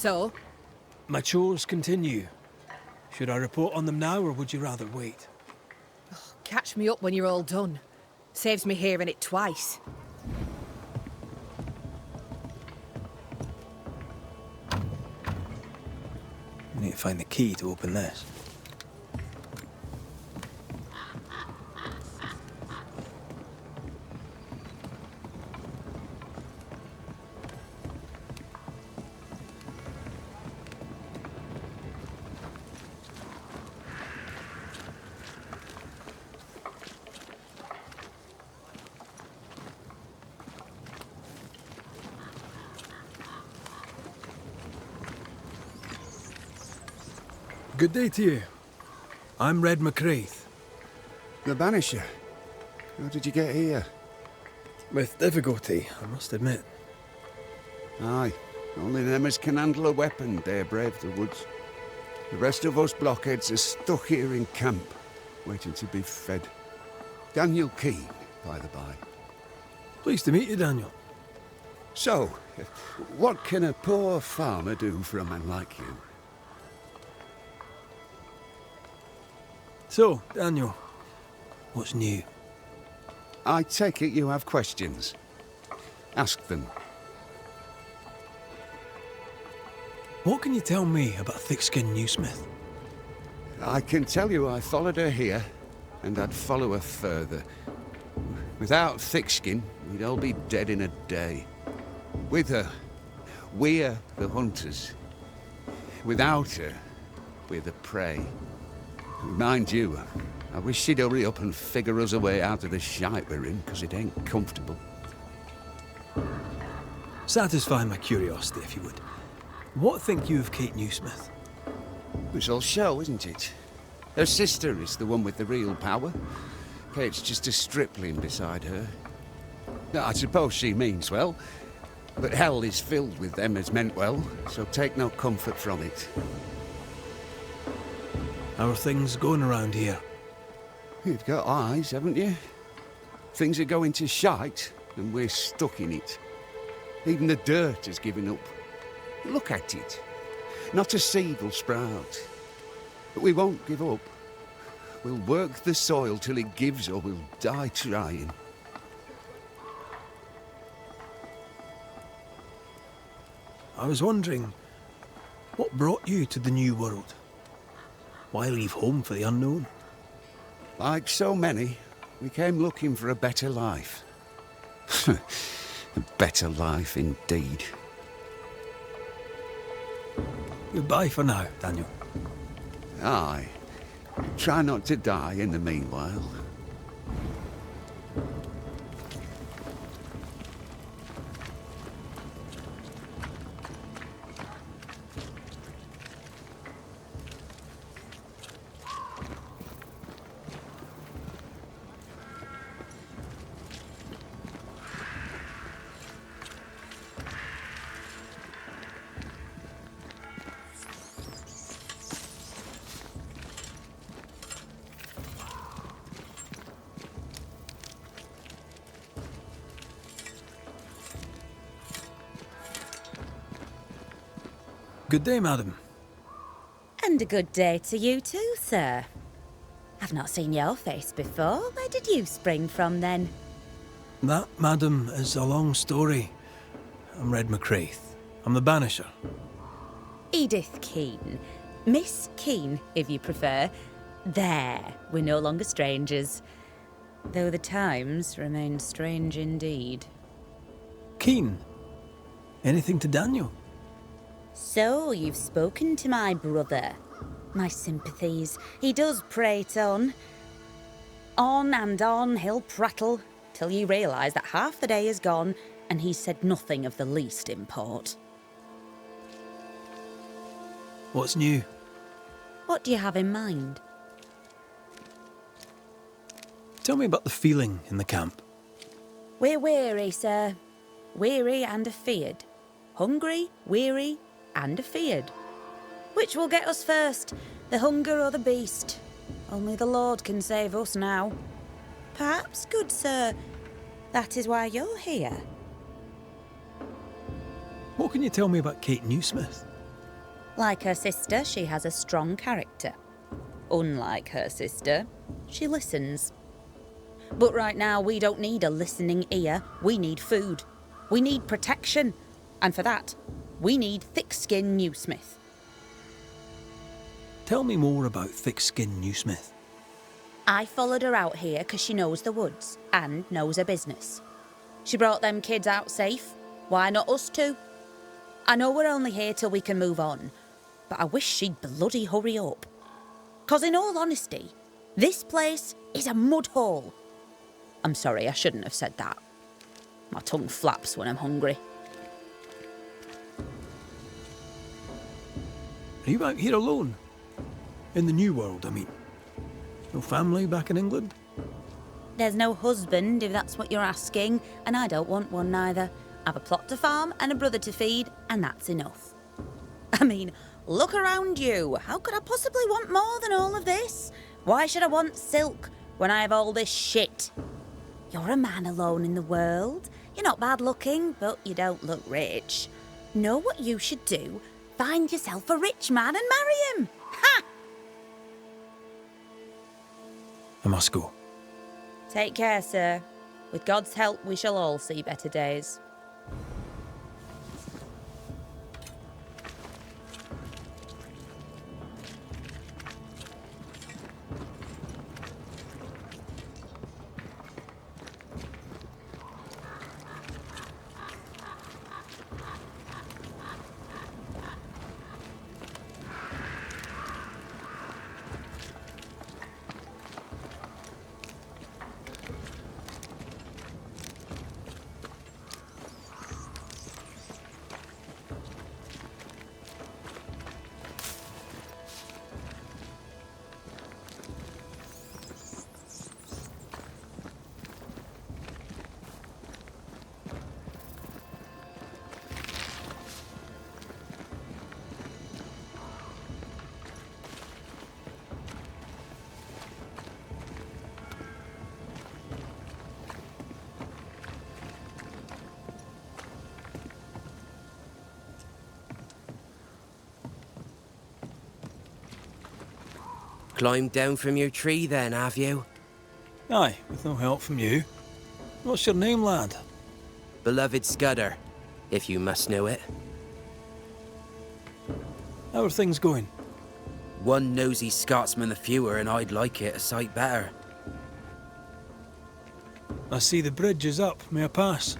So? My chores continue. Should I report on them now, or would you rather wait? Catch me up when you're all done. Saves me hearing it twice. I need to find the key to open this. Good day to you. I'm Red McCraith. The Banisher? How did you get here? With difficulty, I must admit. Aye, only them as can handle a weapon dare brave the woods. The rest of us blockheads are stuck here in camp, waiting to be fed. Daniel Keane, by the by. Pleased to meet you, Daniel. So, what can a poor farmer do for a man like you? So, Daniel, what's new? I take it you have questions. Ask them. What can you tell me about thick-skinned Newsmith? I can tell you I followed her here, and I'd follow her further. Without Thickskin, we'd all be dead in a day. With her, we're the hunters. Without her, we're the prey. Mind you, I wish she'd hurry up and figure us a way out of the shite we're in, because it ain't comfortable. Satisfy my curiosity, if you would. What think you of Kate Newsmith? It's all show, isn't it? Her sister is the one with the real power. Kate's just a stripling beside her. Now, I suppose she means well, but hell is filled with them as meant well, so take no comfort from it. How are things going around here? You've got eyes, haven't you? Things are going to shite, and we're stuck in it. Even the dirt has given up. Look at it. Not a seed will sprout. But we won't give up. We'll work the soil till it gives, or we'll die trying. I was wondering, what brought you to the New World? Why leave home for the unknown? Like so many, we came looking for a better life. A better life indeed. Goodbye for now, Daniel. Aye. Try not to die in the meanwhile. Good day, madam. And a good day to you too, sir. I've not seen your face before. Where did you spring from, then? That, madam, is a long story. I'm Red McCraith. I'm the Banisher. Edith Keane. Miss Keane, if you prefer. There, we're no longer strangers. Though the times remain strange indeed. Keen. Anything to Daniel? So, you've spoken to my brother. My sympathies. He does prate on. On and on he'll prattle, till you realise that half the day is gone, and he's said nothing of the least import. What's new? What do you have in mind? Tell me about the feeling in the camp. We're weary, sir. Weary and afeared. Hungry, weary, and afeared. Which will get us first, the hunger or the beast? Only the Lord can save us now. Perhaps, good sir, that is why you're here. What can you tell me about Kate Newsmith? Like her sister, she has a strong character. Unlike her sister, she listens. But right now, we don't need a listening ear. We need food. We need protection. And for that, we need thick-skinned Newsmith. Tell me more about thick-skinned Newsmith. I followed her out here because she knows the woods and knows her business. She brought them kids out safe. Why not us too? I know we're only here till we can move on, but I wish she'd bloody hurry up. 'Cause in all honesty, this place is a mud hole. I'm sorry, I shouldn't have said that. My tongue flaps when I'm hungry. Are you out here alone? In the New World, I mean. No family back in England? There's no husband, if that's what you're asking, and I don't want one neither. I've a plot to farm and a brother to feed, and that's enough. I mean, look around you. How could I possibly want more than all of this? Why should I want silk when I have all this shit? You're a man alone in the world. You're not bad looking, but you don't look rich. Know what you should do? Find yourself a rich man and marry him. Ha! I must go. Take care, sir. With God's help, we shall all see better days. Climbed down from your tree then, have you? Aye, with no help from you. What's your name, lad? Beloved Scudder, if you must know it. How are things going? One nosy Scotsman the fewer, and I'd like it a sight better. I see the bridge is up. May I pass?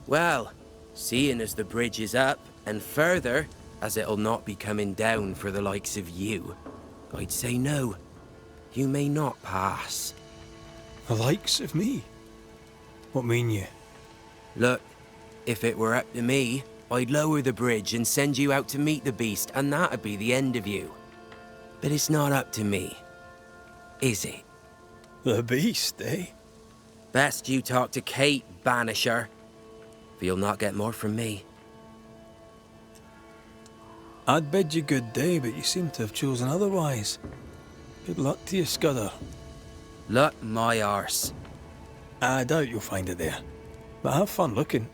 Well, seeing as the bridge is up, and further, as it'll not be coming down for the likes of you, I'd say no. You may not pass. The likes of me? What mean you? Look, if it were up to me, I'd lower the bridge and send you out to meet the beast, and that'd be the end of you. But it's not up to me, is it? The beast, eh? Best you talk to Kate, Banisher. For you'll not get more from me. I'd bid you good day, but you seem to have chosen otherwise. Good luck to you, Scudder. Luck my arse. I doubt you'll find it there. But have fun looking.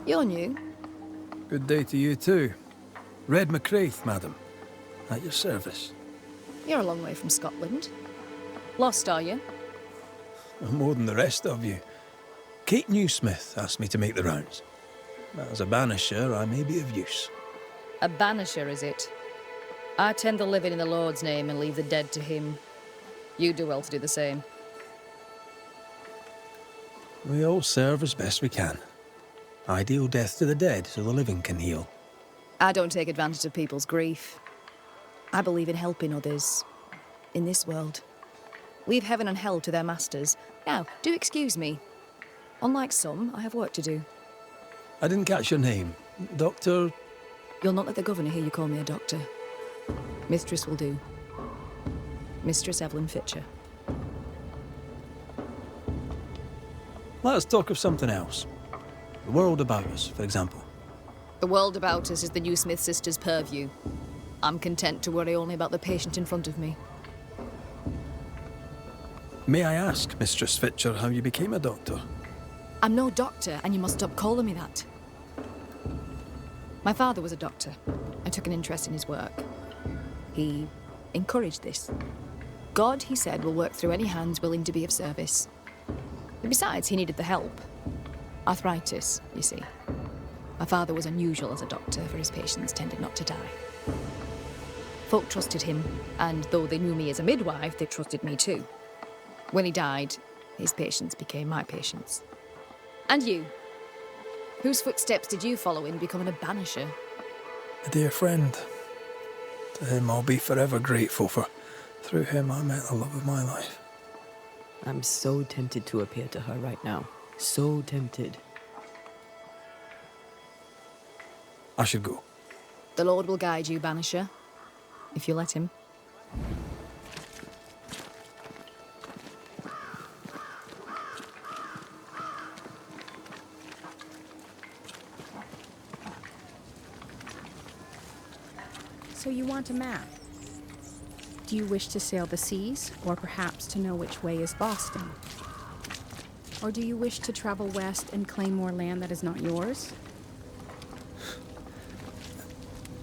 You're new. Good day to you too. Red McCraith, madam. At your service. You're a long way from Scotland. Lost, are you? More than the rest of you. Kate Newsmith asked me to make the rounds. As a banisher, I may be of use. A banisher, is it? I tend the living in the Lord's name and leave the dead to him. You do well to do the same. We all serve as best we can. I deal death to the dead so the living can heal. I don't take advantage of people's grief. I believe in helping others. In this world. Leave heaven and hell to their masters. Now, do excuse me. Unlike some, I have work to do. I didn't catch your name. Doctor... You'll not let the governor hear you call me a doctor. Mistress will do. Mistress Evelyn Fitcher. Let us talk of something else. The world about us, for example. The world about us is the New Smith sisters' purview. I'm content to worry only about the patient in front of me. May I ask, Mistress Fitcher, how you became a doctor? I'm no doctor, and you must stop calling me that. My father was a doctor. I took an interest in his work. He encouraged this. God, he said, will work through any hands willing to be of service. But besides, he needed the help. Arthritis, you see. My father was unusual as a doctor, for his patients tended not to die. Folk trusted him, and though they knew me as a midwife, they trusted me too. When he died, his patients became my patients. And you? Whose footsteps did you follow in becoming a banisher? A dear friend. To him I'll be forever grateful, for through him I met the love of my life. I'm so tempted to appear to her right now. So tempted. I should go. The Lord will guide you, banisher, if you let him. So you want a map? Do you wish to sail the seas, or perhaps to know which way is Boston? Or do you wish to travel west and claim more land that is not yours?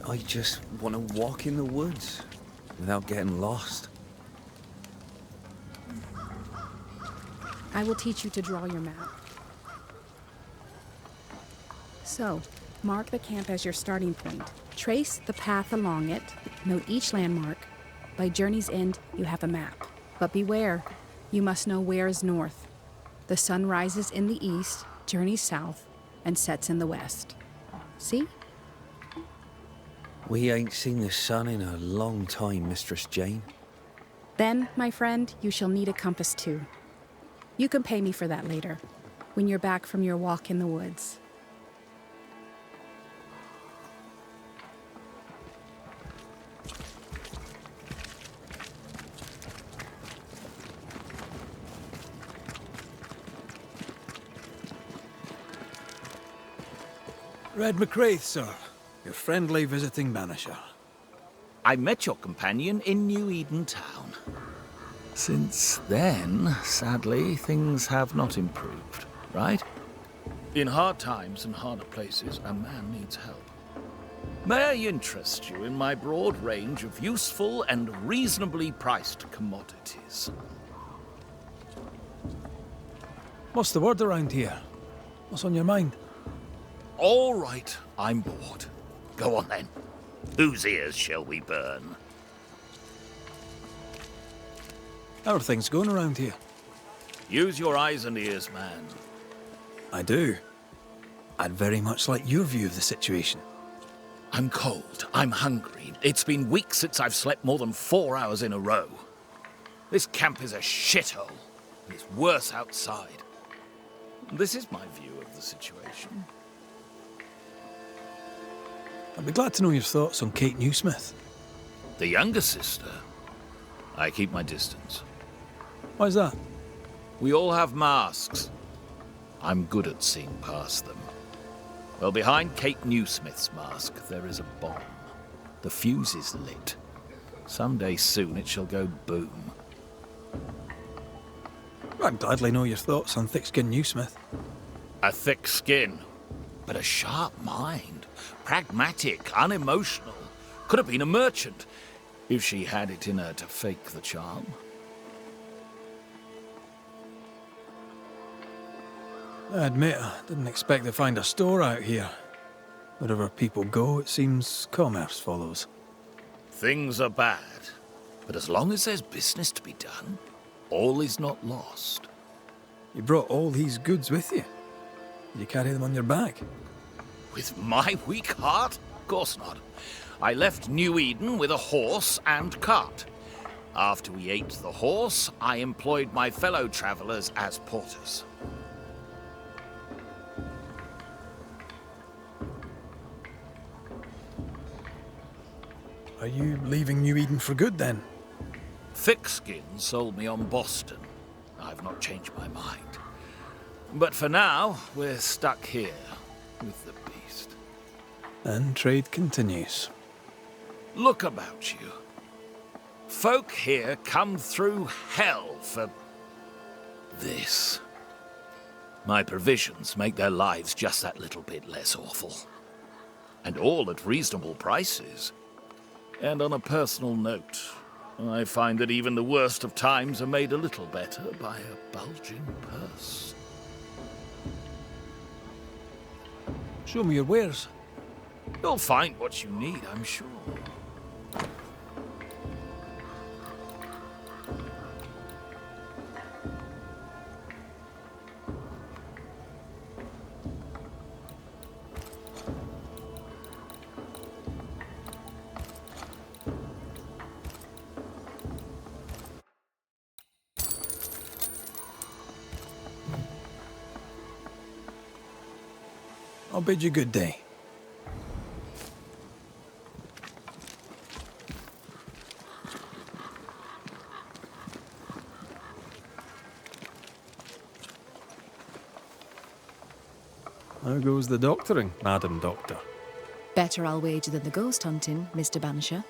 I just want to walk in the woods without getting lost. I will teach you to draw your map. So, mark the camp as your starting point. Trace the path along it, note each landmark. By journey's end, you have a map. But beware, you must know where is north. The sun rises in the east, journeys south, and sets in the west. See? We ain't seen the sun in a long time, Mistress Jane. Then, my friend, you shall need a compass too. You can pay me for that later, when you're back from your walk in the woods. Red McCraith, sir. Your friendly visiting banisher. I met your companion in New Eden Town. Since then, sadly, things have not improved, right? In hard times and harder places, a man needs help. May I interest you in my broad range of useful and reasonably priced commodities? What's the word around here? What's on your mind? All right, I'm bored. Go on then. Whose ears shall we burn? How are things going around here? Use your eyes and ears, man. I do. I'd very much like your view of the situation. I'm cold. I'm hungry. It's been weeks since I've slept more than 4 hours in a row. This camp is a shithole, and it's worse outside. This is my view of the situation. I'd be glad to know your thoughts on Kate Newsmith. The younger sister? I keep my distance. Why's that? We all have masks. I'm good at seeing past them. Well, behind Kate Newsmith's mask, there is a bomb. The fuse is lit. Someday soon it shall go boom. I'd gladly know your thoughts on thick-skinned Newsmith. A thick skin. but a sharp mind. Pragmatic, unemotional. Could have been a merchant, if she had it in her to fake the charm. I admit, I didn't expect to find a store out here. Wherever people go, it seems commerce follows. Things are bad, but as long as there's business to be done, all is not lost. You brought all these goods with you. Did you carry them on your back? With my weak heart? Of course not. I left New Eden with a horse and cart. After we ate the horse, I employed my fellow travelers as porters. Are you leaving New Eden for good, then? Thickskin sold me on Boston. I've not changed my mind. But for now, we're stuck here with the beast. And trade continues. Look about you. Folk here come through hell for this. My provisions make their lives just that little bit less awful. And all at reasonable prices. And on a personal note, I find that even the worst of times are made a little better by a bulging purse. Show me your wares. You'll find what you need, I'm sure. I'll bid you good day. How goes the doctoring, Madam Doctor? Better, I'll wager, than the ghost hunting, Mr. Banisher.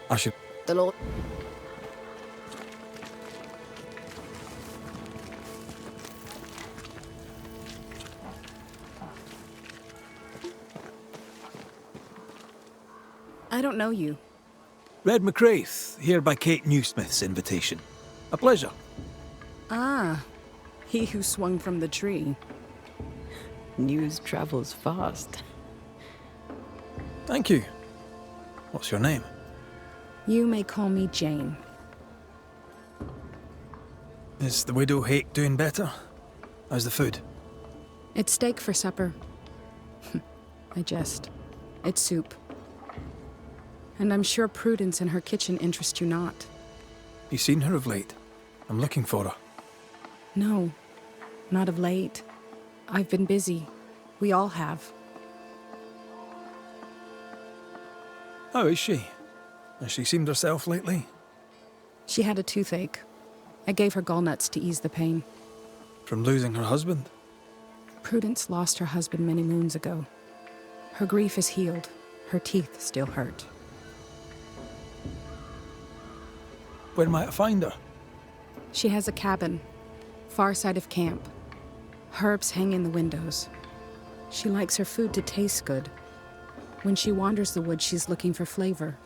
I should... The Lord... I don't know you. Red McCraith, here by Kate Newsmith's invitation. A pleasure. Ah, he who swung from the tree. News travels fast. Thank you. What's your name? You may call me Jane. Is the widow Hake doing better? How's the food? It's steak for supper. I jest. It's soup. And I'm sure Prudence and her kitchen interest you not. You seen her of late? I'm looking for her. No, not of late. I've been busy. We all have. How is she? Has she seemed herself lately? She had a toothache. I gave her gallnuts to ease the pain. From losing her husband? Prudence lost her husband many moons ago. Her grief is healed. Her teeth still hurt. Where might I find her? She has a cabin, far side of camp. Herbs hang in the windows. She likes her food to taste good. When she wanders the woods, she's looking for flavor.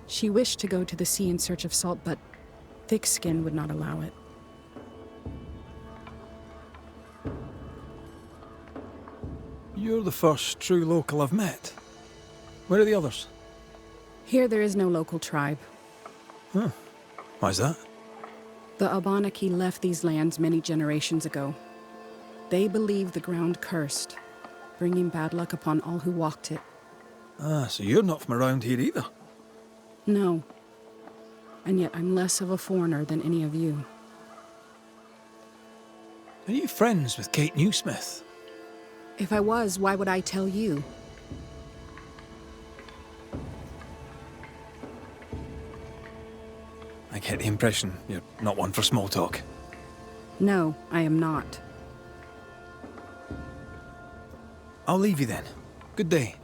She wished to go to the sea in search of salt, but Thickskin would not allow it. You're the first true local I've met. Where are the others? Here there is no local tribe. Huh. Why's that? The Abenaki left these lands many generations ago. They believe the ground cursed, bringing bad luck upon all who walked it. Ah, so you're not from around here either? No. And yet I'm less of a foreigner than any of you. Are you friends with Kate Newsmith? If I was, why would I tell you? I get the impression you're not one for small talk. No, I am not. I'll leave you then. Good day.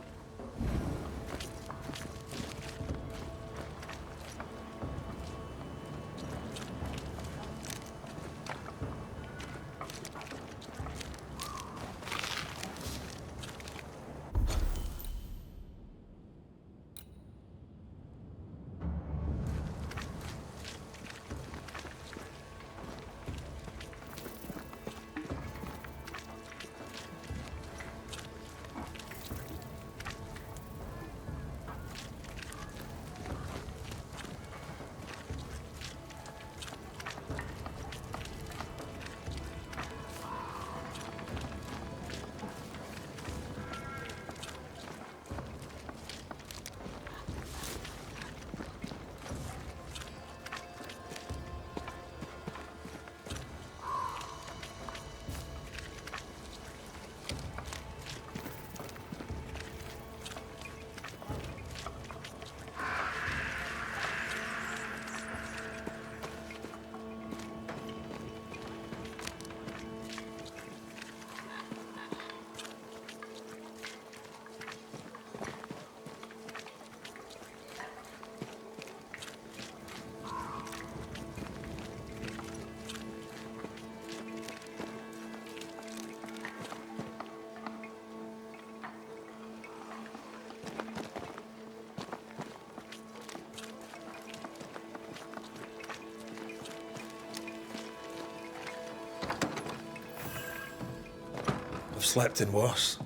I've slept in worse.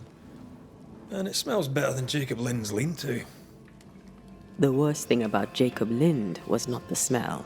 And it smells better than Jacob Lynn's lean-to. The worst thing about Jacob Lind was not the smell.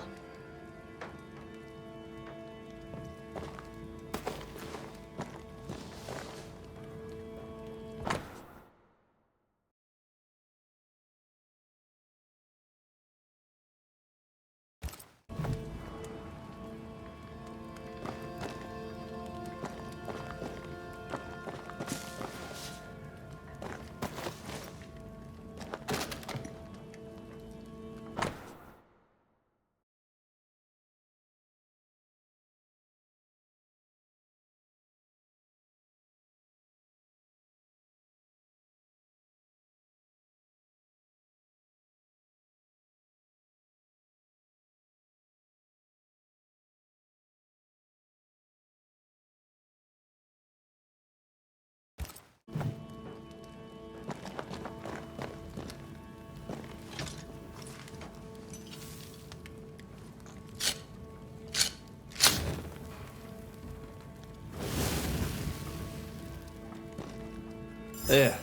There.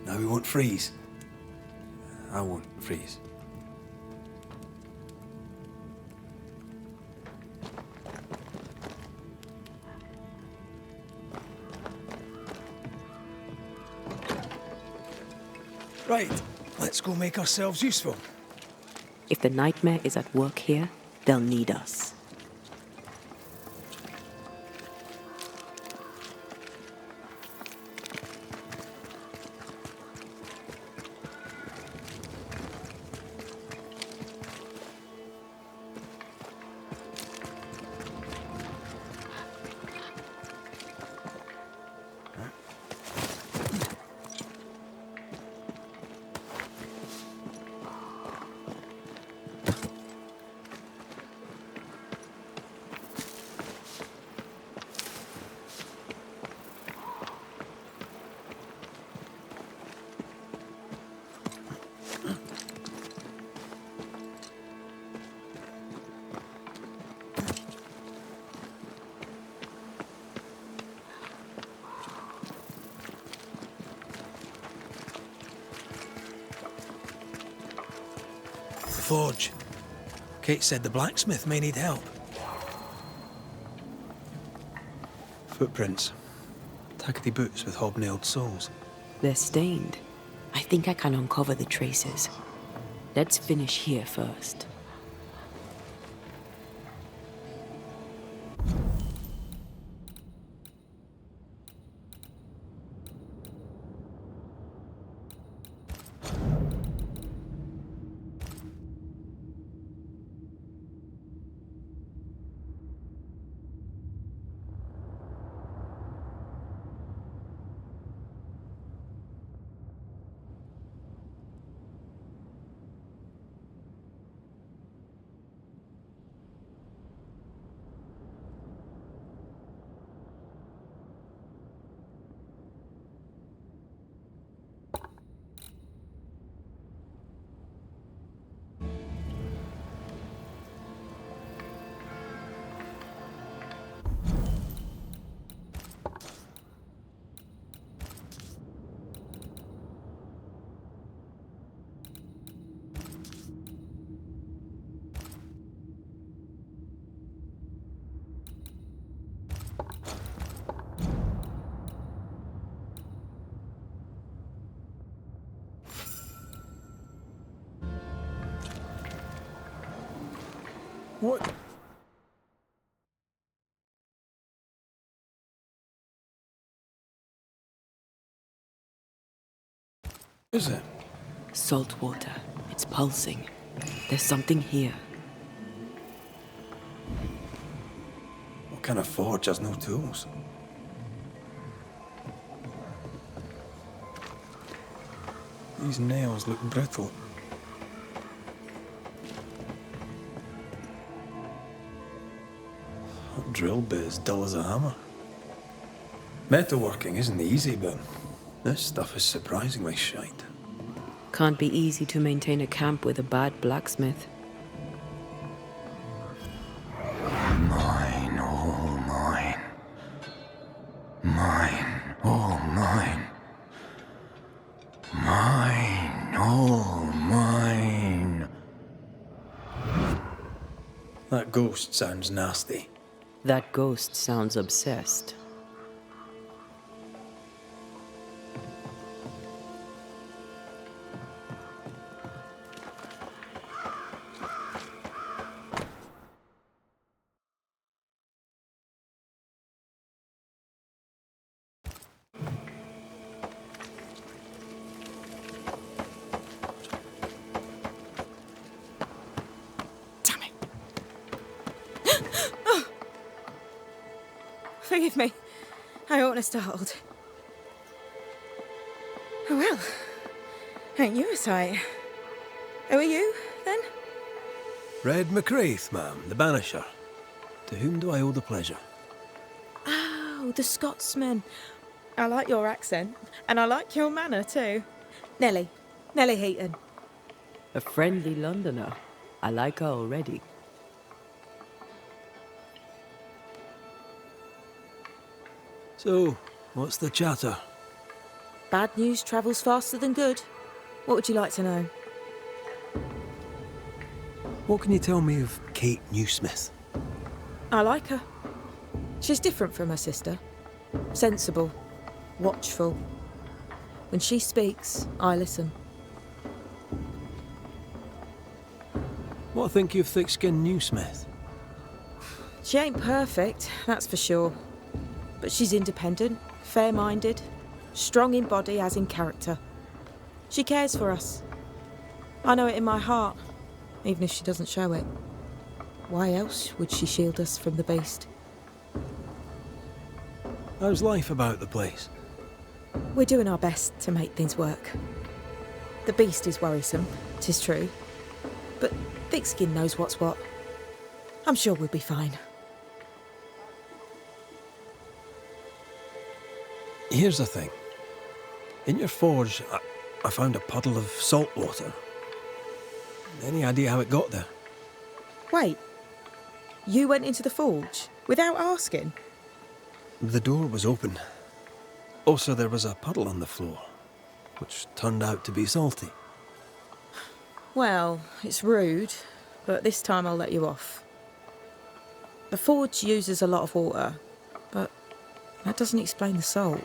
Now we won't freeze. I won't freeze. Right, let's go make ourselves useful. If the nightmare is at work here, they'll need us. The forge. Kate said the blacksmith may need help. Footprints. Tackety boots with hobnailed soles. They're stained. I think I can uncover the traces. Let's finish here first. What? Is it? Salt water. It's pulsing. There's something here. What kind of forge has no tools? These nails look brittle. That drill bit is dull as a hammer. Metalworking isn't easy, but this stuff is surprisingly shite. Can't be easy to maintain a camp with a bad blacksmith. Mine, all mine. Mine, all Mine. Mine, all mine. That ghost sounds nasty. That ghost sounds obsessed. Forgive me. I oughtn't have startled. Oh well. Ain't you a sight? Who are you, then? Red McCraith, ma'am, the Banisher. To whom do I owe the pleasure? Oh, the Scotsman. I like your accent, and I like your manner too. Nellie Heaton. A friendly Londoner. I like her already. So, what's the chatter? Bad news travels faster than good. What would you like to know? What can you tell me of Kate Newsmith? I like her. She's different from her sister. Sensible, watchful. When she speaks, I listen. What think you of thick-skinned Newsmith? She ain't perfect, that's for sure. But she's independent, fair-minded, strong in body as in character. She cares for us. I know it in my heart, even if she doesn't show it. Why else would she shield us from the beast? How's life about the place? We're doing our best to make things work. The beast is worrisome, 'tis true. But Thickskin knows what's what. I'm sure we'll be fine. Here's the thing. In your forge, I found a puddle of salt water. Any idea how it got there? Wait, you went into the forge without asking? The door was open. Also, there was a puddle on the floor, which turned out to be salty. Well, it's rude, but this time I'll let you off. The forge uses a lot of water, but that doesn't explain the salt.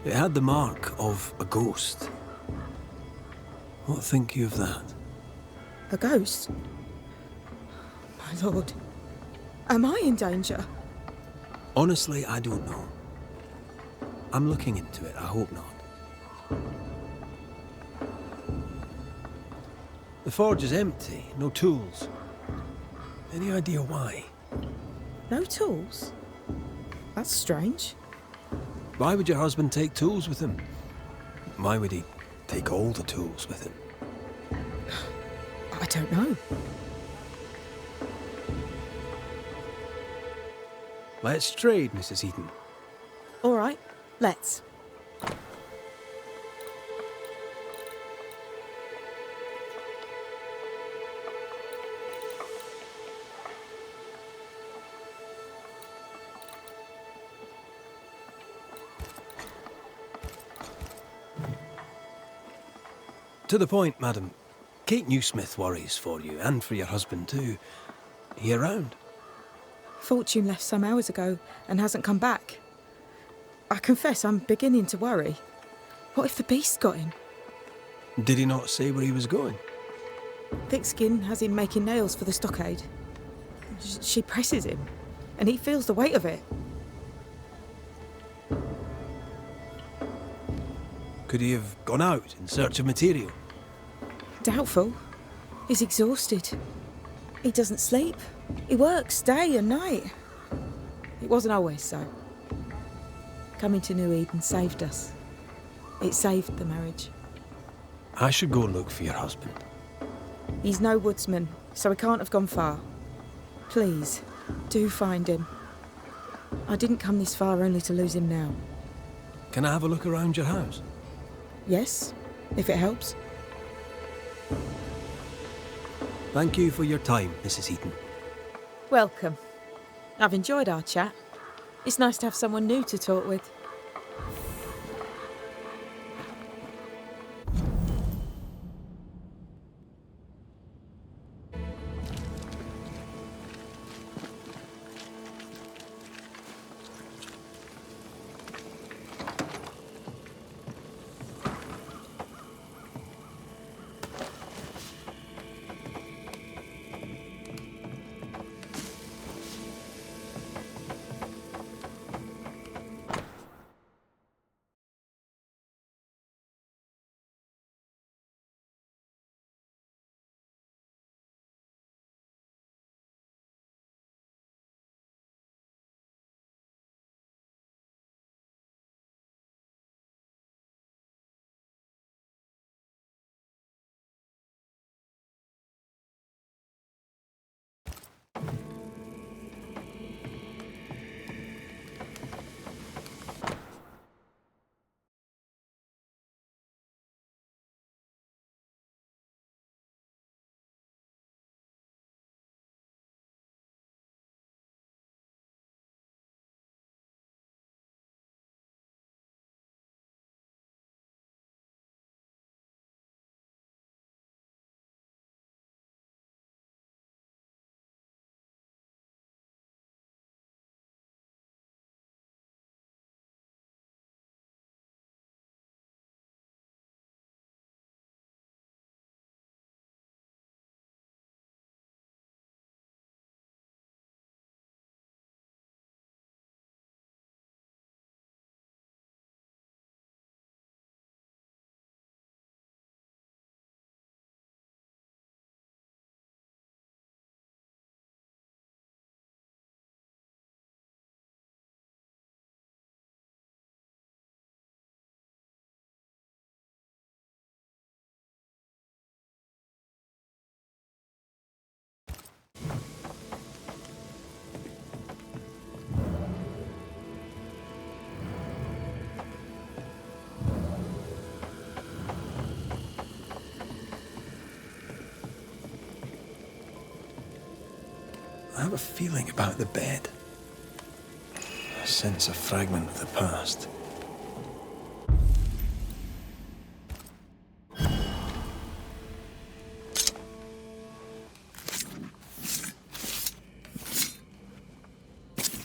It had the mark of a ghost. What think you of that? A ghost? My lord, am I in danger? Honestly, I don't know. I'm looking into it, I hope not. The forge is empty, no tools. Any idea why? No tools? That's strange. Why would your husband take tools with him? Why would he take all the tools with him? I don't know. Let's trade, Mrs. Heaton. All right, let's. To the point, madam. Kate Newsmith worries for you, and for your husband too. He around? Fortune left some hours ago and hasn't come back. I confess I'm beginning to worry. What if the beast got him? Did he not say where he was going? Thickskin has him making nails for the stockade. She presses him, and he feels the weight of it. Could he have gone out in search of material? Doubtful. He's exhausted. He doesn't sleep. He works day and night. It wasn't always so. Coming to New Eden saved us. It saved the marriage. I should go look for your husband. He's no woodsman, so he can't have gone far. Please, do find him. I didn't come this far only to lose him now. Can I have a look around your house? Yes, if it helps. Thank you for your time, Mrs. Eaton. Welcome. I've enjoyed our chat. It's nice to have someone new to talk with. I have a feeling about the bed. I sense a fragment of the past.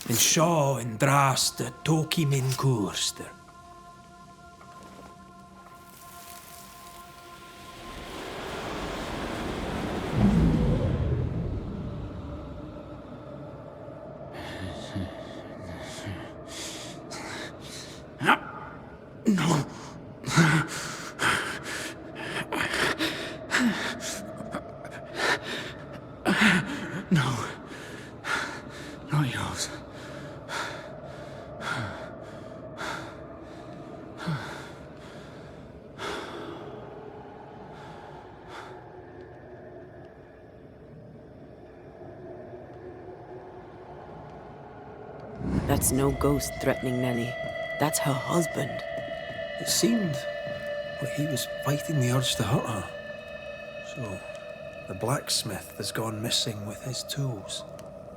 En seo en dras de toki min koerster. No. No. Not yours. That's no ghost threatening Nellie. That's her husband. It seemed like he was fighting the urge to hurt her. So, the blacksmith has gone missing with his tools.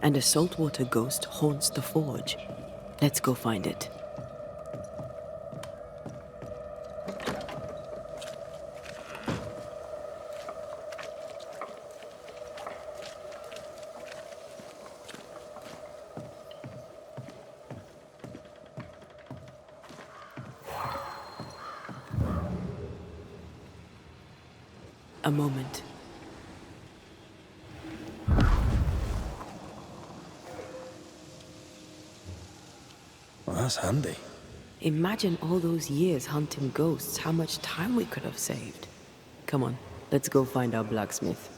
And a saltwater ghost haunts the forge. Let's go find it. A moment. Well, that's handy. Imagine all those years hunting ghosts, how much time we could have saved. Come on, let's go find our blacksmith.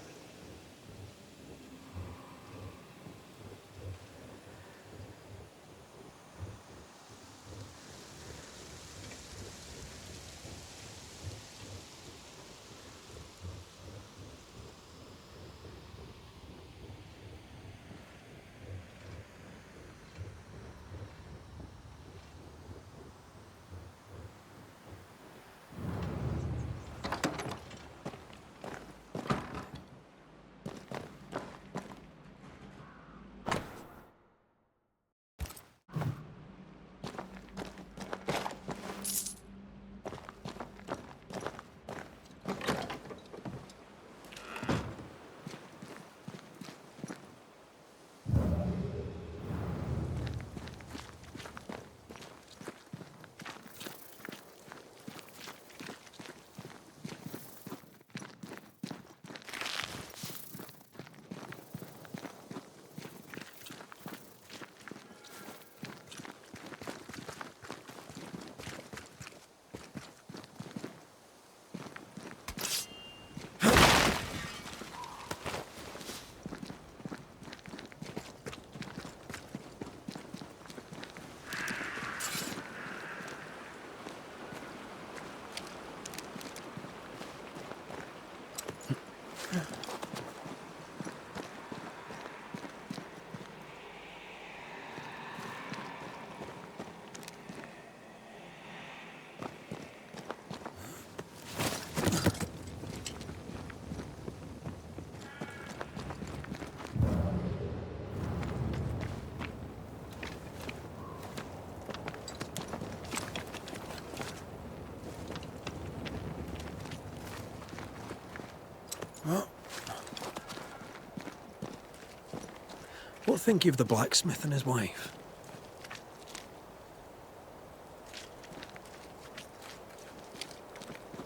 What think you of the blacksmith and his wife?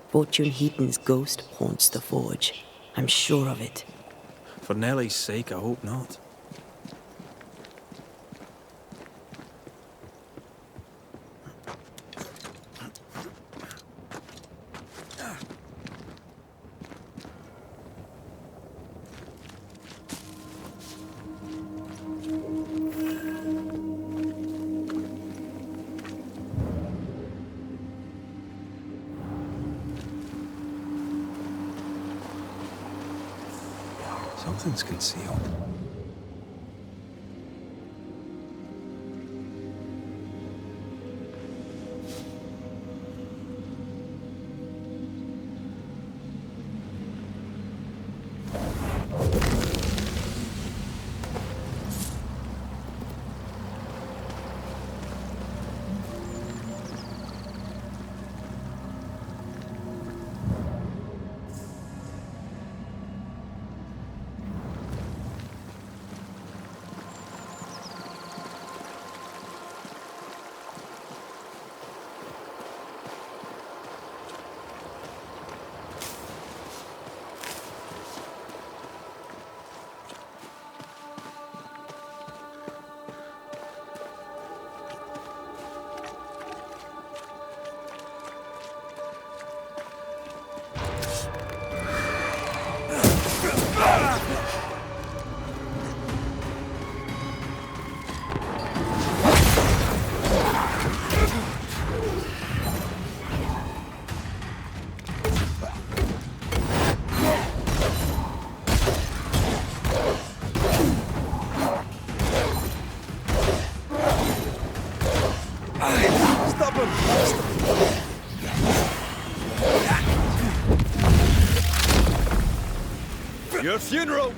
Fortune Heaton's ghost haunts the forge. I'm sure of it. For Nellie's sake, I hope not. Something's concealed. Your funeral!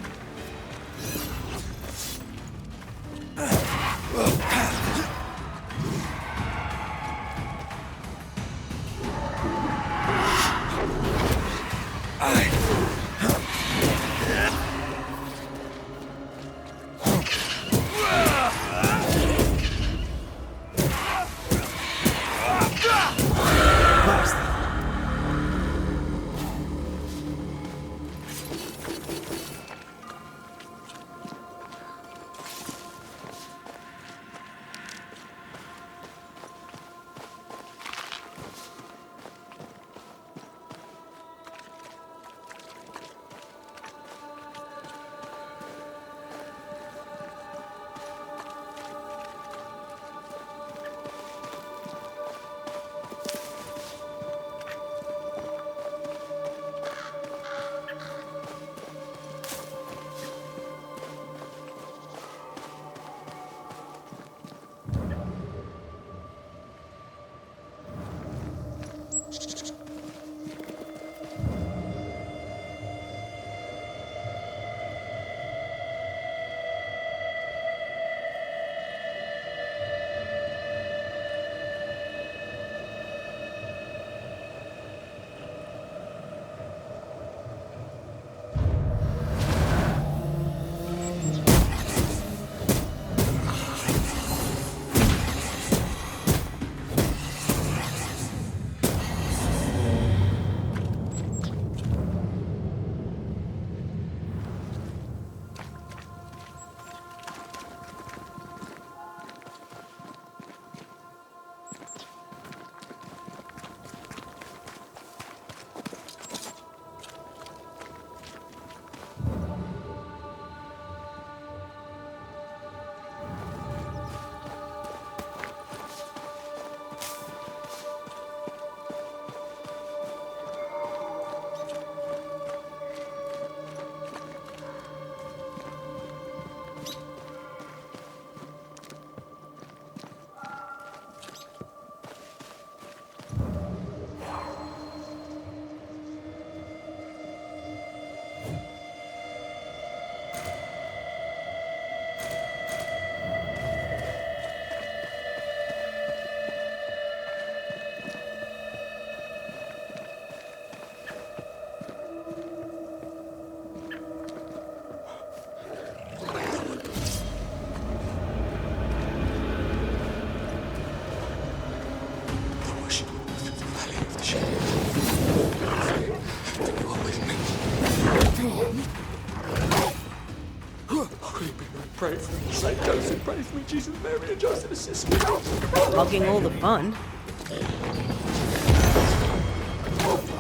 Praise Saint Joseph, praise me, Jesus, Mary, and Joseph, assist me. Hugging all the fun.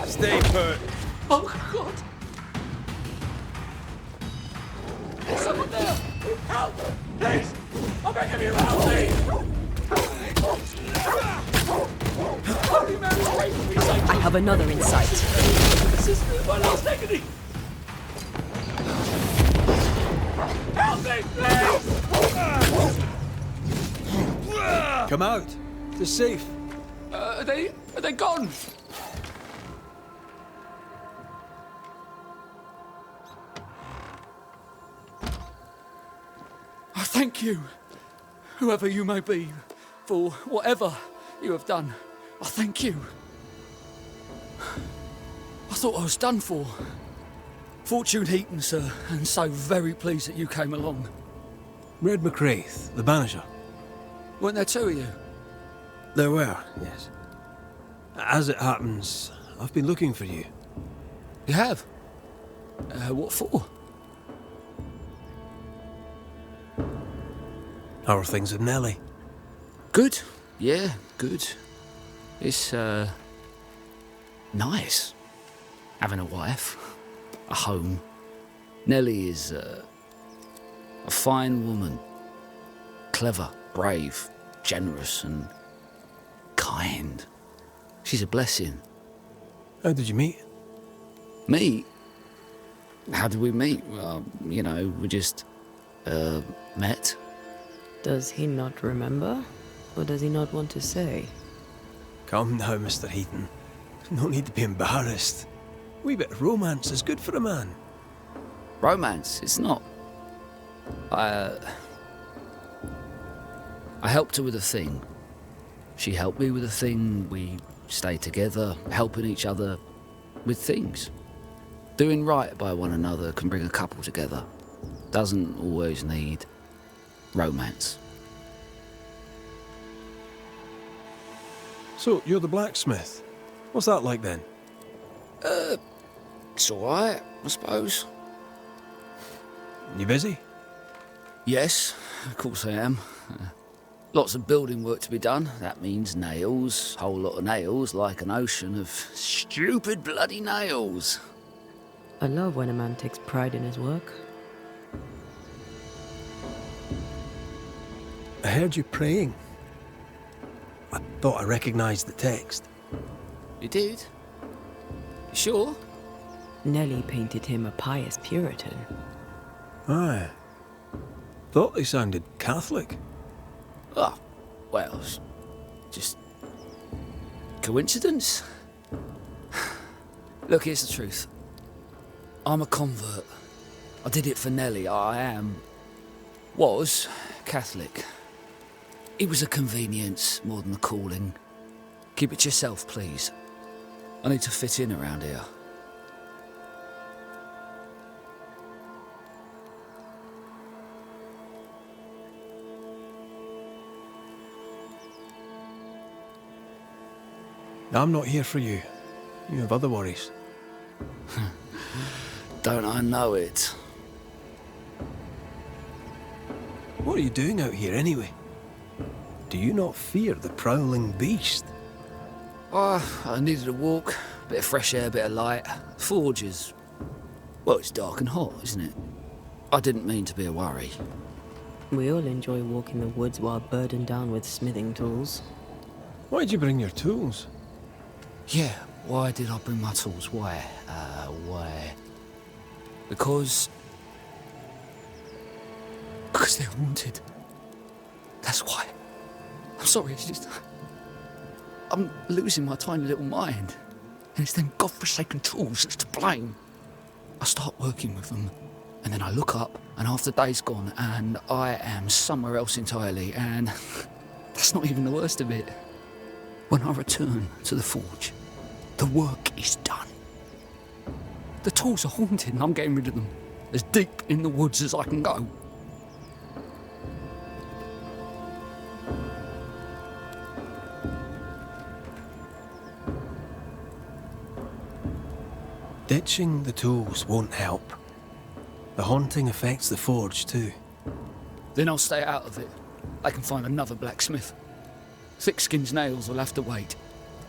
Stay put. Oh, God. There's someone there. Help, please. I'm begging you, help me. Holy Mary, pray for me, Saint I have another insight. Assist me in my last agony. Help me, please. Come out. It's safe. Are they gone? I thank you, whoever you may be, for whatever you have done. I thank you. I thought I was done for. Fortune Heaton, sir, and so very pleased that you came along. Red McCraith, the Banisher. Weren't there two of you? There were, yes. As it happens, I've been looking for you. You have? What for? How are things with Nellie? Good. Yeah, good. It's, nice. Having a wife. A home. Nellie is, a fine woman. Clever, brave, generous, and kind. She's a blessing. How did you meet? Meet? How did we meet? Well, you know, we just, met. Does he not remember? Or does he not want to say? Come now, Mr. Heaton. No need to be embarrassed. A wee bit of romance is good for a man. Romance? It's not. I helped her with a thing. She helped me with a thing. We stayed together, helping each other with things. Doing right by one another can bring a couple together. Doesn't always need romance. So, you're the blacksmith. What's that like then? It's alright, I suppose. You busy? Yes, of course I am. Lots of building work to be done. That means nails, whole lot of nails, like an ocean of stupid bloody nails. I love when a man takes pride in his work. I heard you praying. I thought I recognised the text. You did? You sure? Nellie painted him a pious Puritan. Aye. Thought they sounded Catholic. Ah, well, just coincidence? Look, here's the truth. I'm a convert. I did it for Nellie. Was Catholic. It was a convenience more than a calling. Keep it to yourself, please. I need to fit in around here. I'm not here for you. You have other worries. Don't I know it? What are you doing out here anyway? Do you not fear the prowling beast? Oh, I needed a walk. Bit of fresh air, bit of light. Forge is... well, it's dark and hot, isn't it? I didn't mean to be a worry. We all enjoy walking the woods while burdened down with smithing tools. Why'd you bring your tools? Yeah, why did I bring my tools? Why? Because they're haunted. That's why. I'm sorry, it's just... I'm losing my tiny little mind. And it's them godforsaken tools that's to blame. I start working with them, and then I look up, and half the day's gone, and I am somewhere else entirely, and that's not even the worst of it. When I return to the forge, the work is done. The tools are haunted, and I'm getting rid of them. As deep in the woods as I can go. Ditching the tools won't help. The haunting affects the forge too. Then I'll stay out of it. I can find another blacksmith. Thickskin's nails will have to wait.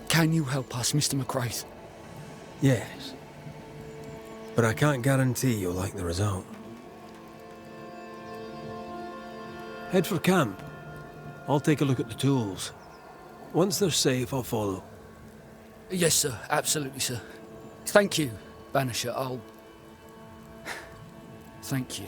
Can you help us, Mr. McCraith? Yes. But I can't guarantee you'll like the result. Head for camp. I'll take a look at the tools. Once they're safe, I'll follow. Yes, sir. Absolutely, sir. Thank you, Banisher. I'll... Thank you.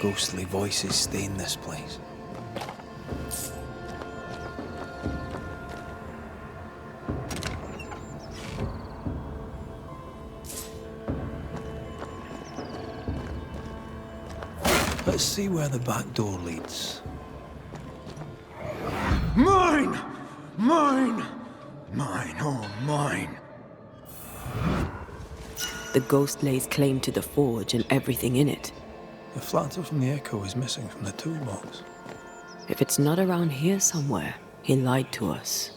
Ghostly voices stain this place. Let's see where the back door leads. Mine! Mine! Mine, oh mine. The ghost lays claim to the forge and everything in it. The flatter from the echo is missing from the toolbox. If it's not around here somewhere, he lied to us.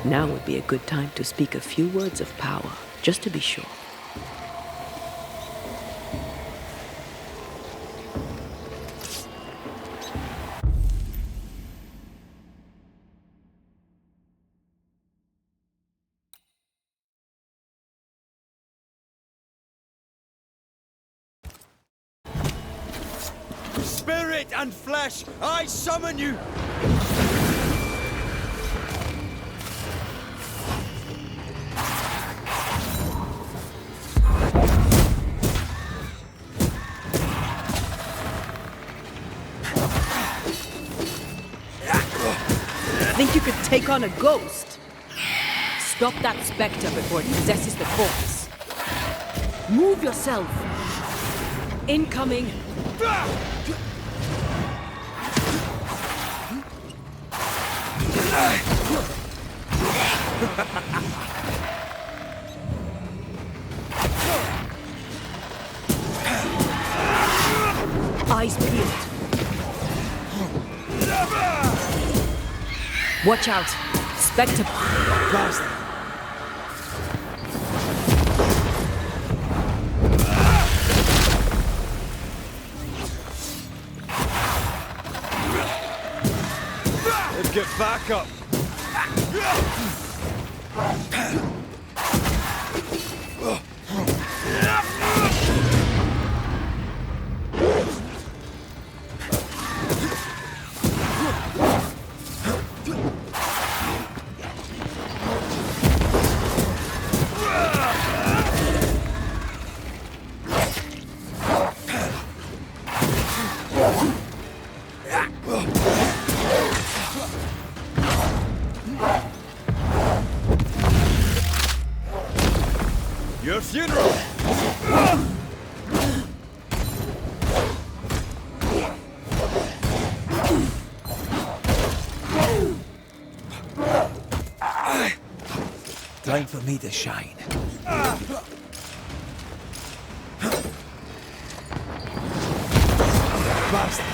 Now would be a good time to speak a few words of power, just to be sure. Spirit and flesh, I summon you! Think you could take on a ghost? Stop that spectre before it possesses the corpse. Move yourself. Incoming. Eyes peeled. Watch out! Spectre! Blast! Let's get back up! Your funeral! Time for me to shine. Bastard!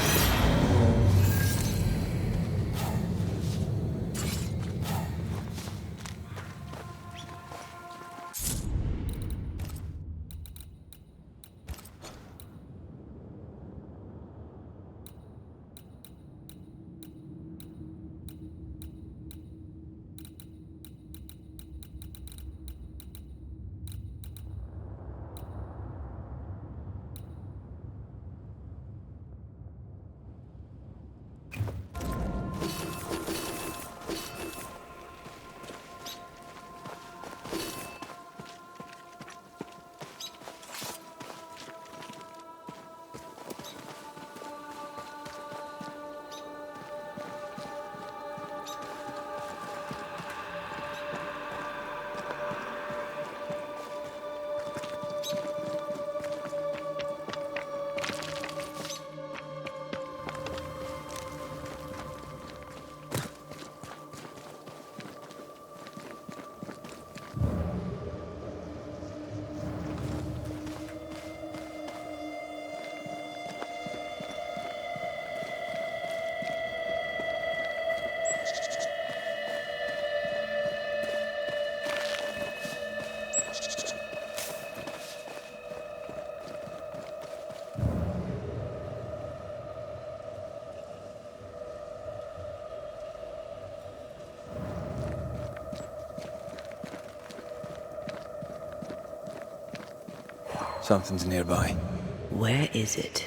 Something's nearby. Where is it?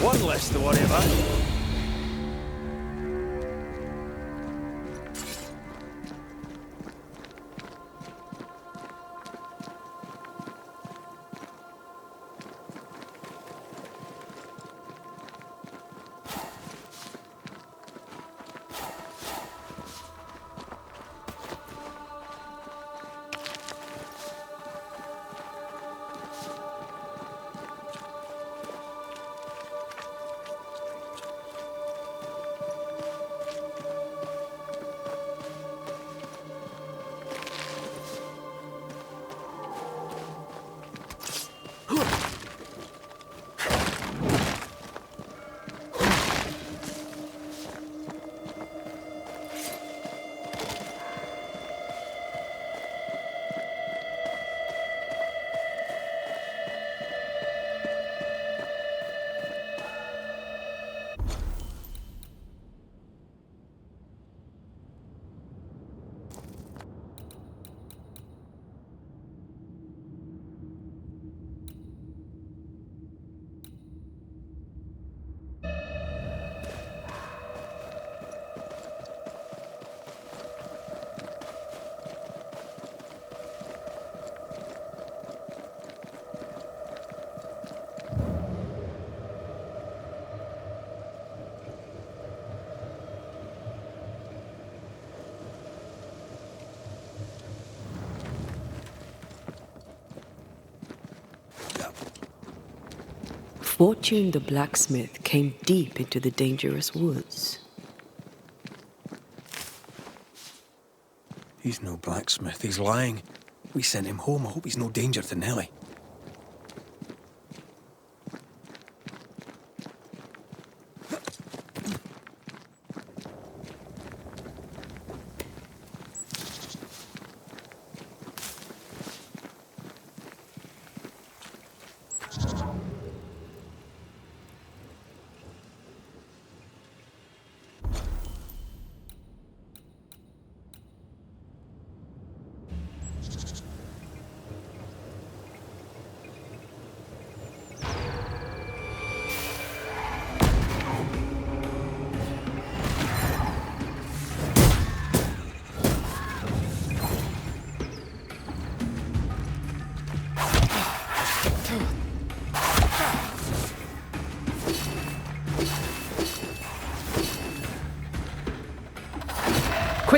One less to worry about. Fortune the blacksmith came deep into the dangerous woods. He's no blacksmith, he's lying. We sent him home, I hope he's no danger to Nellie.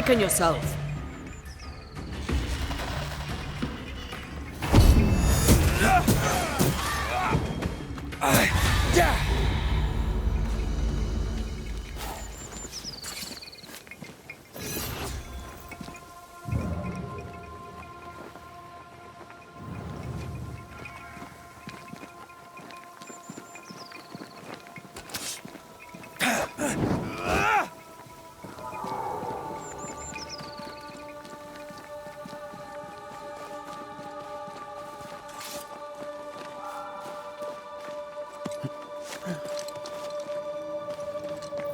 Quicken yourself.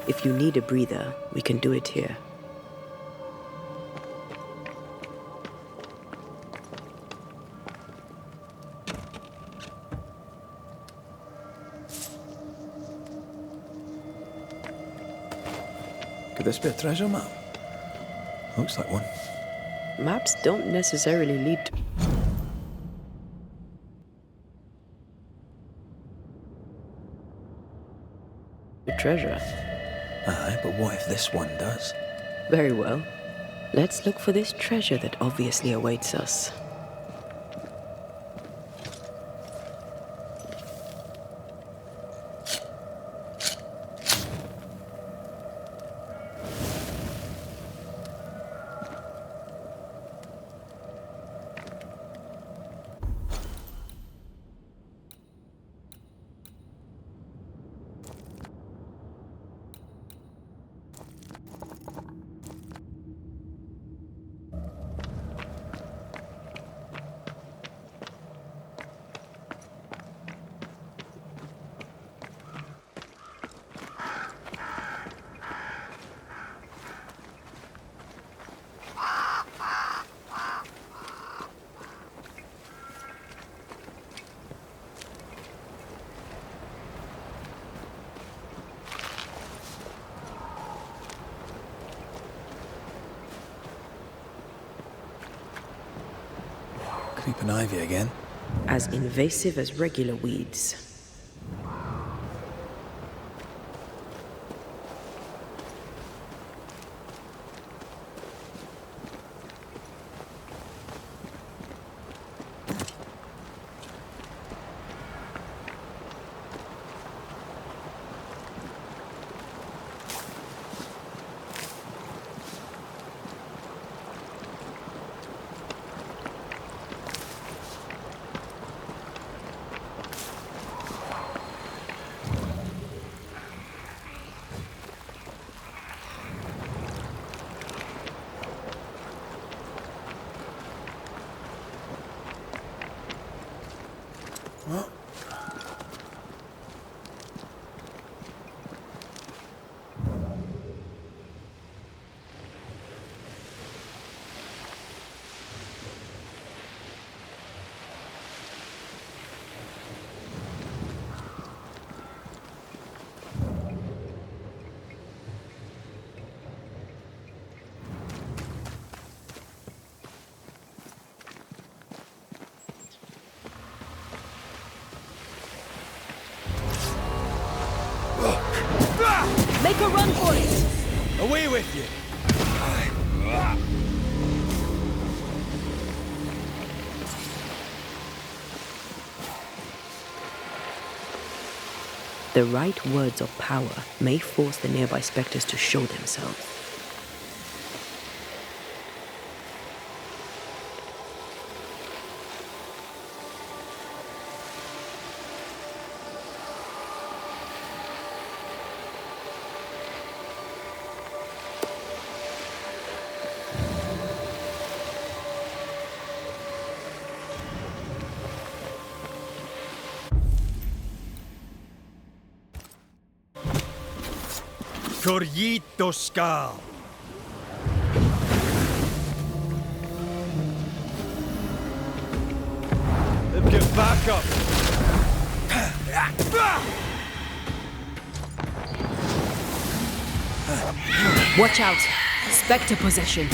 If you need a breather, we can do it here. Could this be a treasure map? Looks like one. Maps don't necessarily lead to... treasure. Aye, but what if this one does? Very well. Let's look for this treasure that obviously awaits us. Creeping ivy again. As invasive as regular weeds. What? Make a run for it! Away with you! The right words of power may force the nearby specters to show themselves. Corrito Skal. Get back up! Watch out! Spectre possession.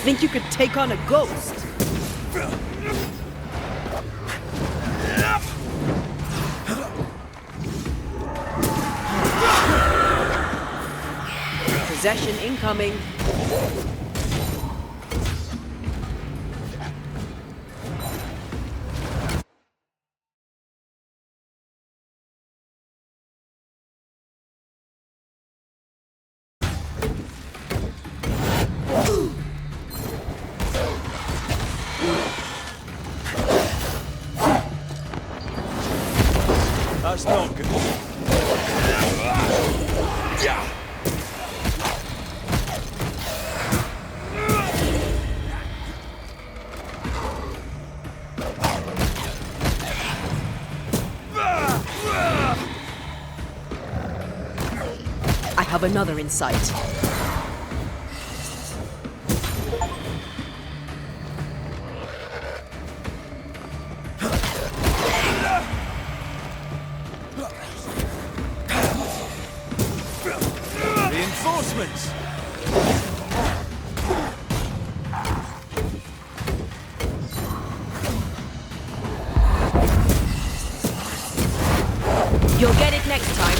Think you could take on a ghost? Possession incoming. That's not good. I have another in sight. Reinforcements! You'll get it next time.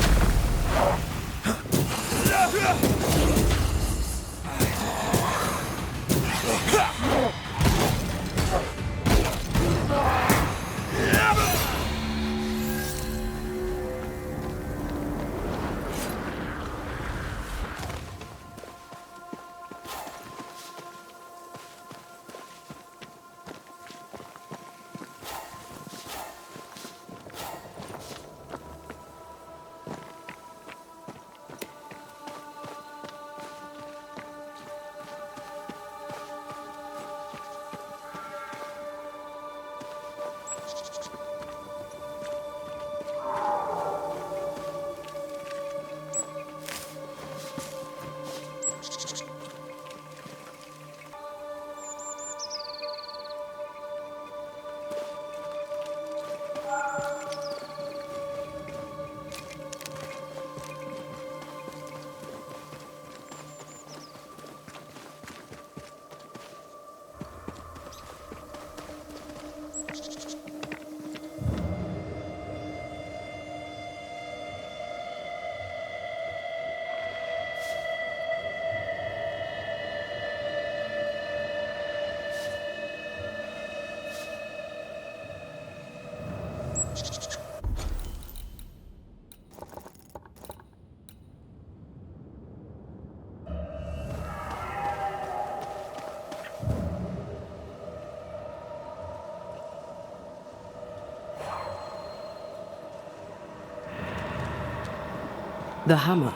The hammer.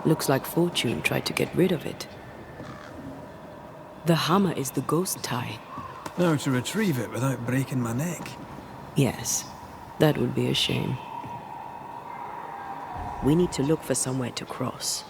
Looks like Fortune tried to get rid of it. The hammer is the ghost tie. Now to retrieve it without breaking my neck. Yes, that would be a shame. We need to look for somewhere to cross.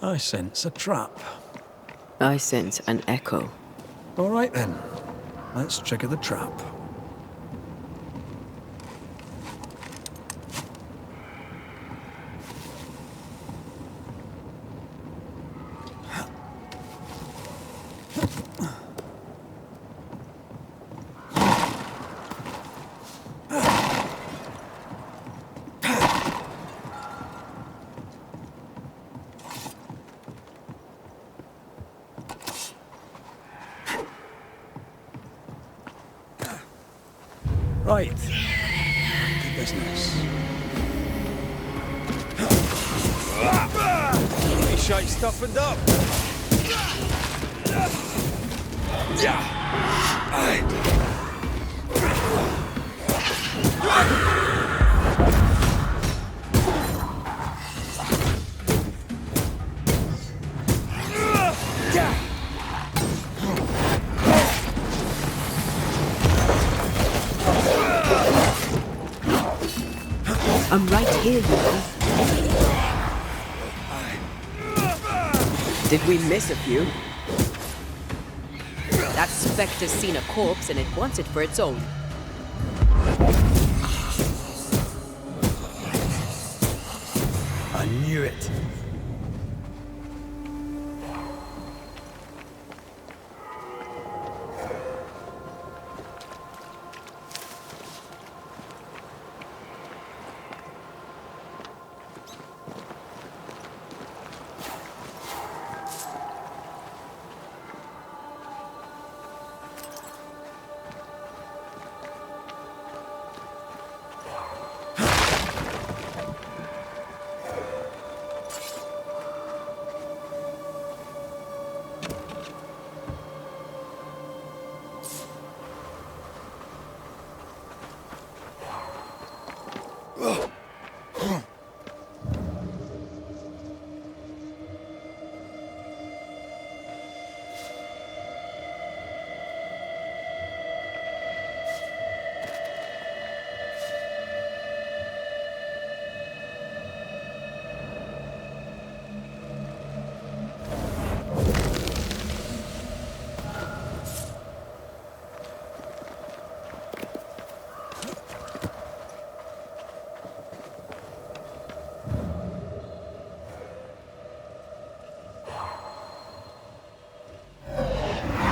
I sense a trap. I sense an echo. All right then. Let's trigger the trap. Right. To business. Any shape toughened up? I'm right here, you know. Did we miss a few? That spectre's seen a corpse and it wants it for its own. I knew it.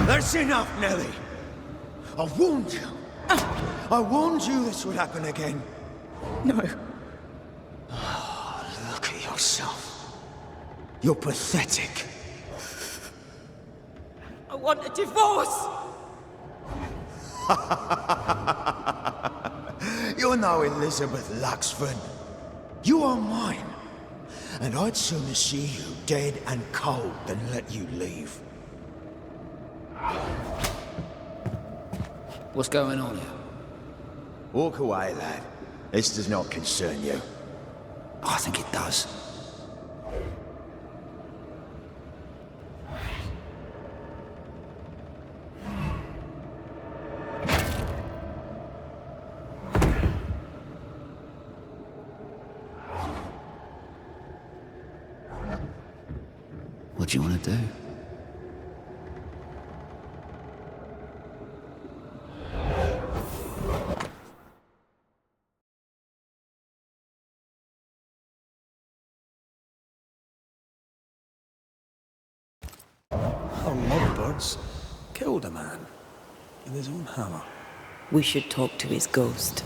That's enough, Nellie. I warned you. I warned you this would happen again. No. Oh, look at yourself. You're pathetic. I want a divorce! You're no Elizabeth Luxford. You are mine. And I'd sooner see you dead and cold than let you leave. What's going on here? Walk away, lad. This does not concern you. I think it does. What do you want to do? Our lovebirds killed a man with his own hammer. We should talk to his ghost.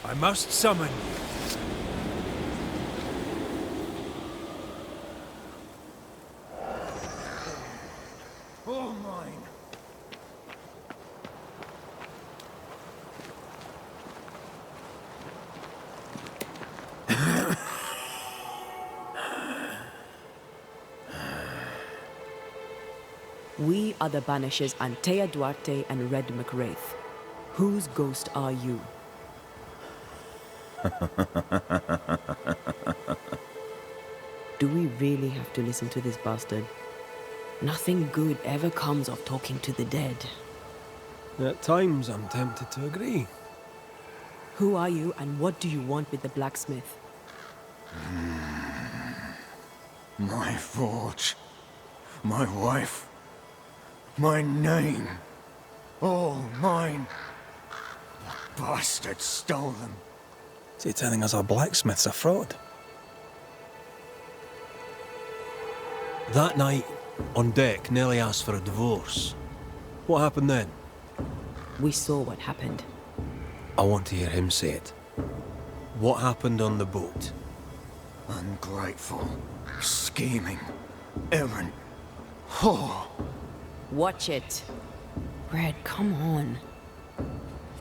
I must summon you. All mine. We are the Banishers Antea Duarte and Red McWraith. Whose ghost are you? Do we really have to listen to this bastard? Nothing good ever comes of talking to the dead. At times, I'm tempted to agree. Who are you, and what do you want with the blacksmith? My forge. My wife. My name. All mine. The bastard stole them. Is he telling us our blacksmith's a fraud? That night, on deck, Nellie asked for a divorce. What happened then? We saw what happened. I want to hear him say it. What happened on the boat? Ungrateful. Scheming. Errant. Whore. Watch it. Red, come on.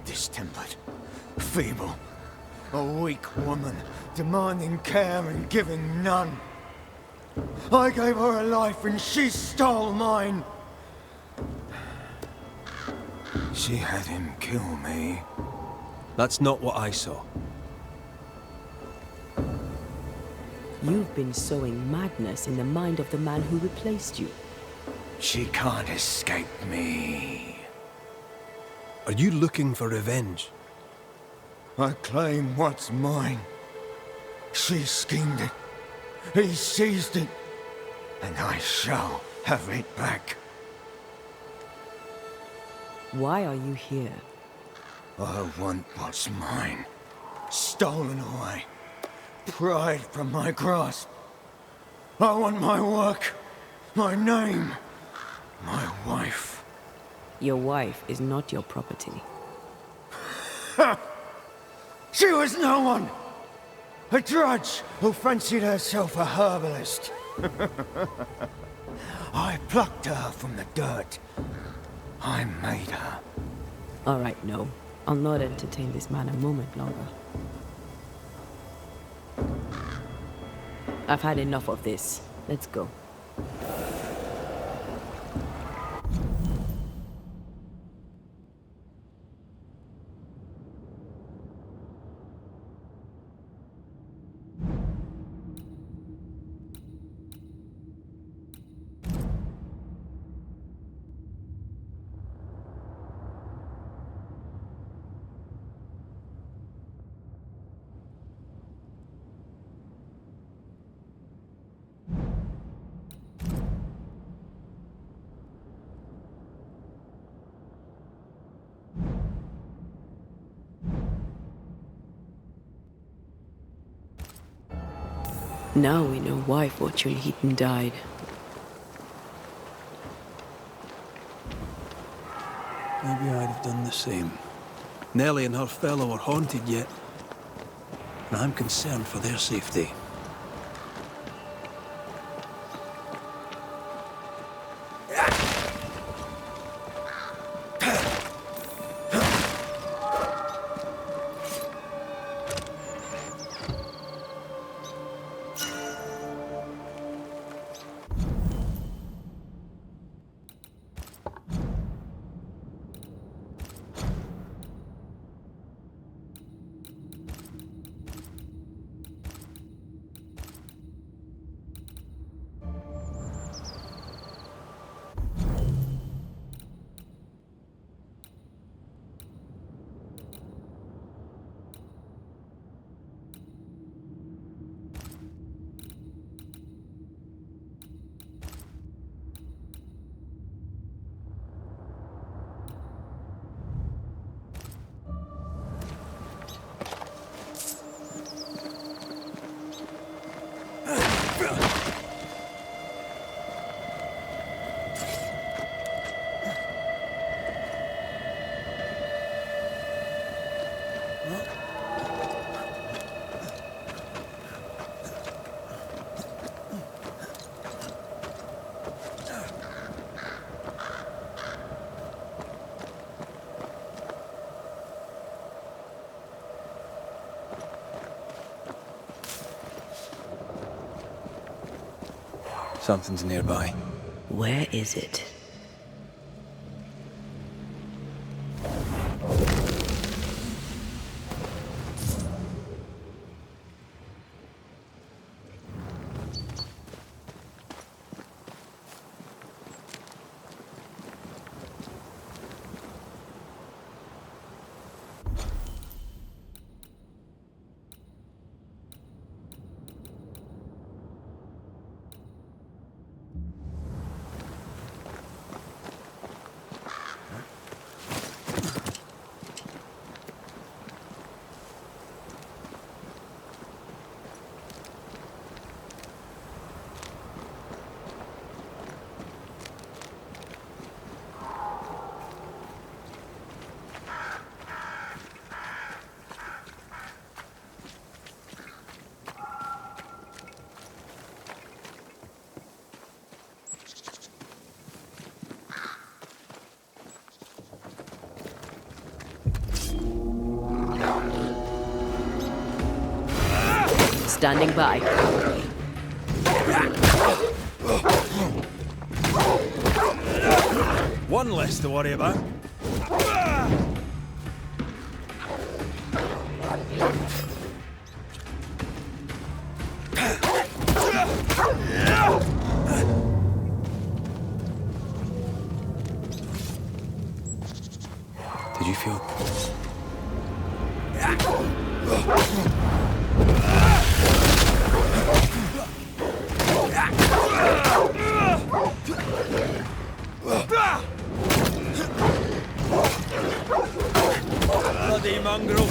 Distempered. Feeble. A weak woman, demanding care and giving none. I gave her a life and she stole mine. She had him kill me. That's not what I saw. You've been sowing madness in the mind of the man who replaced you. She can't escape me. Are you looking for revenge? I claim what's mine. She schemed it. He seized it. And I shall have it back. Why are you here? I want what's mine. Stolen away. Pried from my grasp. I want my work. My name. My wife. Your wife is not your property. She was no one! A drudge who fancied herself a herbalist. I plucked her from the dirt. I made her. All right, no. I'll not entertain this man a moment longer. I've had enough of this. Let's go. Now we know why Fortune Heaton died. Maybe I'd have done the same. Nellie and her fellow are haunted yet, and I'm concerned for their safety. Something's nearby. Where is it? Standing by. One less to worry about. Did you feel... Bloody mongrel.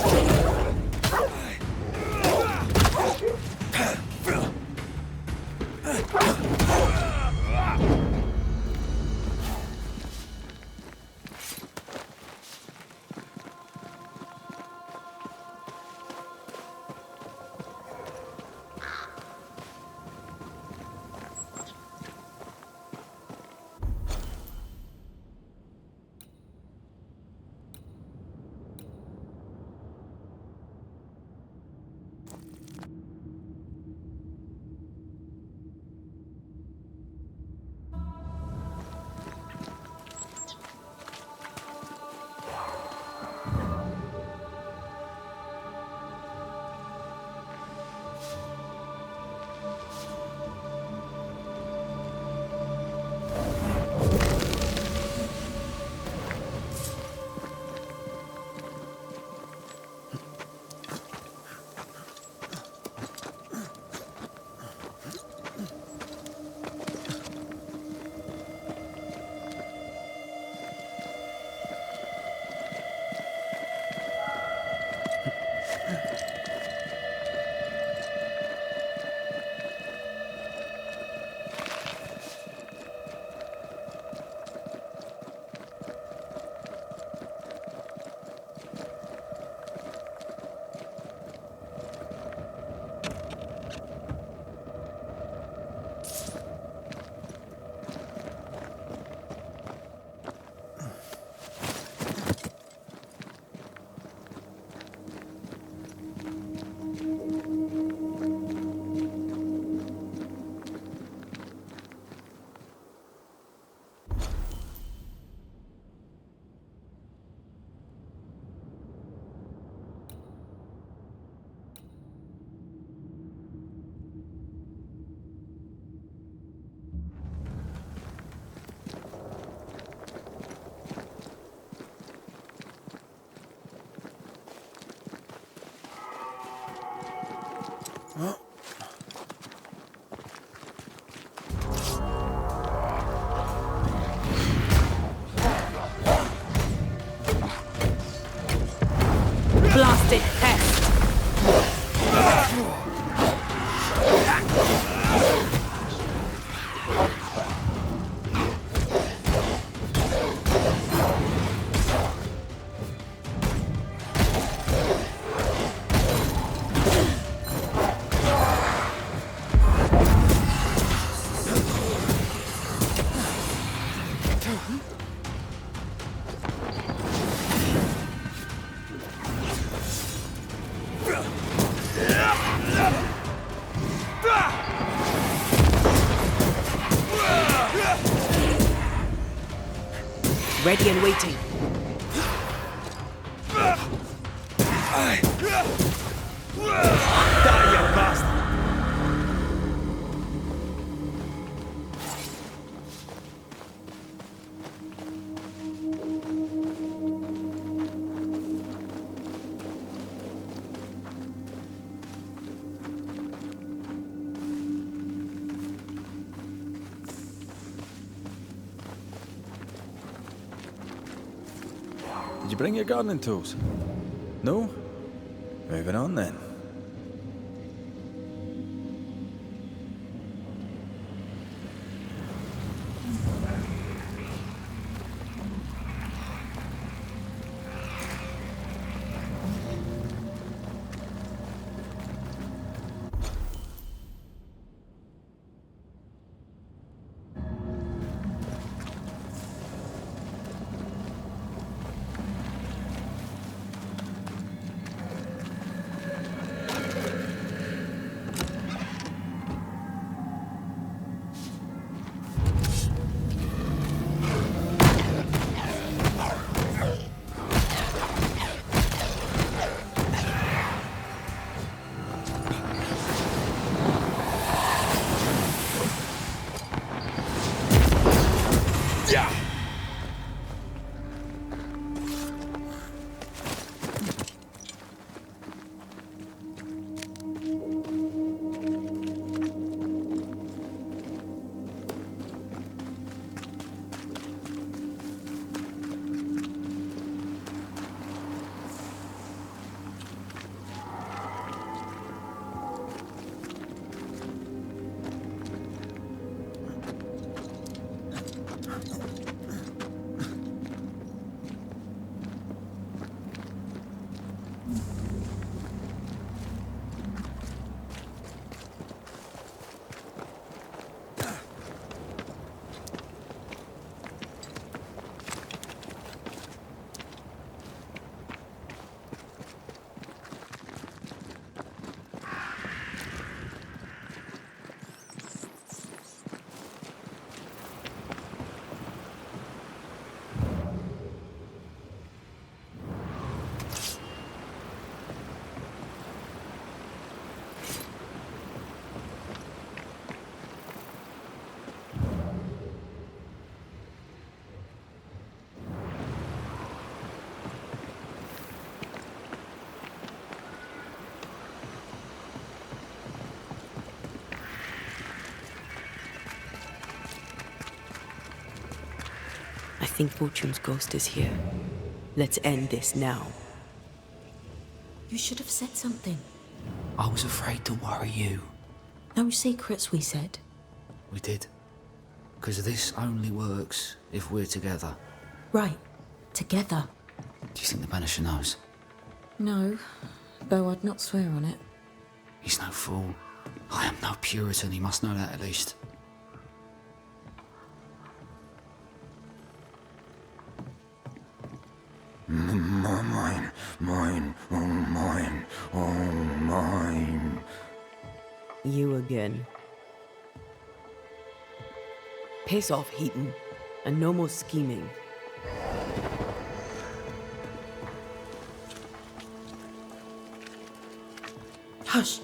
Blasted pest! Ready and waiting. Die, you bastard! Did you bring your gardening tools? No? Moving on then. think Fortune's ghost is here. Let's end this now. You should have said something. I was afraid to worry you. No secrets, we said. We did. Because this only works if we're together. Right. Together. Do you think the Banisher knows? No, though I'd not swear on it. He's no fool. I am no Puritan, he must know that at least. Mine, oh mine. You again. Piss off, Heaton, and no more scheming. Hush!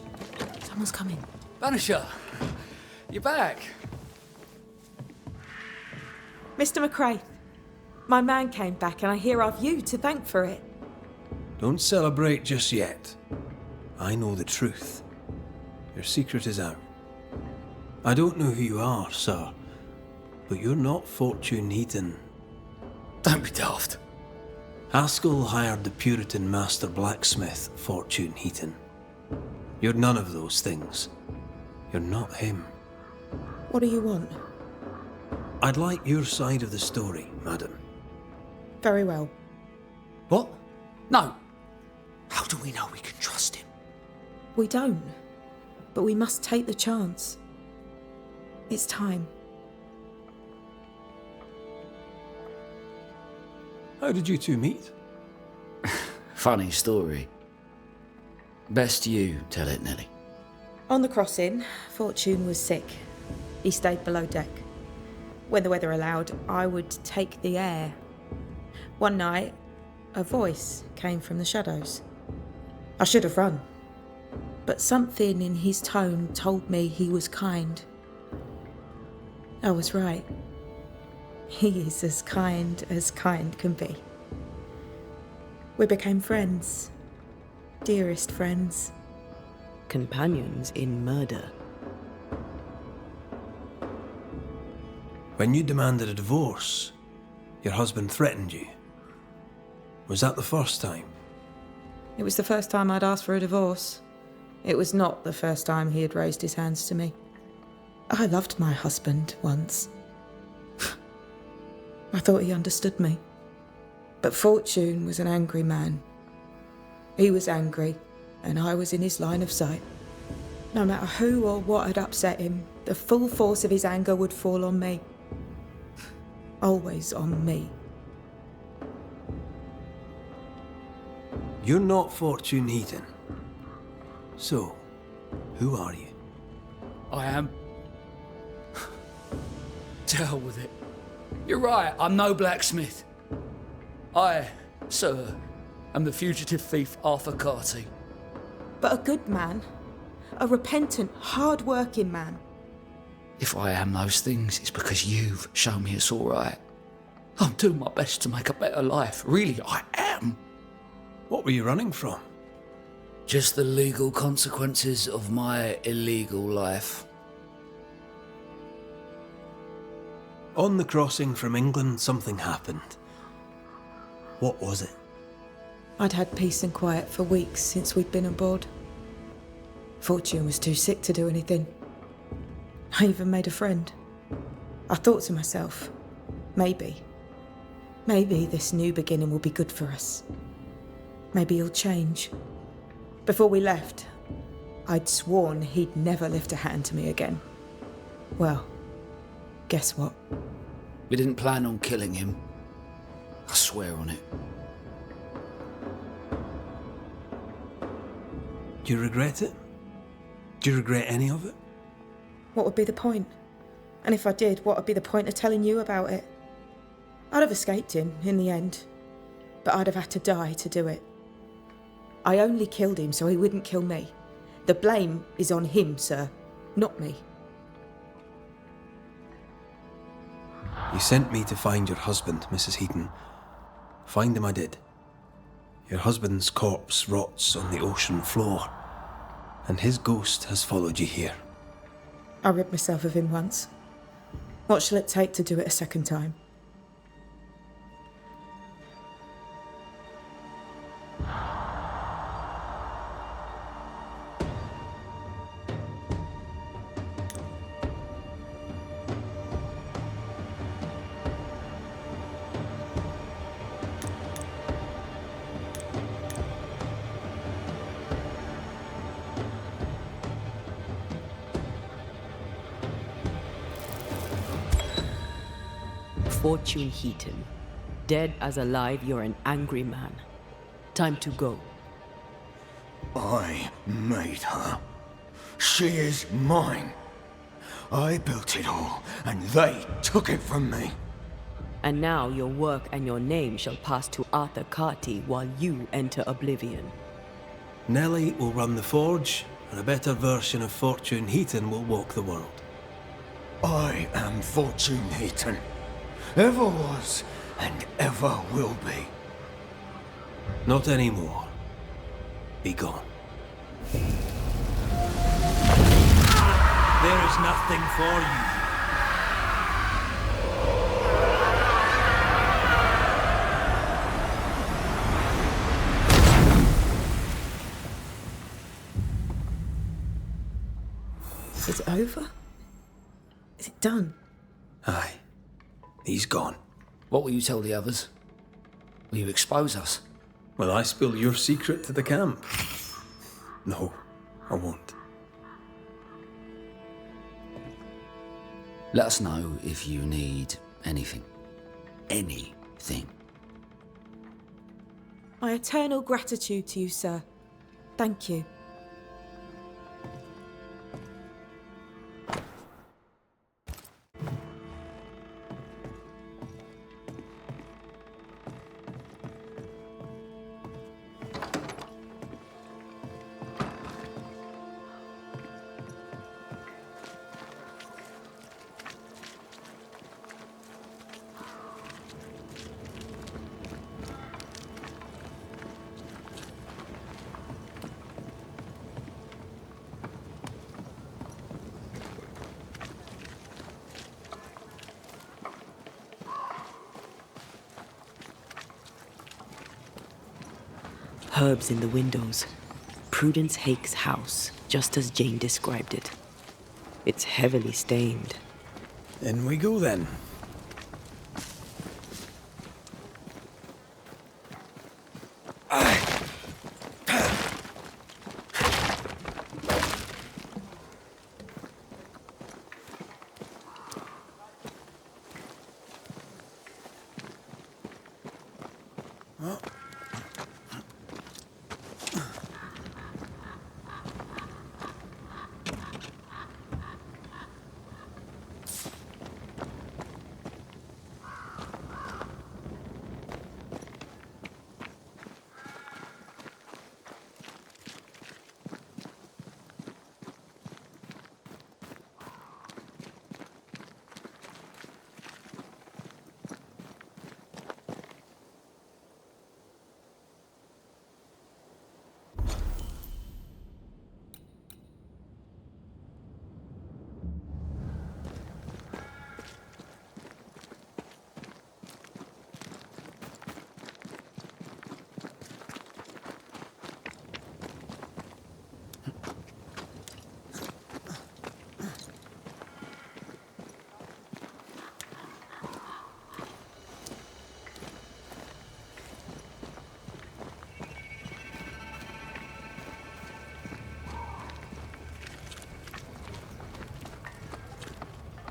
Someone's coming. Banisher! You're back! Mr. McCrae, my man came back and I hear I've you to thank for it. Don't celebrate just yet. I know the truth. Your secret is out. I don't know who you are, sir, but you're not Fortune Heaton. Don't be daft. Haskell hired the Puritan master blacksmith, Fortune Heaton. You're none of those things. You're not him. What do you want? I'd like your side of the story, madam. Very well. What? No. How do we know we can trust him? We don't. But we must take the chance. It's time. How did you two meet? Funny story. Best you tell it, Nelly. On the crossing, Fortune was sick. He stayed below deck. When the weather allowed, I would take the air. One night, a voice came from the shadows. I should have run, but something in his tone told me he was kind. I was right. He is as kind can be. We became friends. Dearest friends. Companions in murder. When you demanded a divorce, your husband threatened you. Was that the first time? It was the first time I'd asked for a divorce. It was not the first time he had raised his hands to me. I loved my husband once. I thought he understood me. But Fortune was an angry man. He was angry, and I was in his line of sight. No matter who or what had upset him, the full force of his anger would fall on me. Always on me. You're not Fortune Heaton. So, who are you? I am. To hell with it. You're right, I'm no blacksmith. I, sir, am the fugitive thief Arthur Parte. But a good man. A repentant, hard-working man. If I am those things, it's because you've shown me it's all right. I'm doing my best to make a better life. Really, I am. What were you running from? Just the legal consequences of my illegal life. On the crossing from England, something happened. What was it? I'd had peace and quiet for weeks since we'd been aboard. Fortune was too sick to do anything. I even made a friend. I thought to myself, maybe this new beginning will be good for us. Maybe he'll change. Before we left, I'd sworn he'd never lift a hand to me again. Well, guess what? We didn't plan on killing him. I swear on it. Do you regret it? Do you regret any of it? What would be the point? And if I did, what would be the point of telling you about it? I'd have escaped him in the end, but I'd have had to die to do it. I only killed him so he wouldn't kill me. The blame is on him, sir, not me. You sent me to find your husband, Mrs. Heaton. Find him I did. Your husband's corpse rots on the ocean floor, and his ghost has followed you here. I rid myself of him once. What shall it take to do it a second time? Fortune Heaton. Dead as alive, you're an angry man. Time to go. I made her. She is mine. I built it all, and they took it from me. And now your work and your name shall pass to Arthur Carty while you enter oblivion. Nellie will run the forge, and a better version of Fortune Heaton will walk the world. I am Fortune Heaton. Ever was, and ever will be. Not anymore. Be gone. There is nothing for you. Is it over? Is it done? Aye. He's gone. What will you tell the others? Will you expose us? Will I spill your secret to the camp? No, I won't. Let us know if you need anything. Anything. My eternal gratitude to you, sir. Thank you. Herbs in the windows. Prudence Hake's house, just as Jane described it. It's heavily stained. In we go then.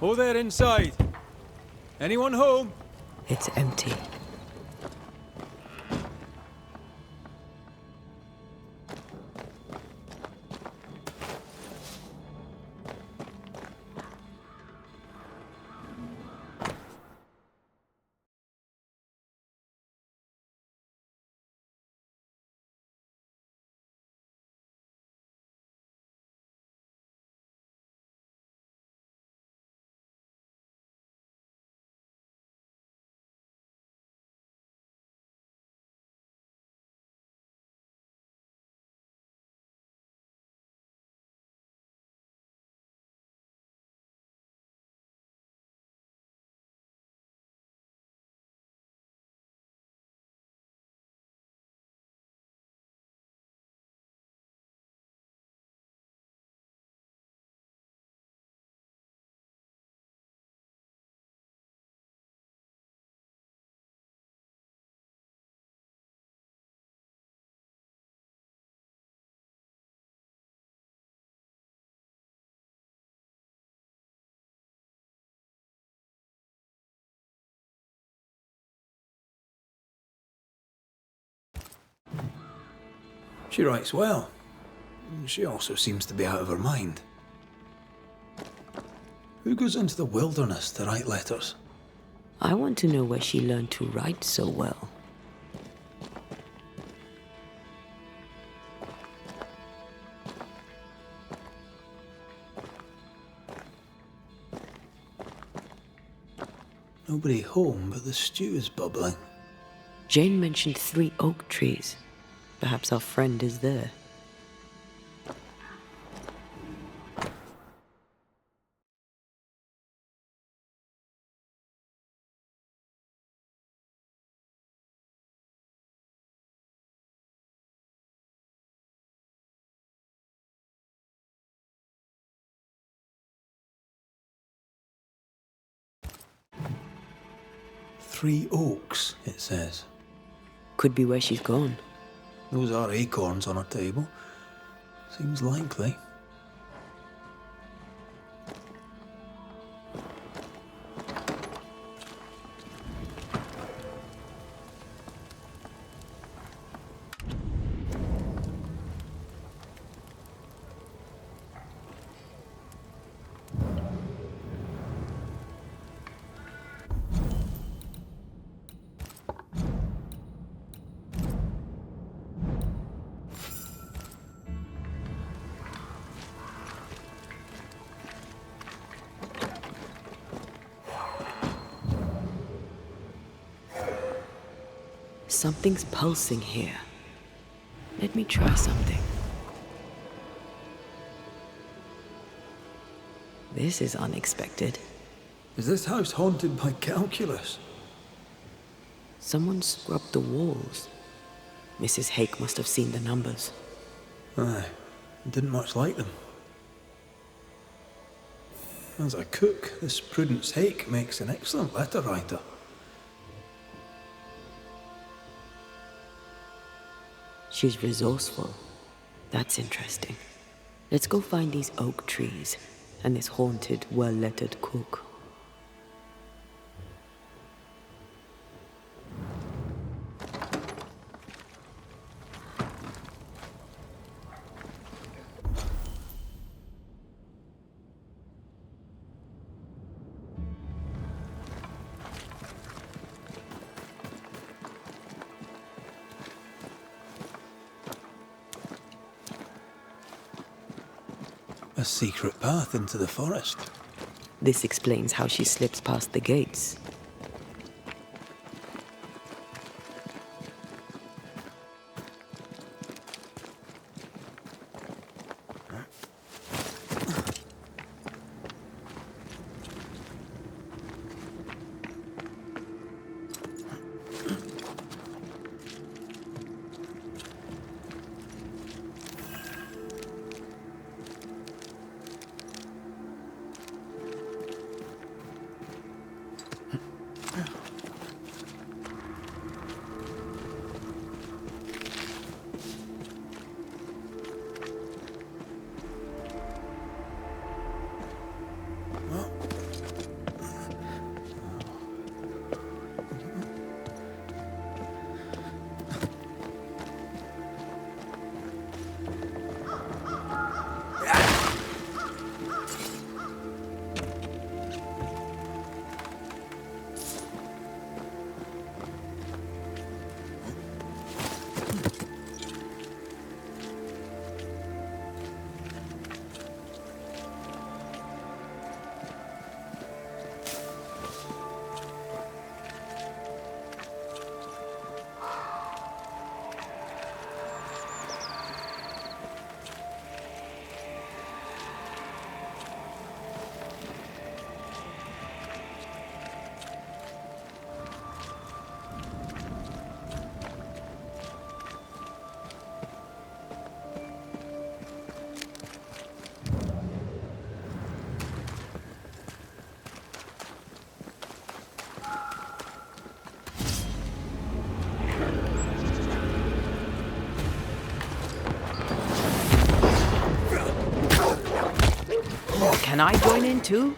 Oh, there inside. Anyone home? It's empty. She writes well. She also seems to be out of her mind. Who goes into the wilderness to write letters? I want to know where she learned to write so well. Nobody home, but the stew is bubbling. Jane mentioned 3 oak trees. Perhaps our friend is there. Three oaks, it says. Could be where she's gone. Those are acorns on her table. Seems likely. Something's pulsing here. Let me try something. This is unexpected. Is this house haunted by calculus? Someone scrubbed the walls. Mrs. Hake must have seen the numbers. Aye, didn't much like them. As a cook, this Prudence Hake makes an excellent letter writer. She's resourceful. That's interesting. Let's go find these oak trees and this haunted, well-lettered cook. A secret path into the forest. This explains how she slips past the gates. Can I join in too?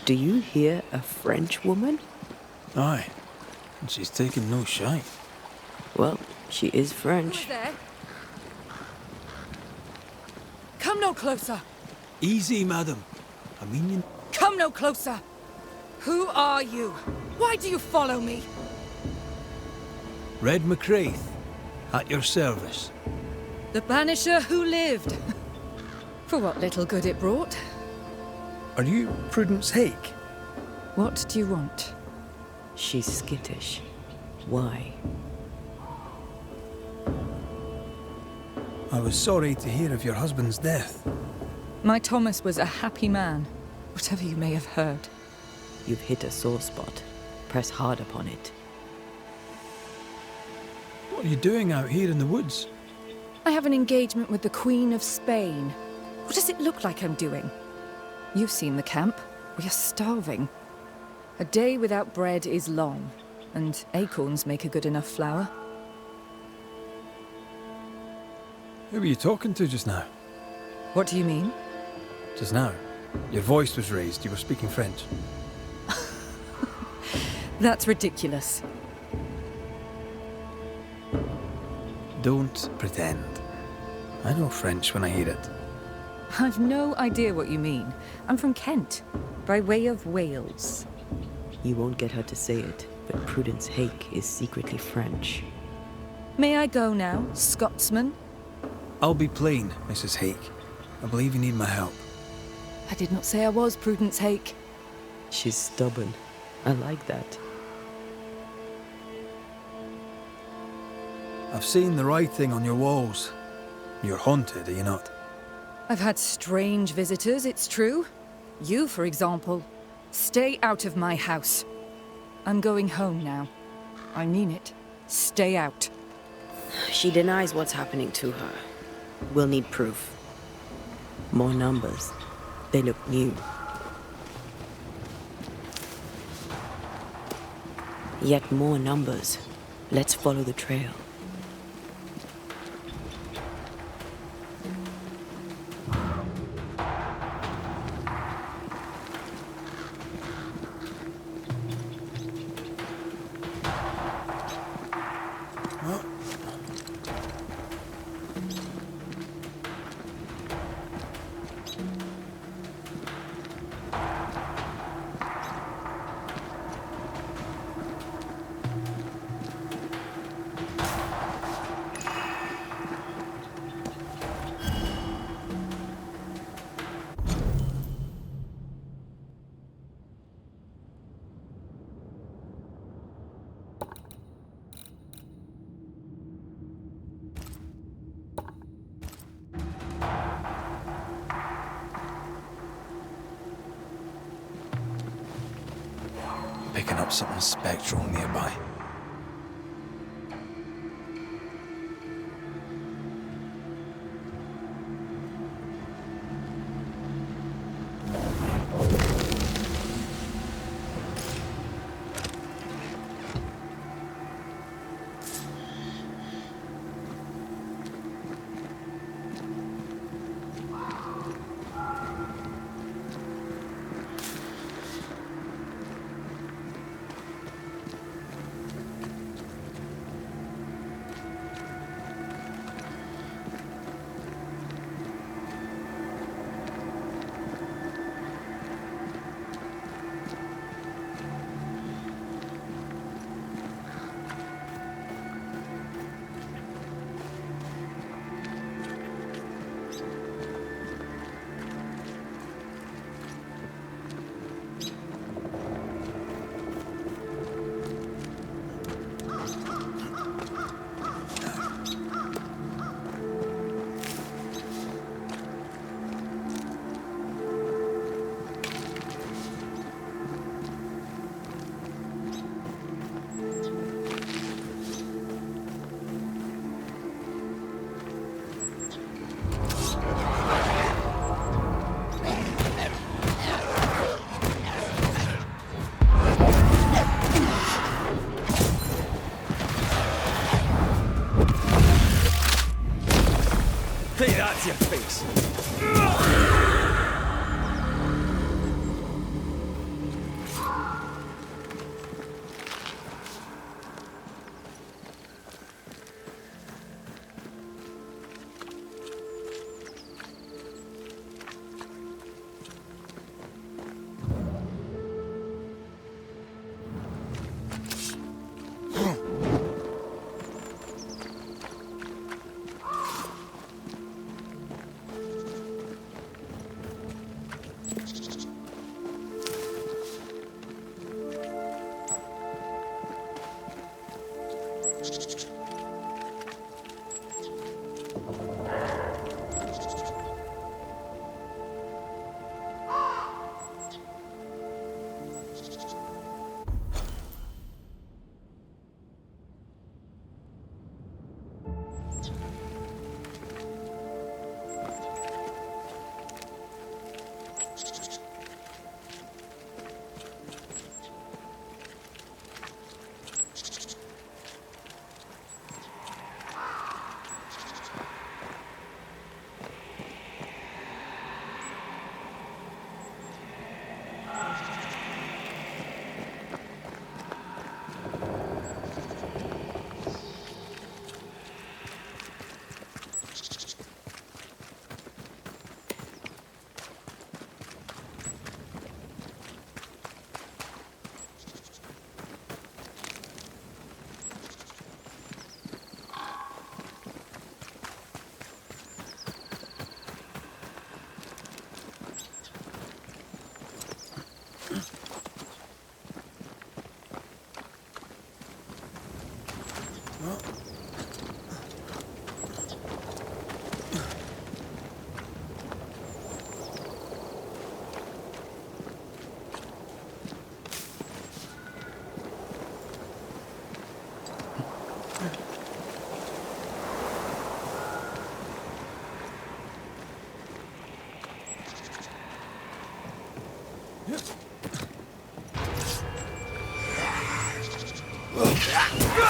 Do you hear a French woman? Aye, and she's taking no shite. Well, she is French. There. Come no closer. Easy, madam. I mean you... Come no closer. Who are you? Why do you follow me? Red McCraith, at your service. The Banisher who lived. For what little good it brought. Are you Prudence Hake? What do you want? She's skittish. Why? I was sorry to hear of your husband's death. My Thomas was a happy man, whatever you may have heard. You've hit a sore spot. Press hard upon it. What are you doing out here in the woods? I have an engagement with the Queen of Spain. What does it look like I'm doing? You've seen the camp. We are starving. A day without bread is long, and acorns make a good enough flour. Who were you talking to just now? What do you mean? Just now. Your voice was raised. You were speaking French. That's ridiculous. Don't pretend. I know French when I hear it. I've no idea what you mean. I'm from Kent, by way of Wales. You won't get her to say it, but Prudence Hake is secretly French. May I go now, Scotsman? I'll be plain, Mrs. Hake. I believe you need my help. I did not say I was Prudence Hake. She's stubborn. I like that. I've seen the writing on your walls. You're haunted, are you not? I've had strange visitors, it's true. You, for example. Stay out of my house. I'm going home now. I mean it. Stay out. She denies what's happening to her. We'll need proof. More numbers. They look new. Yet more numbers. Let's follow the trail. Picking up something spectral nearby. Hey, that's your face.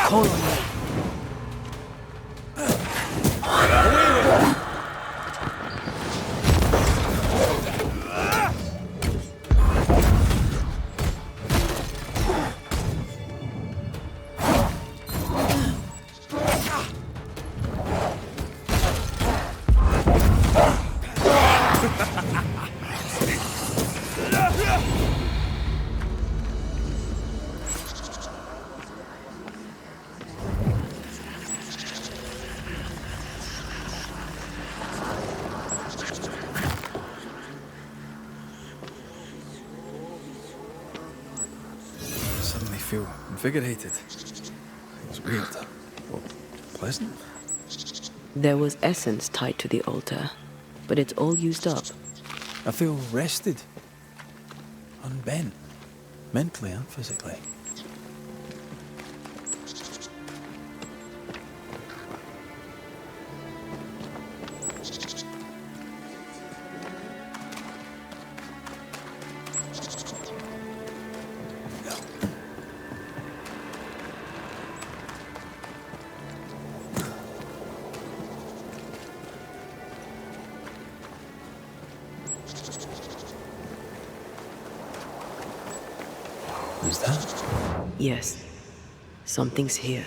Call on me. Suddenly feel invigorated. It's weird. Well, pleasant. There was essence tied to the altar, but it's all used up. I feel rested. Unbent. Mentally and physically. Who's that? Yes, something's here.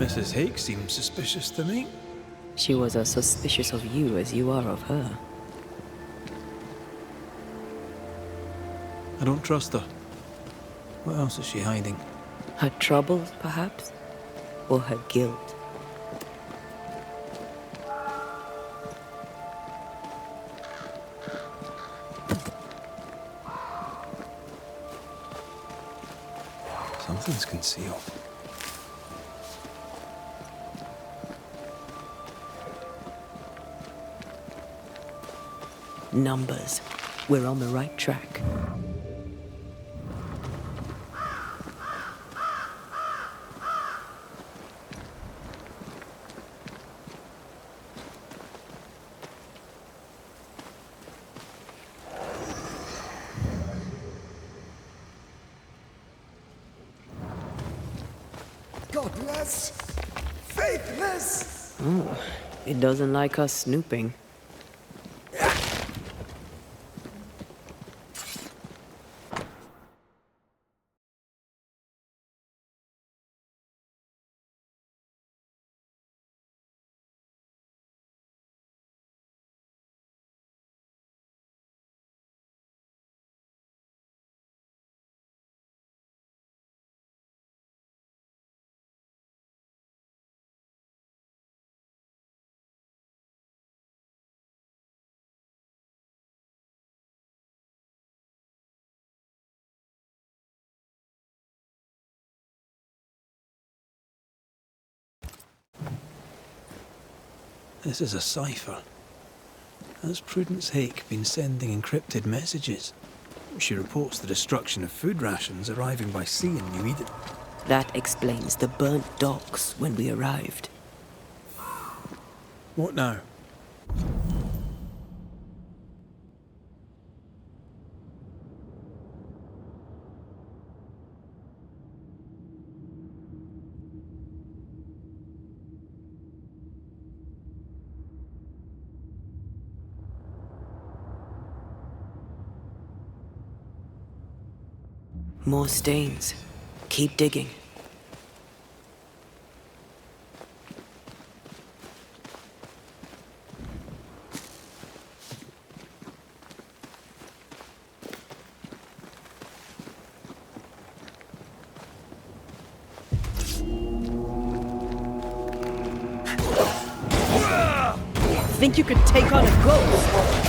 Mrs. Hake seems suspicious to me. She was as suspicious of you as you are of her. I don't trust her. What else is she hiding? Her troubles, perhaps? or her guilt. Something's concealed. Numbers. We're on the right track. Godless! Faithless! Oh, it doesn't like us snooping. This is a cipher. Has Prudence Hake been sending encrypted messages? She reports the destruction of food rations arriving by sea in New Eden. That explains the burnt docks when we arrived. What now? More stains. Keep digging. Think you could take on a ghost?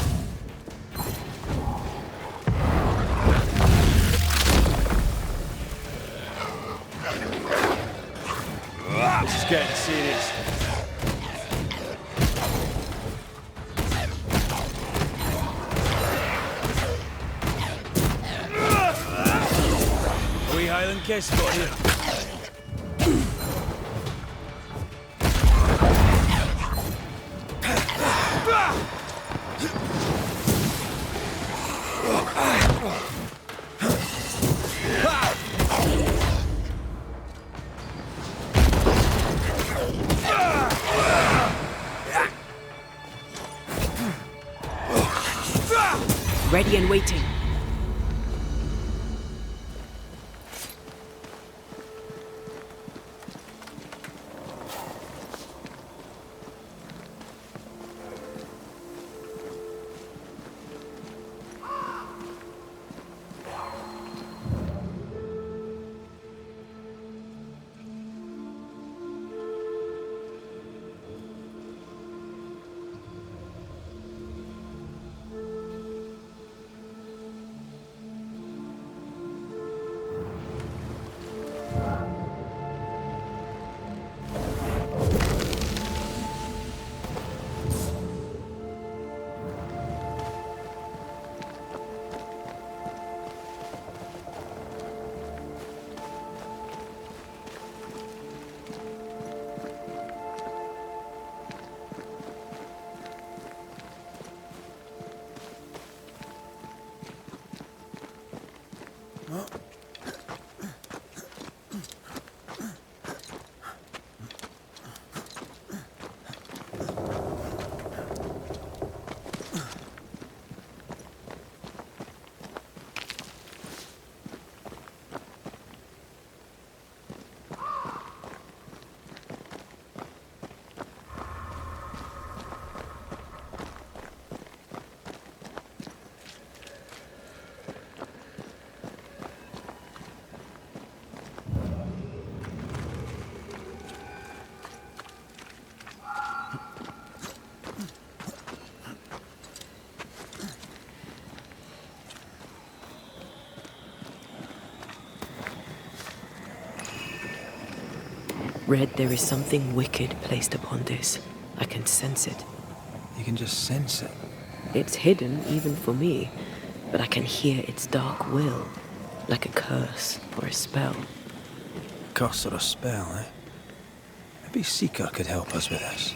This is getting serious. Wee Highland Kiss spot here. Ready and waiting. Red, there is something wicked placed upon this. I can sense it. You can just sense it. It's hidden, even for me, but I can hear its dark will, like a curse or a spell. Curse or a spell, eh? Maybe Seeker could help us with this.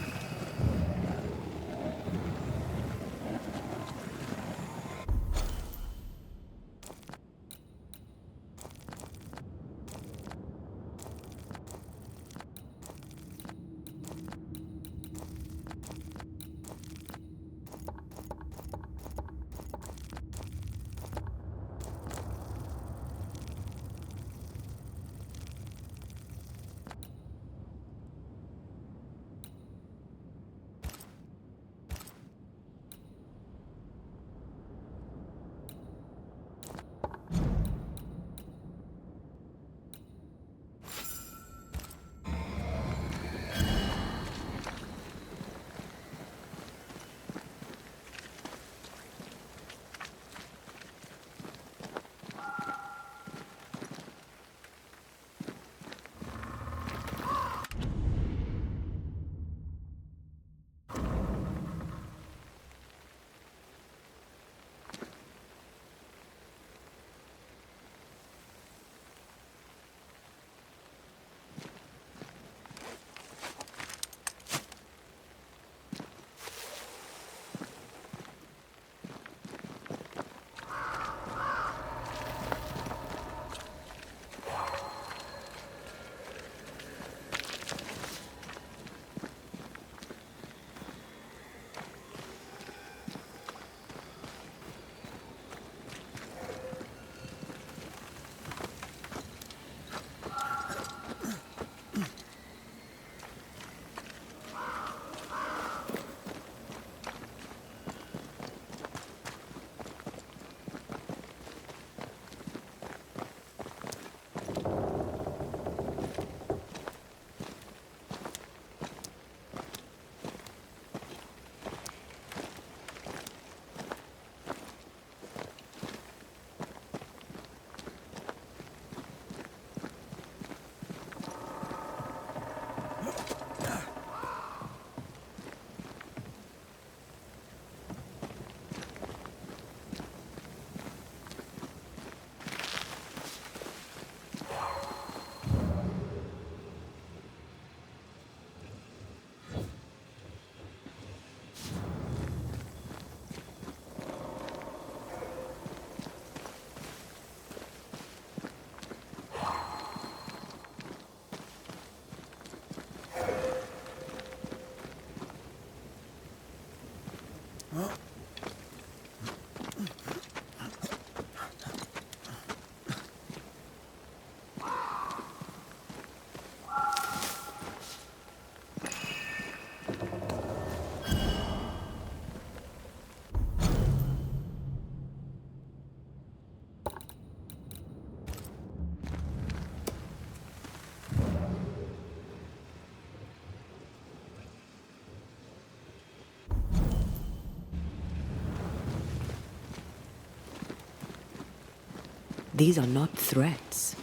These are not threats.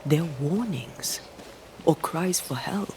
They're warnings or cries for help.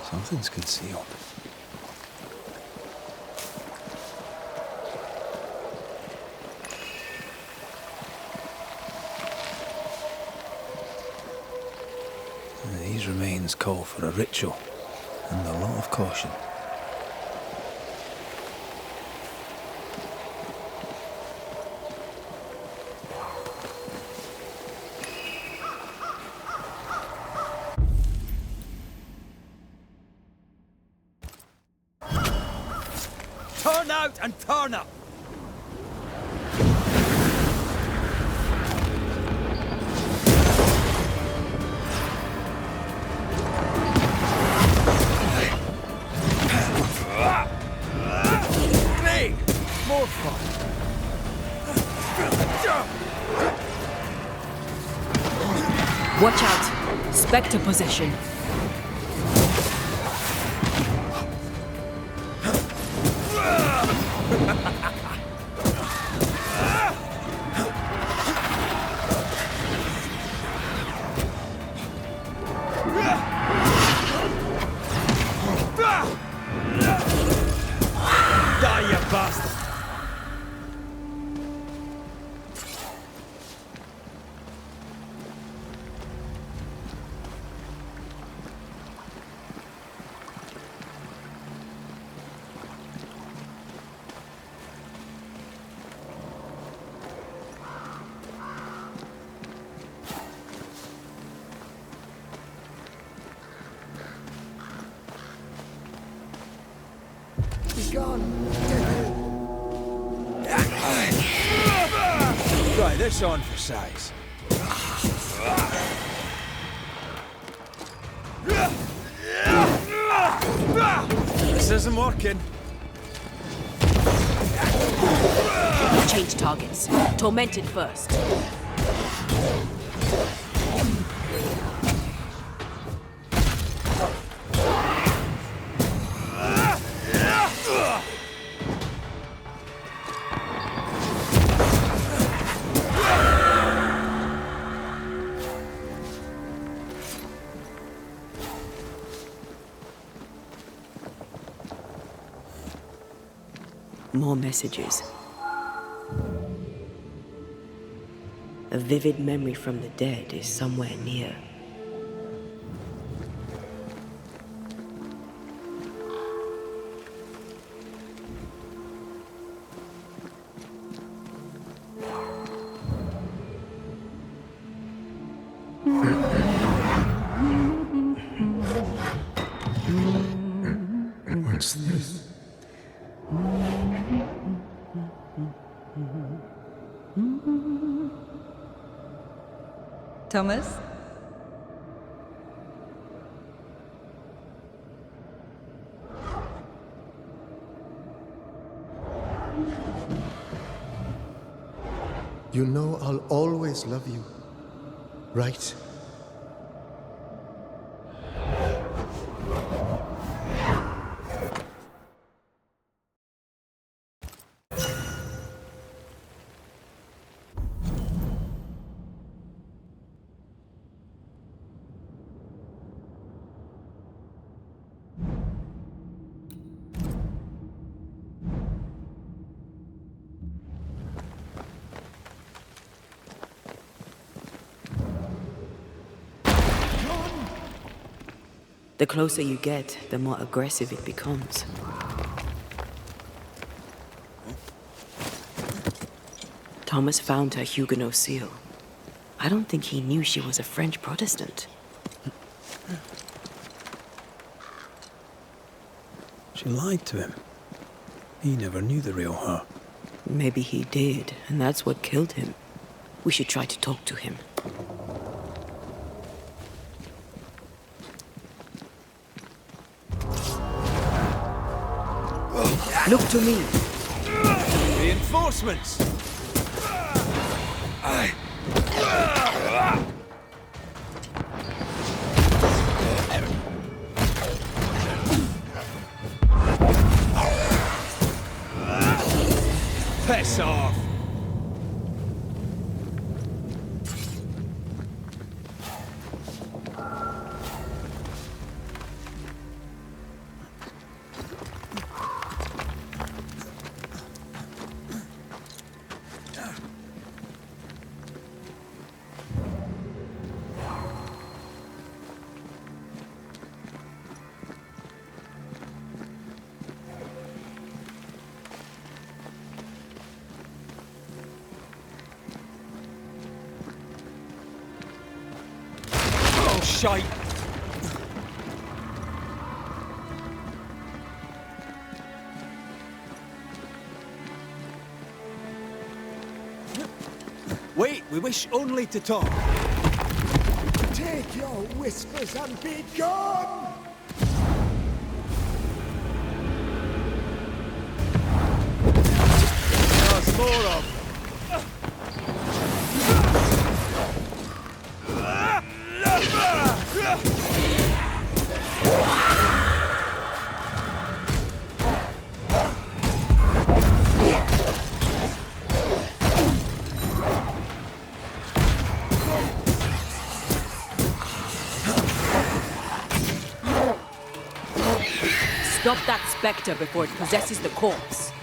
Something's concealed. These remains call for a ritual and a lot of caution. Turn out and turn up! Hey! More fun! Watch out! Spectre possession. Die, you bastard! He's gone. Try this on for size. This isn't working. Change targets. Tormented first. More messages. A vivid memory from the dead is somewhere near. What's this? Thomas? You know I'll always love you, right? The closer you get, the more aggressive it becomes. Thomas found her Huguenot seal. I don't think he knew she was a French Protestant. She lied to him. He never knew the real her. Maybe he did, and that's what killed him. We should try to talk to him. Look to me. Reinforcements! Piss off! shite! Wait, we wish only to talk. Take your whispers and be gone! There's more of. Stop that spectre before it possesses the corpse.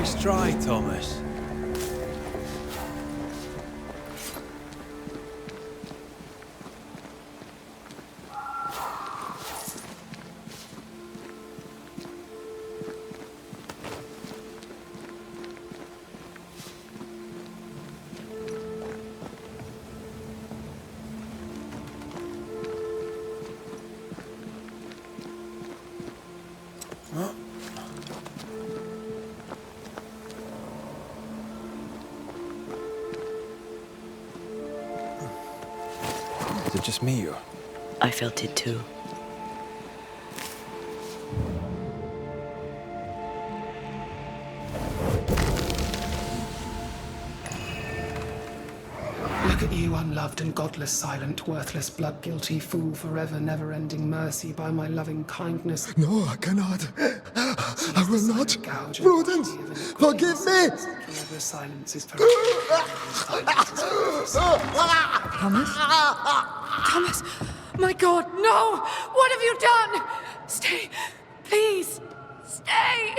Nice try, Thomas. Is it just me, or? I felt it too. Look at you, unloved and godless, silent, worthless, blood-guilty fool, forever never-ending mercy by my loving kindness. No, I cannot. I will not. Prudence, forgive me! Silence is Thomas? Thomas! My God, no! What have you done? Stay! Please! Stay!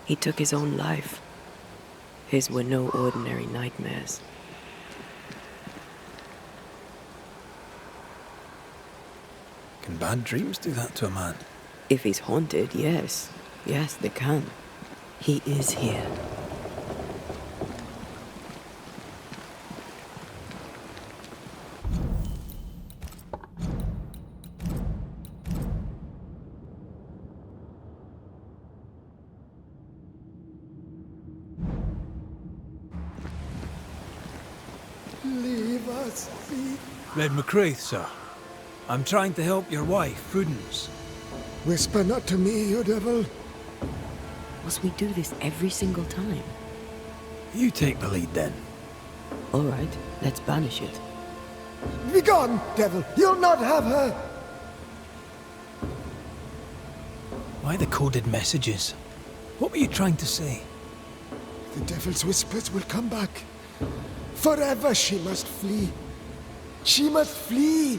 He took his own life. His were no ordinary nightmares. Can bad dreams do that to a man? If he's haunted, yes. Yes, they can. He is here. Leave us be. Red McCraith, sir. I'm trying to help your wife, Prudence. Whisper not to me, you devil. Must we do this every single time? You take the lead, then. All right, let's banish it. Be gone, devil. You'll not have her. Why the coded messages? What were you trying to say? The devil's whispers will come back. Forever she must flee. She must flee.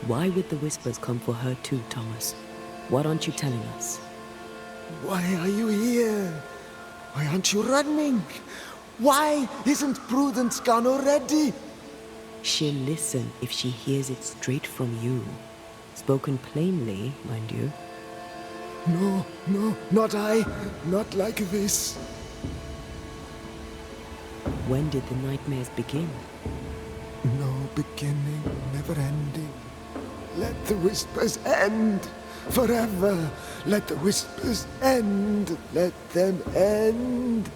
Why would the whispers come for her too, Thomas? What aren't you telling us? Why are you here? Why aren't you running? Why isn't Prudence gone already? She'll listen if she hears it straight from you. Spoken plainly, mind you. No, no, not I. Not like this. When did the nightmares begin? No beginning, never ending. Let the whispers end. Forever. Let the whispers end. Let them end.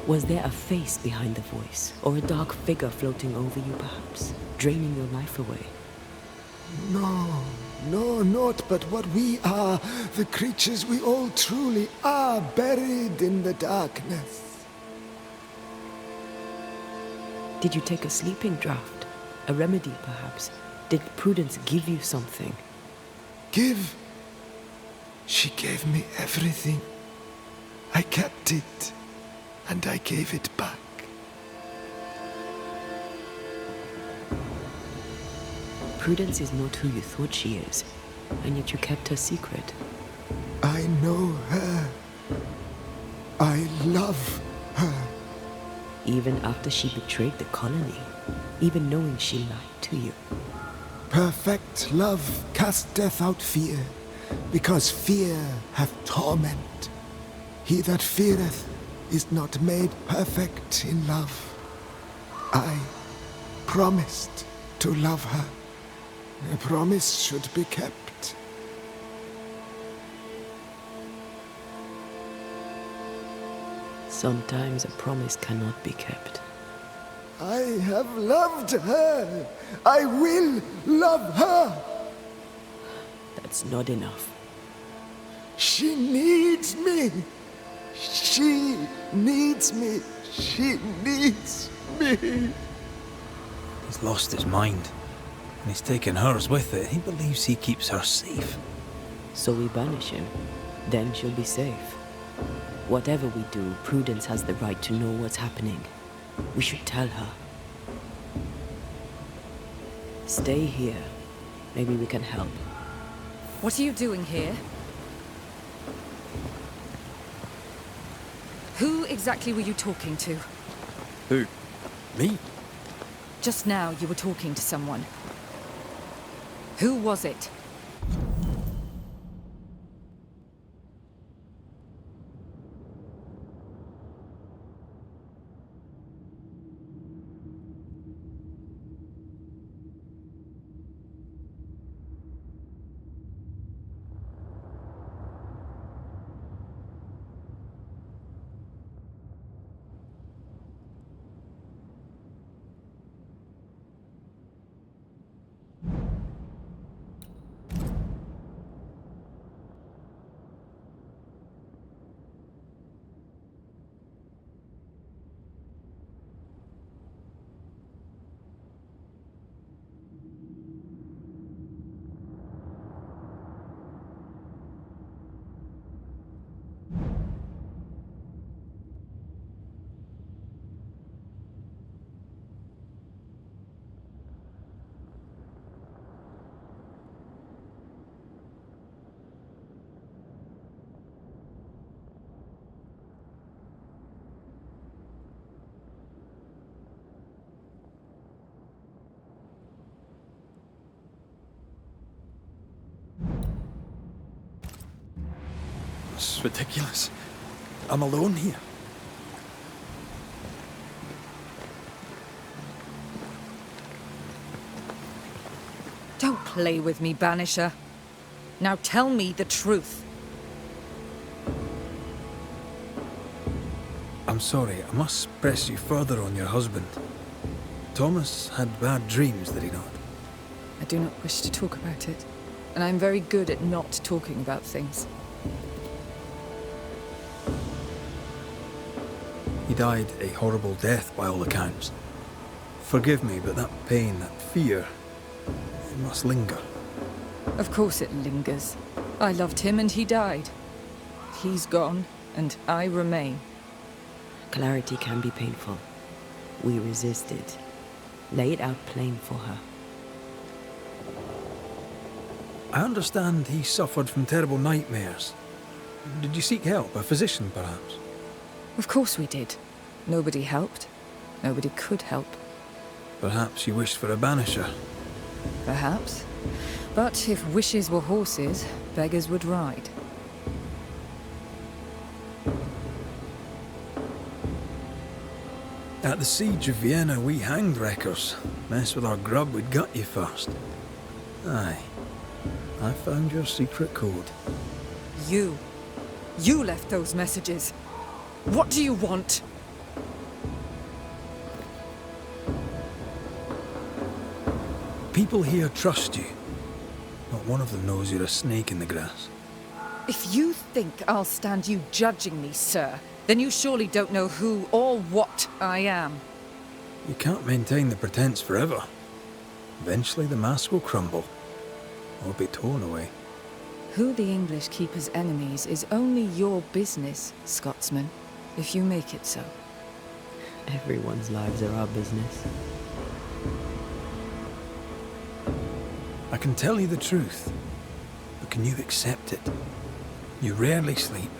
Was there a face behind the voice? Or a dark figure floating over you, perhaps? Draining your life away? No. nor naught but what we are, the creatures we all truly are, buried in the darkness. Did you take a sleeping draught? A remedy, perhaps? Did Prudence give you something? Give? She gave me everything. I kept it, and I gave it back. Prudence is not who you thought she is, and yet you kept her secret. I know her. I love her. Even after she betrayed the colony, even knowing she lied to you. Perfect love casteth out fear, because fear hath torment. He that feareth is not made perfect in love. I promised to love her. A promise should be kept. Sometimes a promise cannot be kept. I have loved her. I will love her. That's not enough. She needs me. She needs me. She needs me. He's lost his mind, and he's taken hers with it. He believes he keeps her safe. So we banish him. Then she'll be safe. Whatever we do, Prudence has the right to know what's happening. We should tell her. Stay here. Maybe we can help. What are you doing here? Who exactly were you talking to? Who? Me? Just now you were talking to someone. Who was it? It's ridiculous. I'm alone here. Don't play with me, Banisher. Now tell me the truth. I'm sorry, I must press you further on your husband. Thomas had bad dreams, did he not? I do not wish to talk about it, and I'm very good at not talking about things. He died a horrible death by all accounts. Forgive me, but that pain, that fear, it must linger. Of course it lingers. I loved him and he died. He's gone, and I remain. Clarity can be painful. We resisted. Lay it out plain for her. I understand he suffered from terrible nightmares. Did you seek help? A physician, perhaps? Of course we did. Nobody helped. Nobody could help. Perhaps you wished for a banisher. Perhaps. But if wishes were horses, beggars would ride. At the siege of Vienna, we hanged wreckers. Mess with our grub, we'd gut you first. Aye. I found your secret code. You left those messages. What do you want? People here trust you. Not one of them knows you're a snake in the grass. If you think I'll stand you judging me, sir, then you surely don't know who or what I am. You can't maintain the pretense forever. Eventually the mask will crumble, or be torn away. Who the English keep as enemies is only your business, Scotsman, if you make it so. Everyone's lives are our business. I can tell you the truth, but can you accept it? You rarely sleep.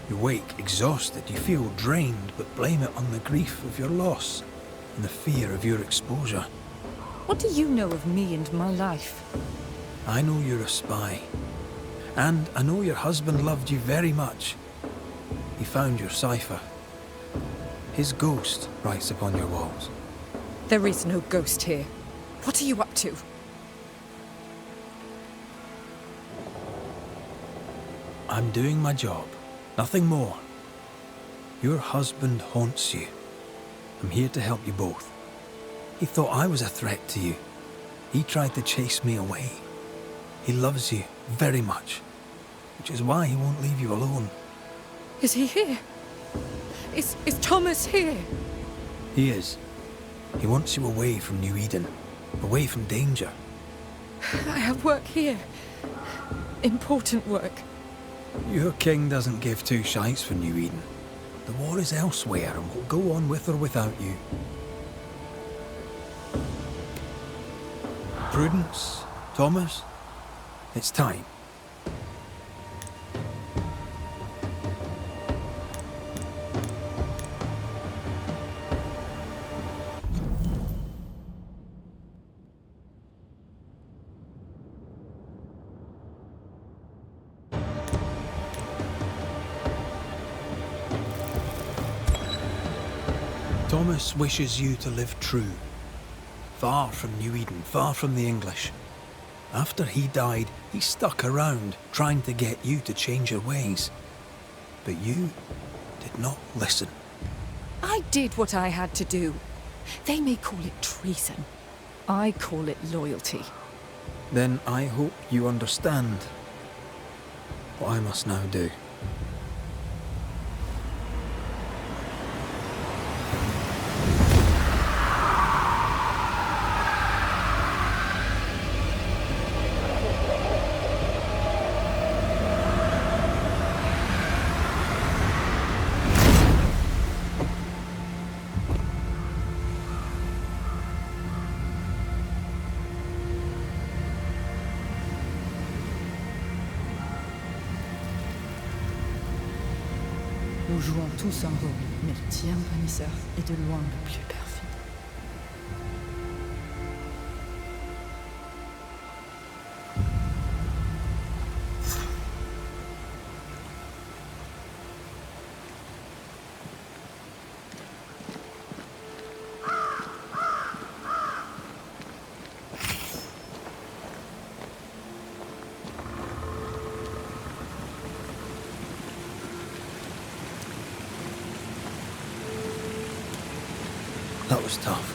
You wake exhausted, you feel drained, but blame it on the grief of your loss and the fear of your exposure. What do you know of me and my life? I know you're a spy. And I know your husband loved you very much. He found your cipher. His ghost writes upon your walls. There is no ghost here. What are you up to? I'm doing my job. Nothing more. Your husband haunts you. I'm here to help you both. He thought I was a threat to you. He tried to chase me away. He loves you very much, which is why he won't leave you alone. Is he here? Is Thomas here? He is. He wants you away from New Eden, away from danger. I have work here. Important work. Your king doesn't give two shites for New Eden. The war is elsewhere and will go on with or without you. Prudence, Thomas, it's time. Thomas wishes you to live true. Far from New Eden, far from the English. After he died, he stuck around, trying to get you to change your ways. But you did not listen. I did what I had to do. They may call it treason. I call it loyalty. Then I hope you understand what I must now do. Nous jouons tous un rôle, mais le tien, Banishers, est de loin le plus perfide. That was tough.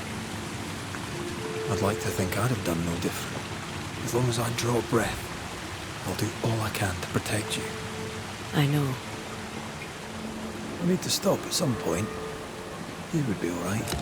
I'd like to think I'd have done no different. As long as I draw breath, I'll do all I can to protect you. I know. I need to stop at some point. You would be all right.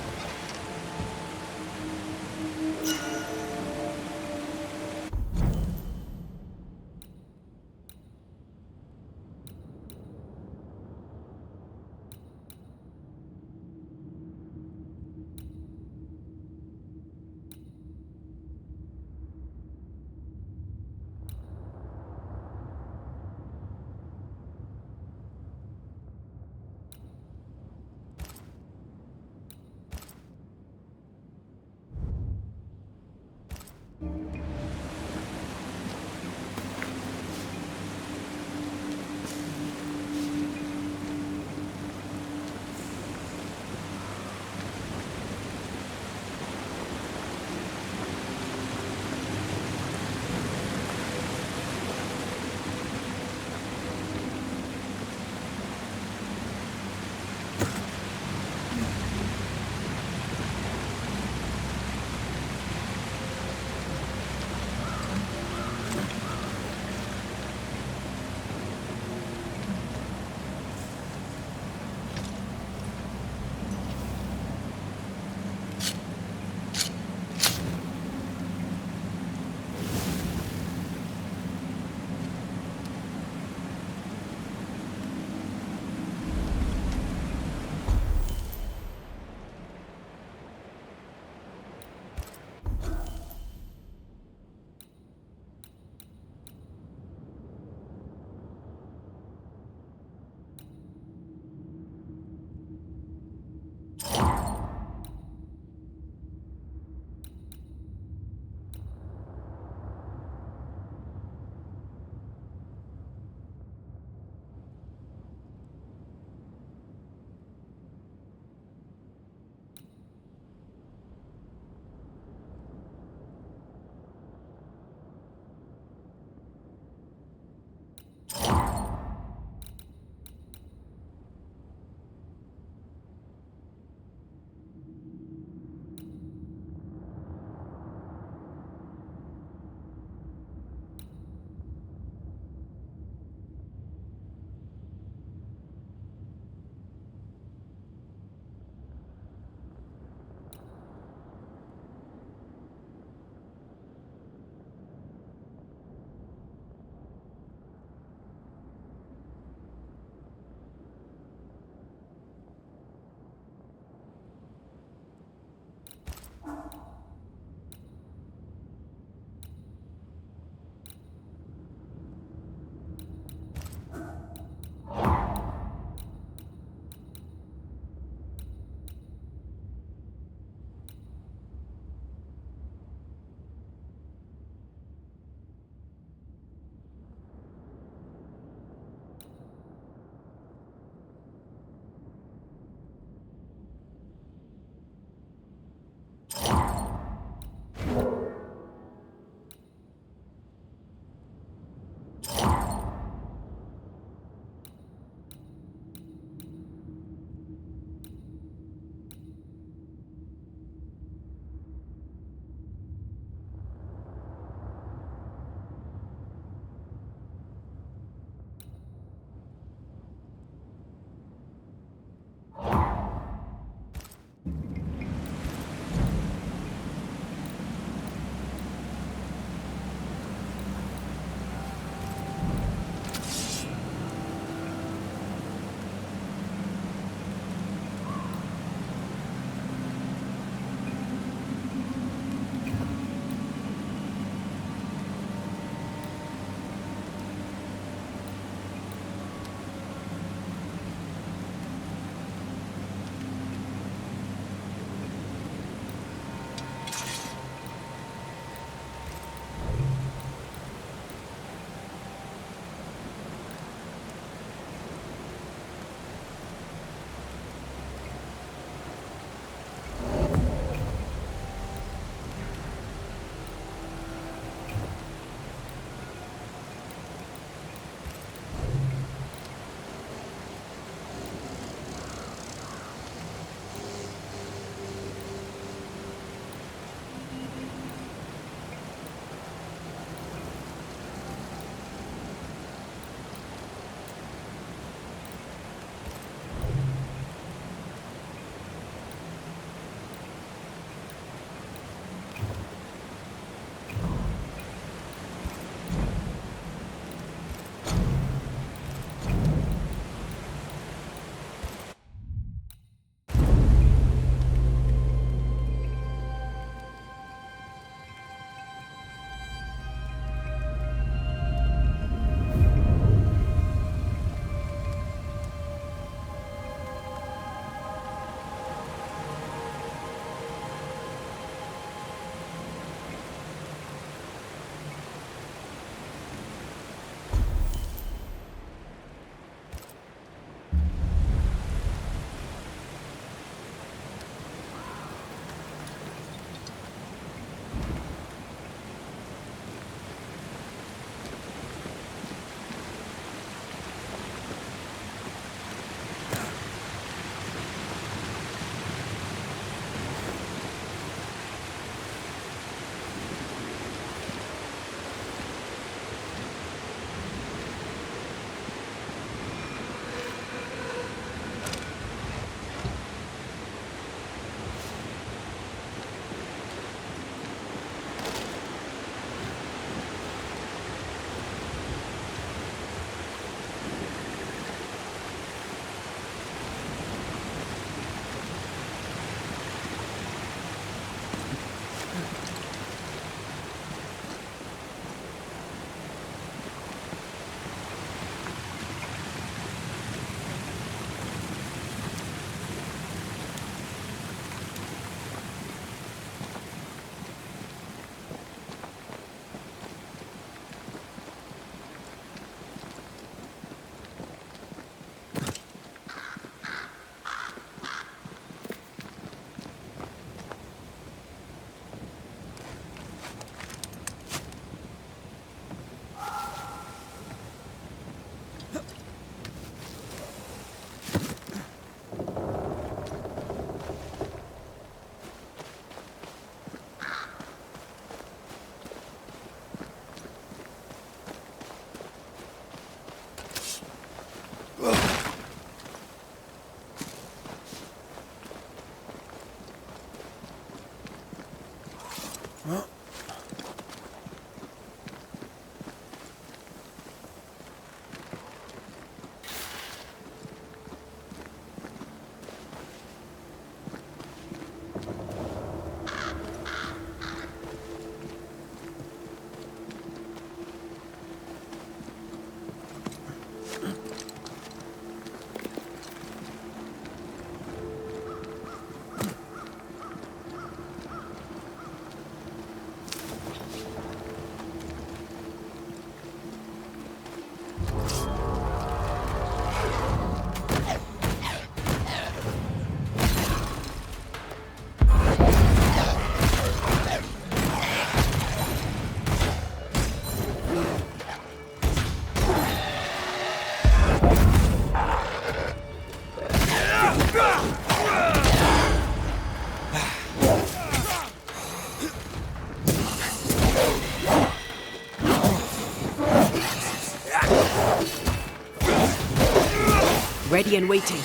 Ready and waiting.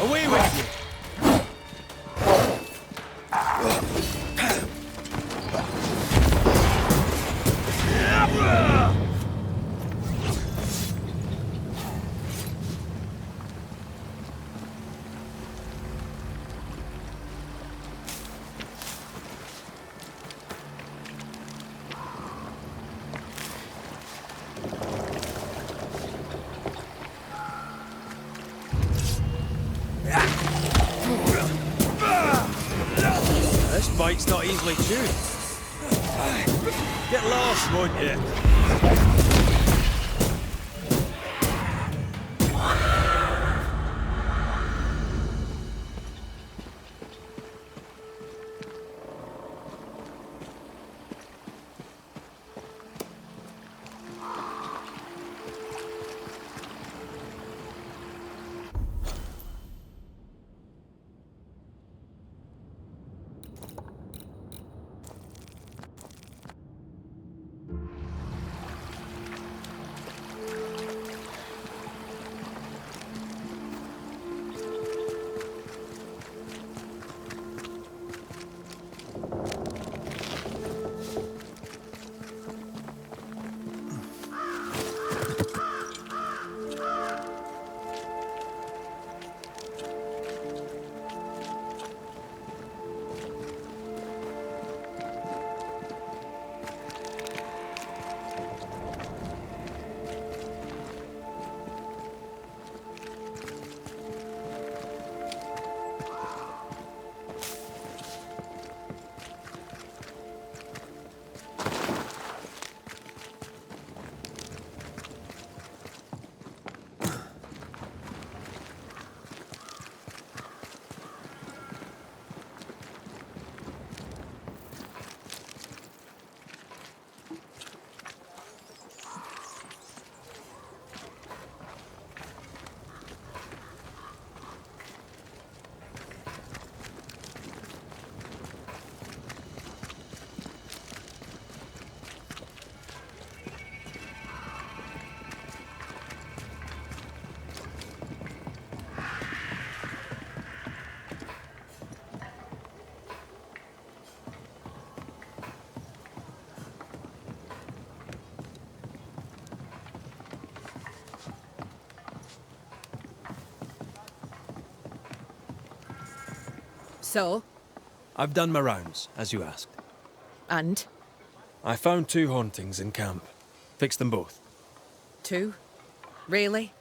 Away with you! This bite's not easily chewed. Get lost, won't you? So? I've done my rounds, as you asked. And? I found 2 hauntings in camp. Fixed them both. 2? Really?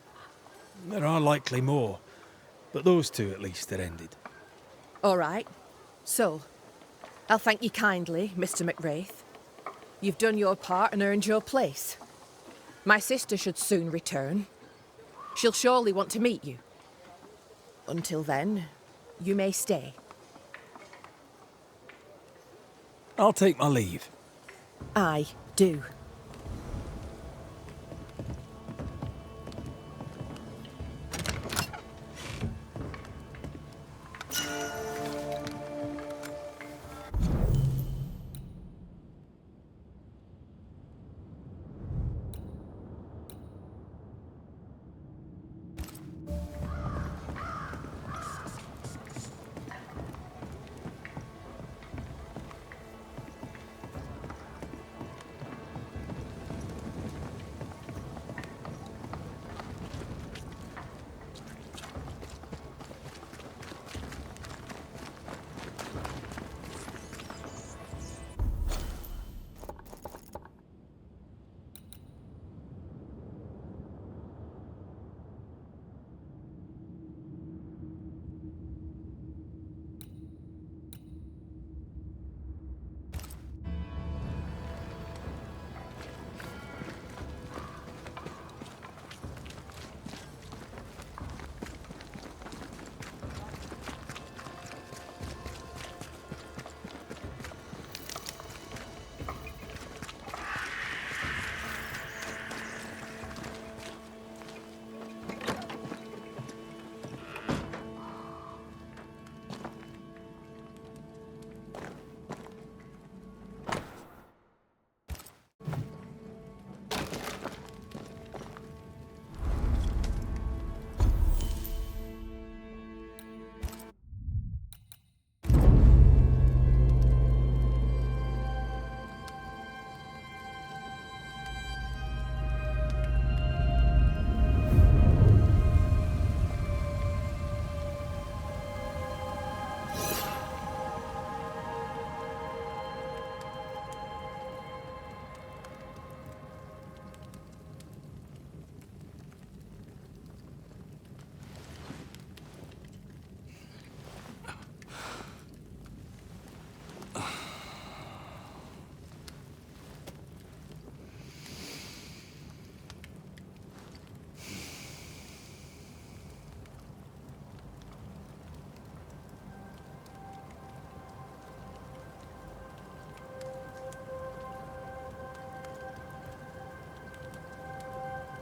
There are likely more, but those 2 at least are ended. All right. So, I'll thank you kindly, Mr. McWraith. You've done your part and earned your place. My sister should soon return. She'll surely want to meet you. Until then, you may stay. I'll take my leave. I do.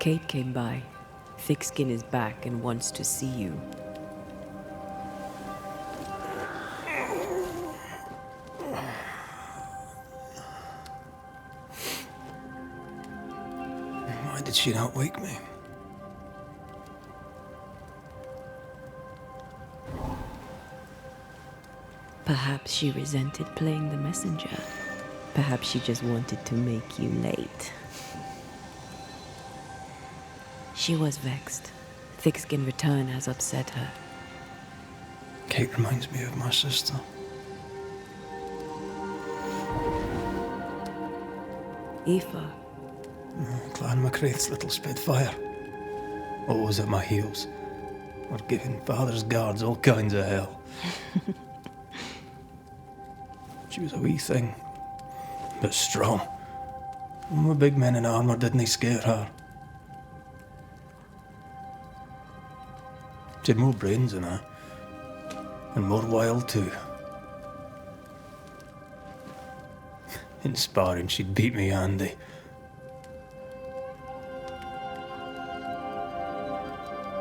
Kate came by. Thickskin is back and wants to see you. Why did she not wake me? Perhaps she resented playing the messenger. Perhaps she just wanted to make you late. She was vexed. Thickskin return has upset her. Kate reminds me of my sister. Aoife. Clan MacRaith's little Spitfire. Always at my heels. Or giving father's guards all kinds of hell. She was a wee thing, but strong. And the big men in armour didn't scare her. She had more brains than I, and more wild too. In sparring, she'd beat me handy.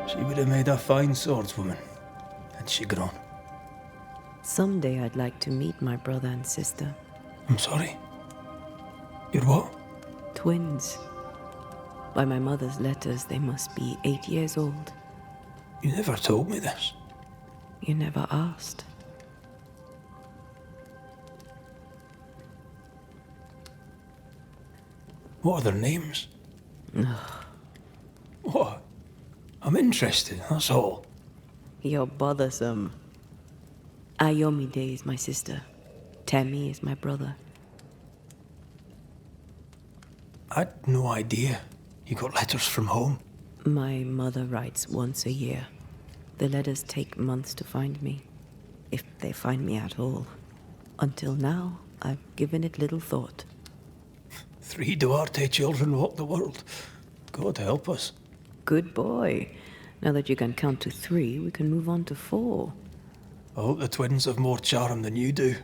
She would have made a fine swordswoman, had she grown. Someday I'd like to meet my brother and sister. I'm sorry. You're what? Twins. By my mother's letters, they must be 8 years old. You never told me this. You never asked. What are their names? What? I'm interested, that's all. You're bothersome. Ayomide is my sister. Temi is my brother. I'd no idea. You got letters from home? My mother writes once a year. The letters take months to find me, if they find me at all. Until now, I've given it little thought. 3 Duarte children walk the world. God help us. Good boy. Now that you can count to 3, we can move on to 4. I hope the twins have more charm than you do.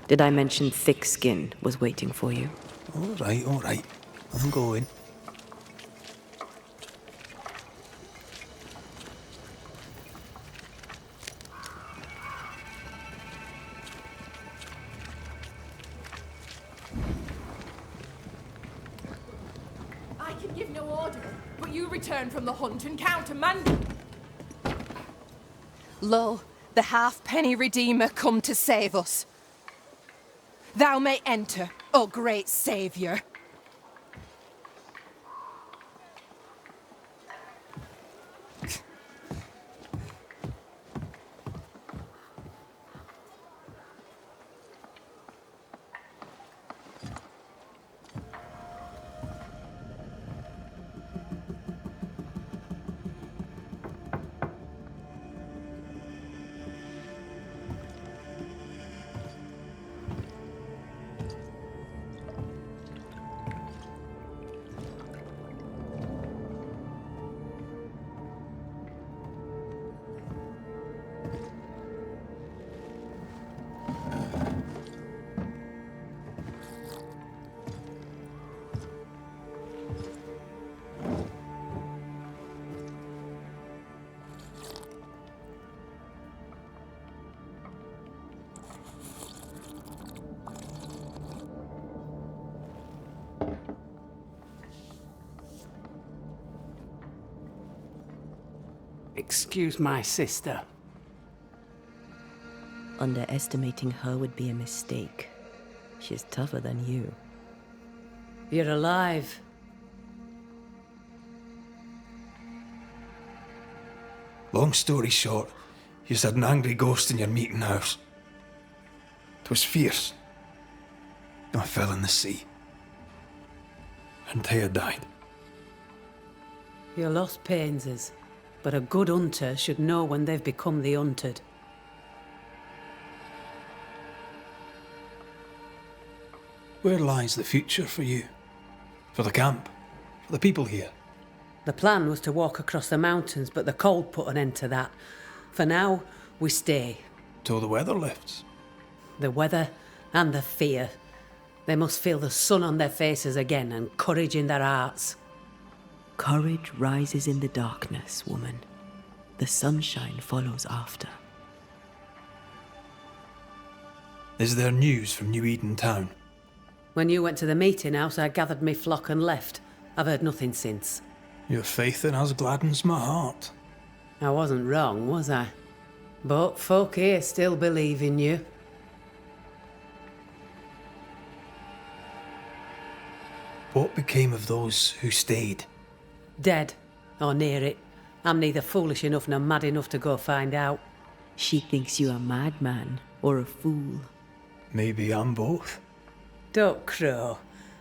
Did I mention Thickskin was waiting for you? All right. I'm going. I can give no order, but you return from the hunt and countermand. Lo, the halfpenny redeemer come to save us. Thou may enter, O great saviour. Excuse my sister. Underestimating her would be a mistake. She's tougher than you. You're alive. Long story short, you had an angry ghost in your meeting house. 'Twas fierce. I fell in the sea. And Thea died. Your loss pains us, but a good hunter should know when they've become the hunted. Where lies the future for you? For the camp? For the people here? The plan was to walk across the mountains, but the cold put an end to that. For now, we stay. Till the weather lifts. The weather and the fear. They must feel the sun on their faces again and courage in their hearts. Courage rises in the darkness, woman. The sunshine follows after. Is there news from New Eden town? When you went to the meeting house, I gathered me flock and left. I've heard nothing since. Your faith in us gladdens my heart. I wasn't wrong, was I? But folk here still believe in you. What became of those who stayed? Dead, or near it. I'm neither foolish enough nor mad enough to go find out. She thinks you a madman or a fool. Maybe I'm both. Don't crow.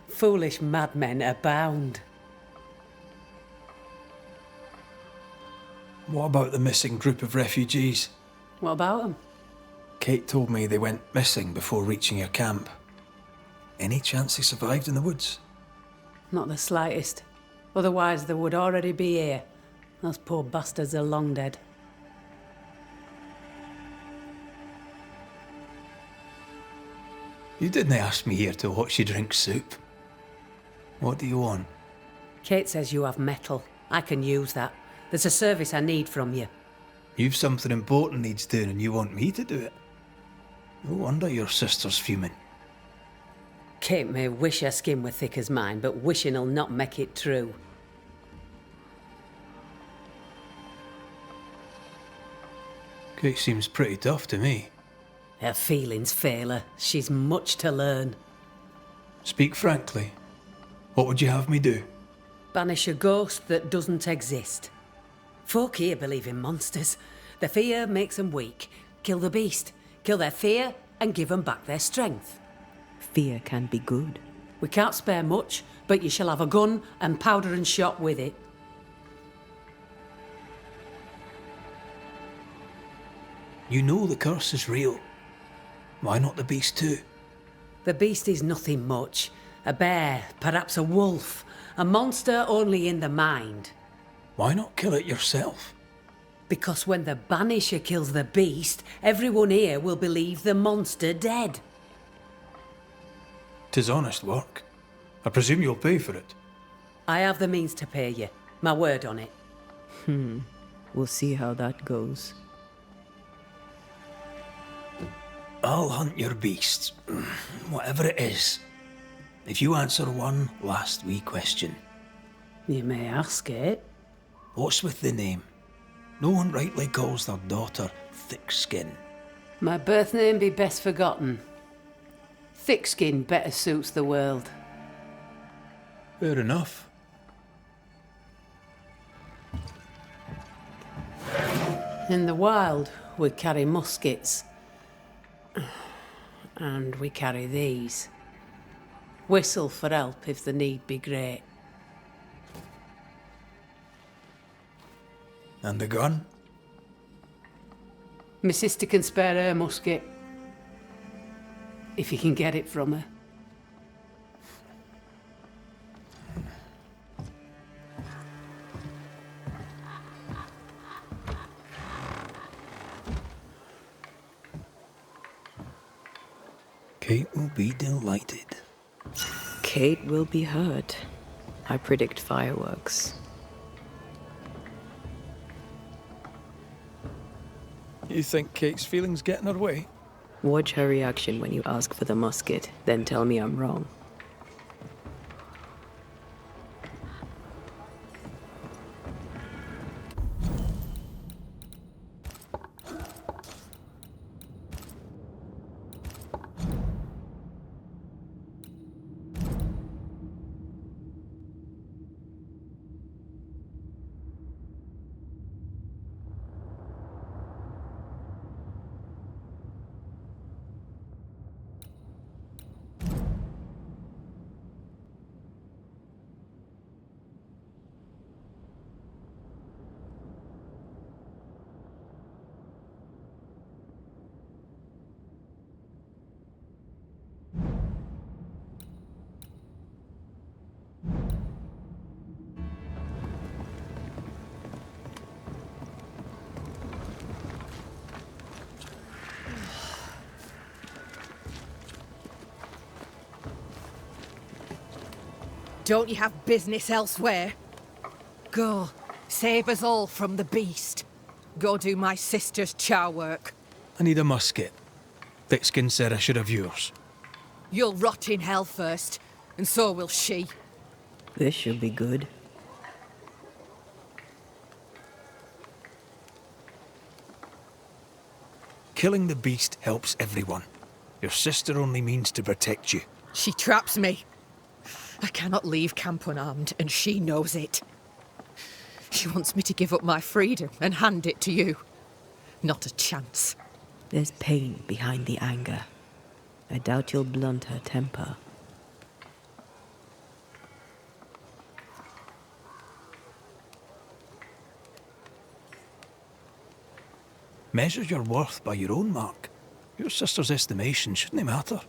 Foolish madmen abound. What about the missing group of refugees? What about them? Kate told me they went missing before reaching your camp. Any chance they survived in the woods? Not the slightest. Otherwise they would already be here. Those poor bastards are long dead. You didn't ask me here to watch you drink soup. What do you want? Kate says you have metal. I can use that. There's a service I need from you. You've something important needs doing and you want me to do it? No wonder your sister's fuming. Kate may wish her skin were thick as mine, but wishing'll not make it true. Kate seems pretty tough to me. Her feelings fail her. She's much to learn. Speak frankly. What would you have me do? Banish a ghost that doesn't exist. Folk here believe in monsters. The fear makes them weak. Kill the beast. Kill their fear and give them back their strength. Fear can be good. We can't spare much, but you shall have a gun and powder and shot with it. You know the curse is real. Why not the beast too? The beast is nothing much. A bear, perhaps a wolf. A monster only in the mind. Why not kill it yourself? Because when the Banisher kills the beast, everyone here will believe the monster dead. 'Tis honest work. I presume you'll pay for it. I have the means to pay you. My word on it. We'll see how that goes. I'll hunt your beast, whatever it is, if you answer one last wee question. You may ask it. What's with the name? No one rightly calls their daughter Thickskin. My birth name be best forgotten. Thickskin better suits the world. Fair enough. In the wild, we carry muskets. And we carry these. Whistle for help if the need be great. And the gun? My sister can spare her musket. If you can get it from her. Kate will be delighted. Kate will be hurt. I predict fireworks. You think Kate's feelings get in her way? Watch her reaction when you ask for the musket, then tell me I'm wrong. Don't you have business elsewhere? Go, save us all from the beast. Go do my sister's char work. I need a musket. Thickskin said I should have yours. You'll rot in hell first, and so will she. This should be good. Killing the beast helps everyone. Your sister only means to protect you. She traps me. I cannot leave camp unarmed, and she knows it. She wants me to give up my freedom and hand it to you. Not a chance. There's pain behind the anger. I doubt you'll blunt her temper. Measure your worth by your own mark. Your sister's estimation shouldn't matter.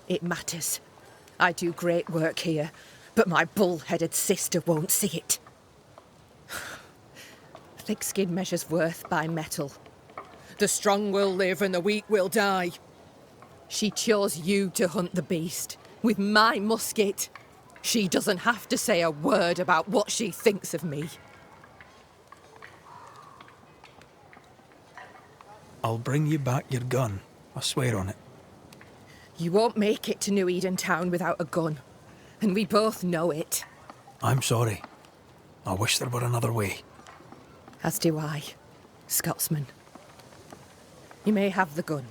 It matters. I do great work here, but my bull-headed sister won't see it. Thickskin measures worth by metal. The strong will live and the weak will die. She chose you to hunt the beast with my musket. She doesn't have to say a word about what she thinks of me. I'll bring you back your gun. I swear on it. You won't make it to New Eden Town without a gun, and we both know it. I'm sorry. I wish there were another way. As do I, Scotsman. You may have the gun.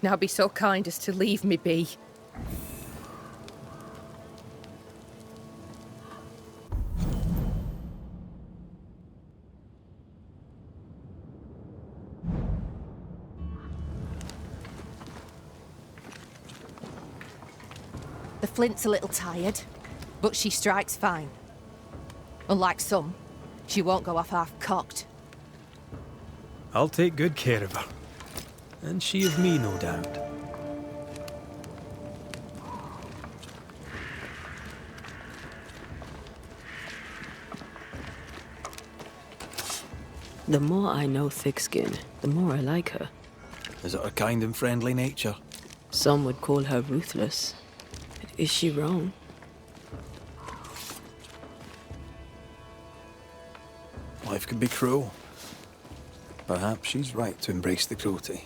Now be so kind as to leave me be. The flint's a little tired, but she strikes fine. Unlike some, she won't go off half-cocked. I'll take good care of her. And she of me, no doubt. The more I know Thickskin, the more I like her. Is it her kind and friendly nature? Some would call her ruthless. Is she wrong? Life can be cruel. Perhaps she's right to embrace the cruelty.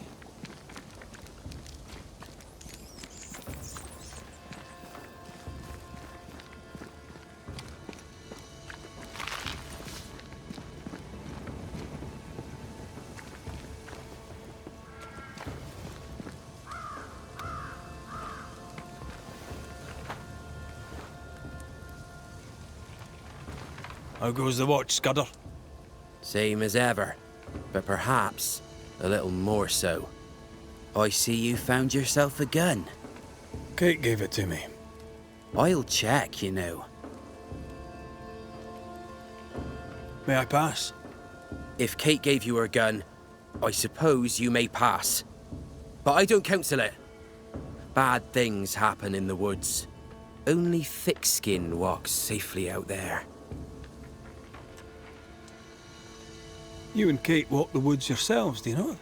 How goes the watch, Scudder? Same as ever, but perhaps a little more so. I see you found yourself a gun. Kate gave it to me. I'll check, you know. May I pass? If Kate gave you her gun, I suppose you may pass. But I don't counsel it. Bad things happen in the woods. Only Thickskin walks safely out there. You and Kate walk the woods yourselves, do you know?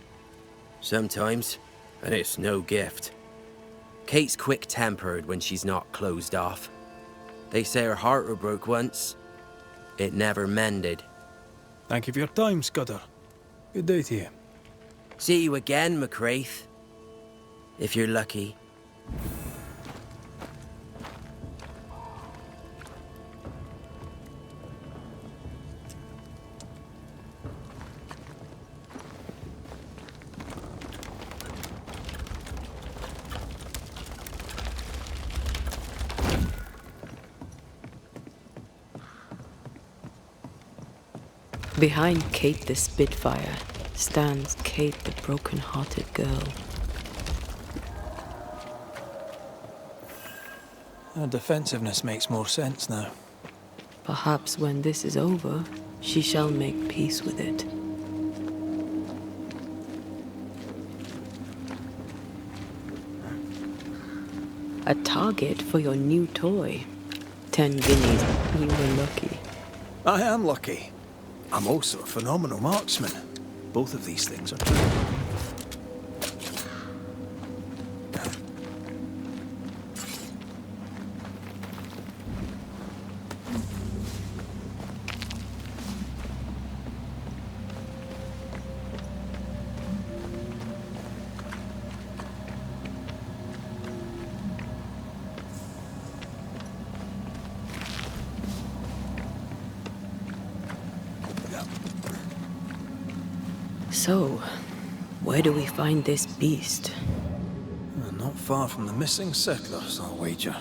Sometimes, and it's no gift. Kate's quick-tempered when she's not closed off. They say her heart were broke once. It never mended. Thank you for your time, Scudder. Good day to you. See you again, McCraith. If you're lucky. Behind Kate the Spitfire stands Kate the broken-hearted girl. Her defensiveness makes more sense now. Perhaps when this is over, she shall make peace with it. A target for your new toy. 10 guineas. You were lucky. I am lucky. I'm also a phenomenal marksman. Both of these things are true. So, where do we find this beast? Not far from the missing settlers, I'll wager.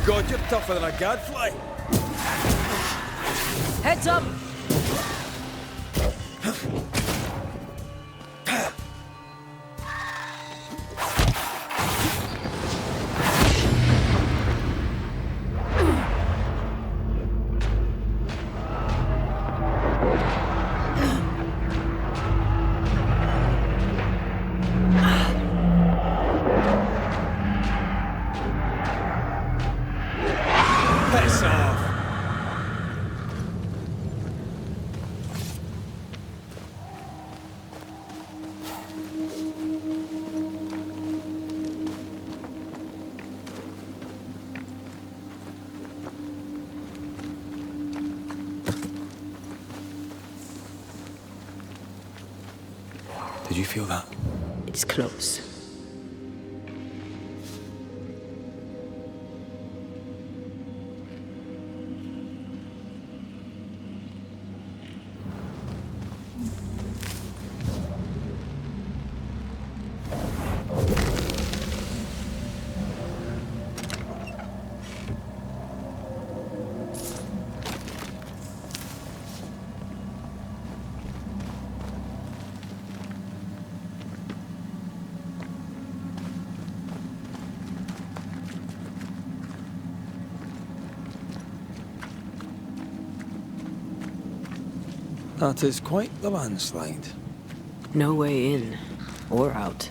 God, you're tougher than a gadfly. Heads up! Piss off! Did you feel that? It's close. That is quite the landslide. No way in or out.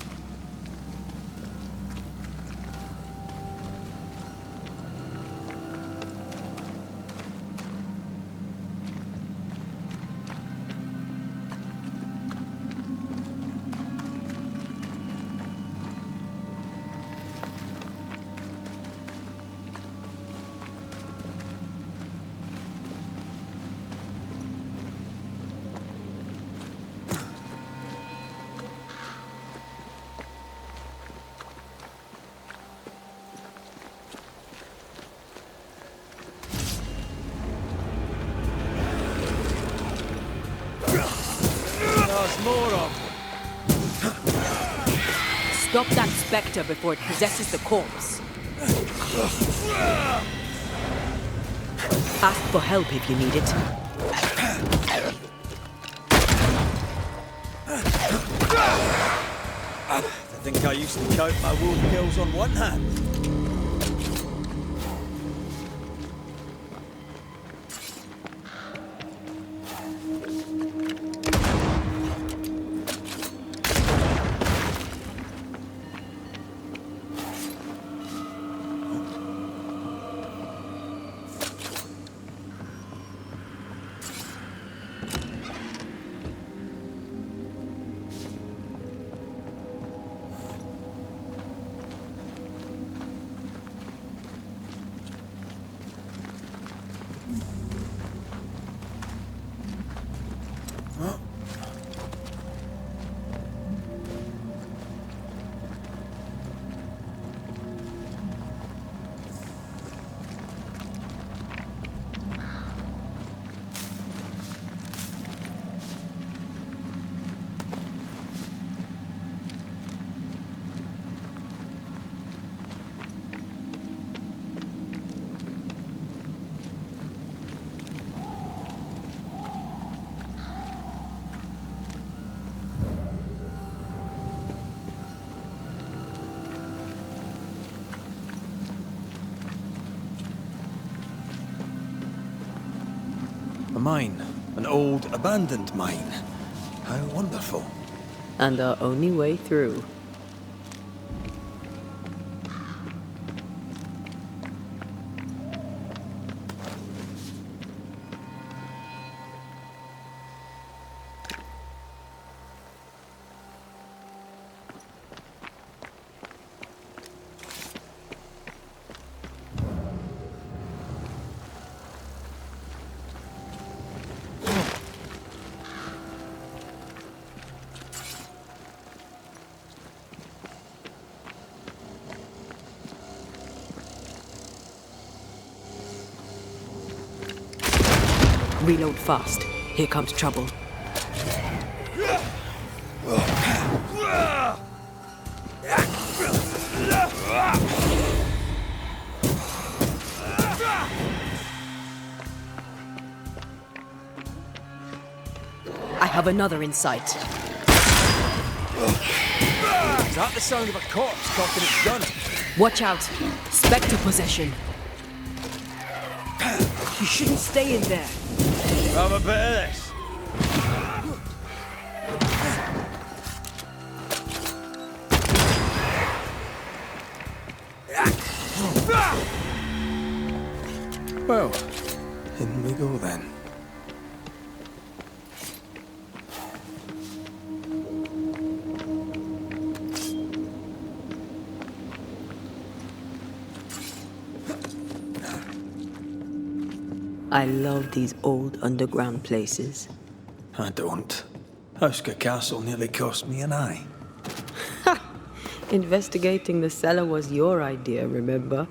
There's more of Stop that spectre before it possesses the corpse. Ask for help if you need it. I think I used to count my wolf kills on one hand. A mine. An old, abandoned mine. How wonderful. And our only way through. Reload fast. Here comes trouble. I have another in sight. Is that the sound of a corpse cocking its gun? Watch out. Spectre possession. You shouldn't stay in there. Have a bit of this. Well, in we go then. I love these old underground places. I don't. Houska Castle nearly cost me an eye. Investigating the cellar was your idea, remember?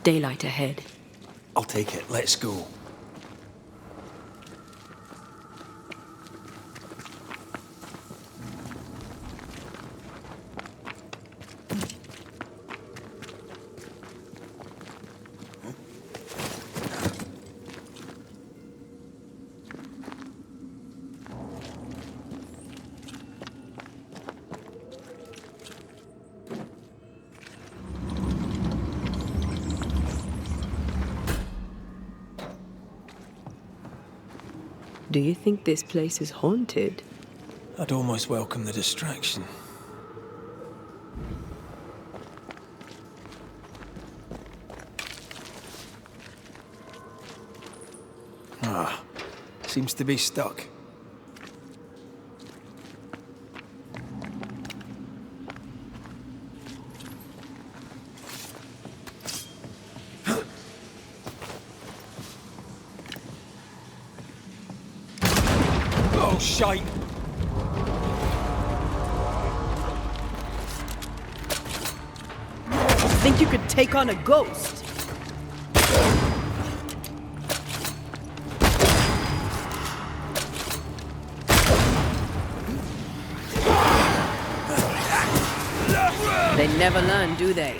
Daylight ahead. I'll take it. Let's go. Do you think this place is haunted? I'd almost welcome the distraction. Ah, seems to be stuck. Oh, shite! Think you could take on a ghost? They never learn, do they?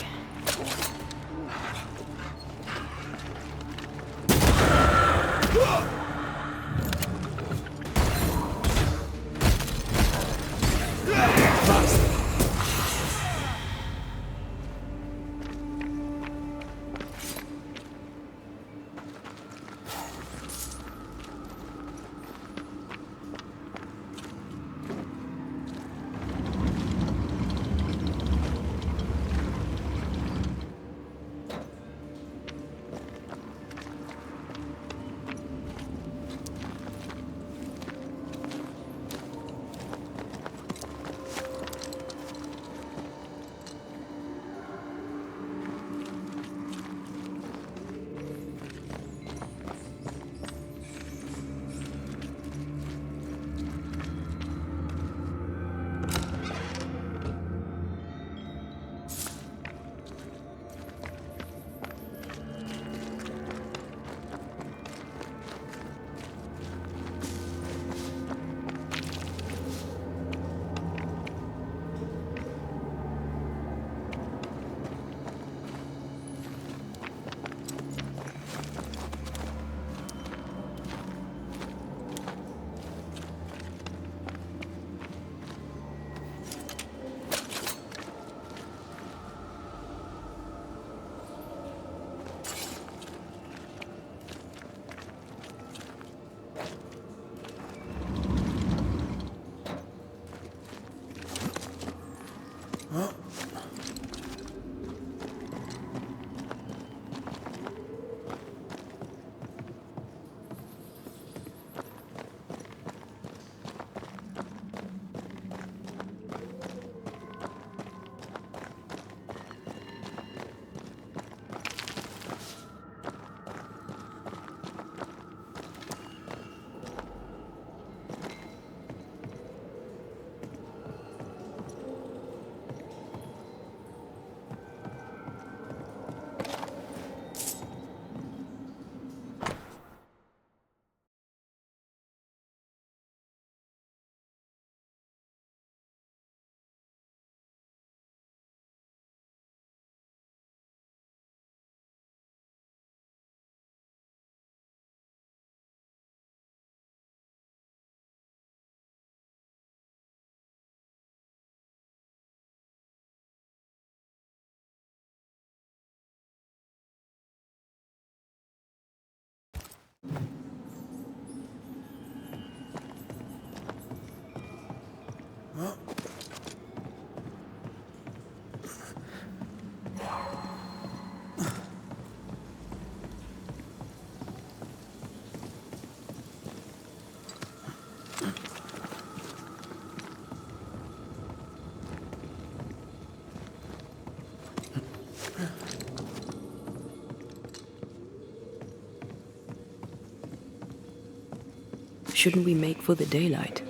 Shouldn't we make for the daylight?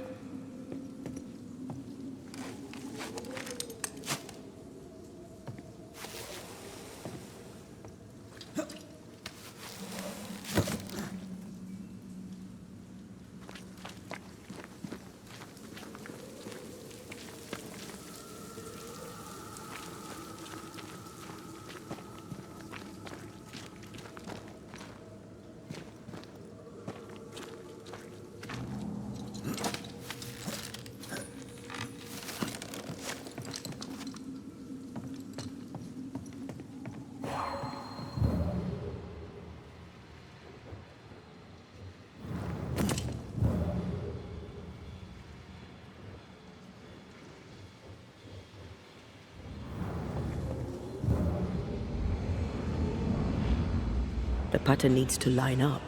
The pattern needs to line up.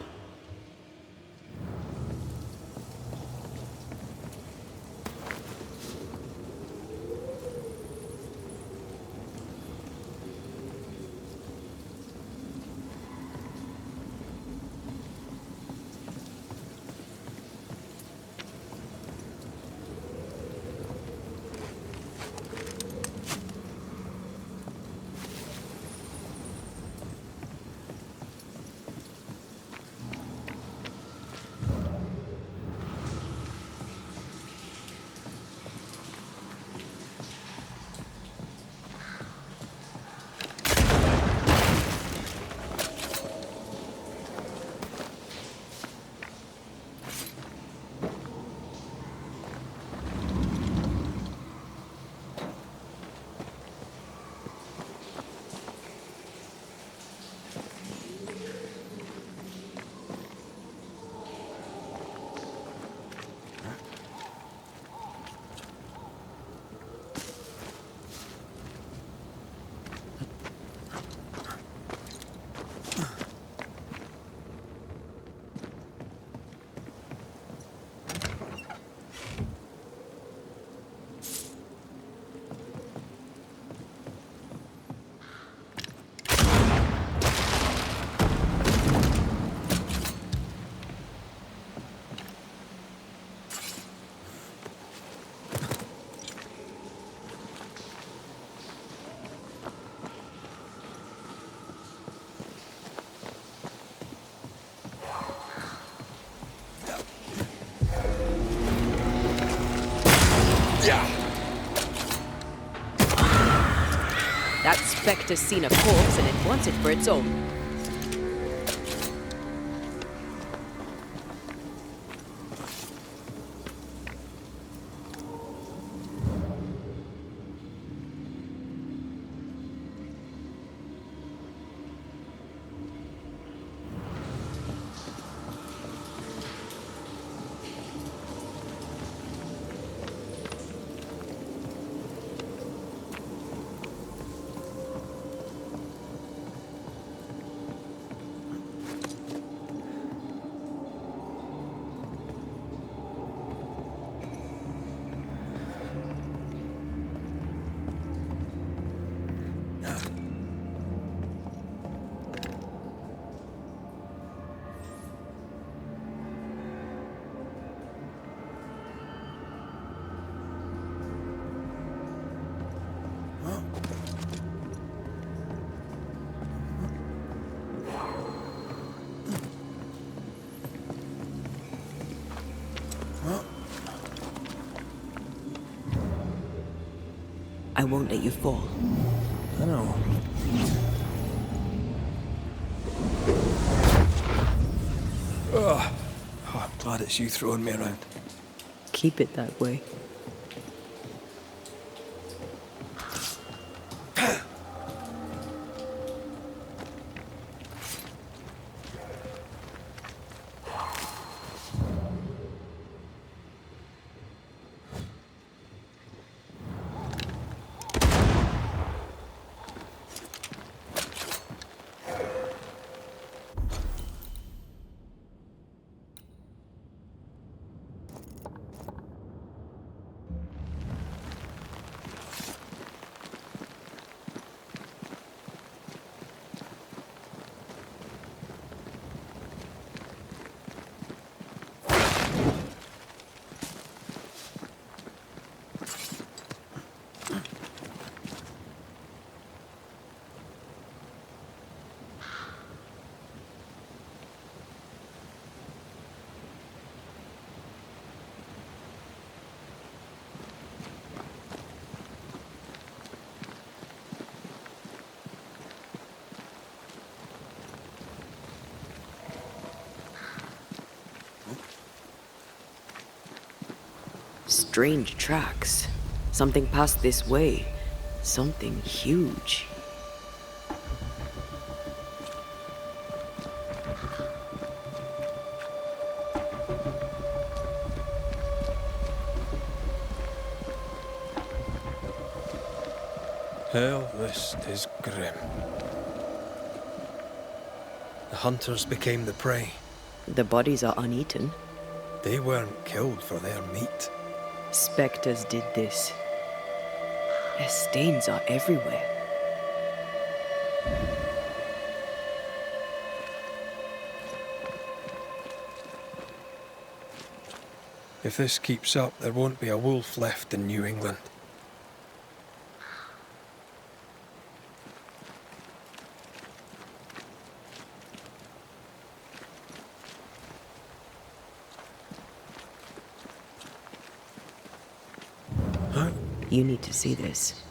That spectre's seen a corpse and it wants it for its own. I won't let you fall. I know. Oh, I'm glad it's you throwing me around. Keep it that way. Strange tracks. Something passed this way. Something huge. Hell, this is grim. The hunters became the prey. The bodies are uneaten. They weren't killed for their meat. Spectres did this. Their stains are everywhere. If this keeps up, there won't be a wolf left in New England. You need to see this.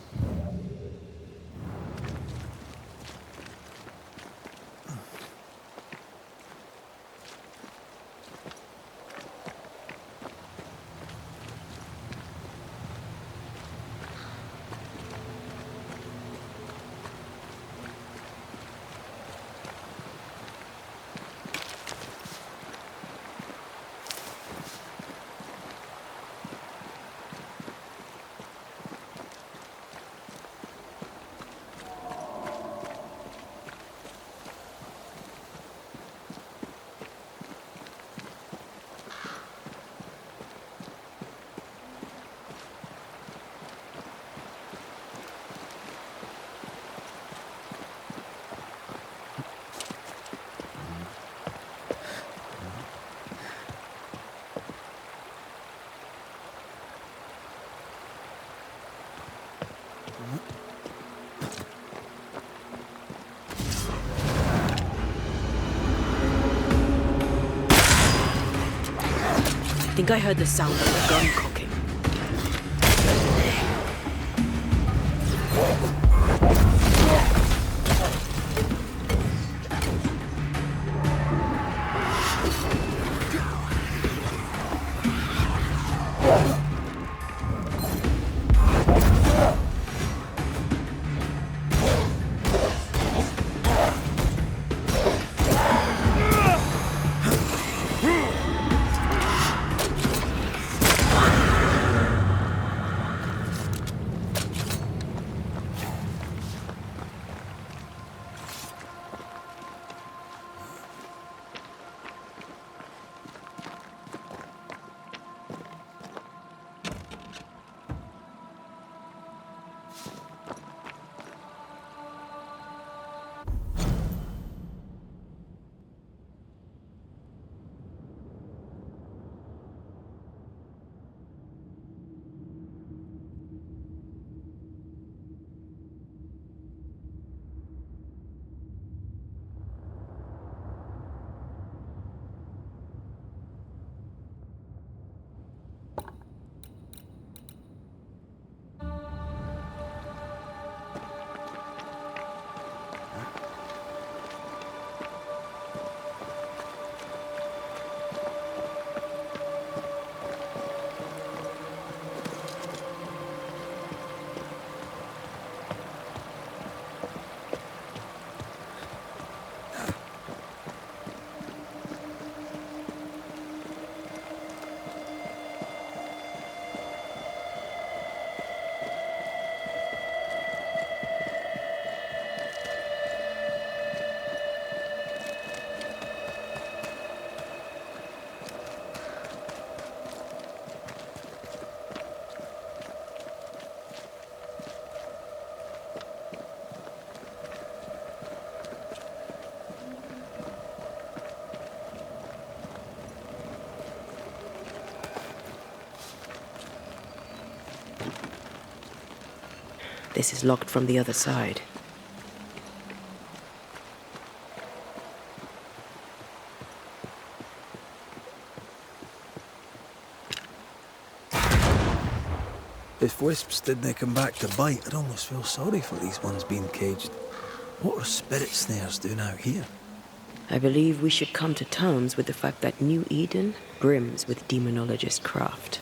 I think I heard the sound of a gun cocking. This is locked from the other side. If wisps didn't come back to bite, I'd almost feel sorry for these ones being caged. What are spirit snares doing out here? I believe we should come to terms with the fact that New Eden brims with demonologist craft.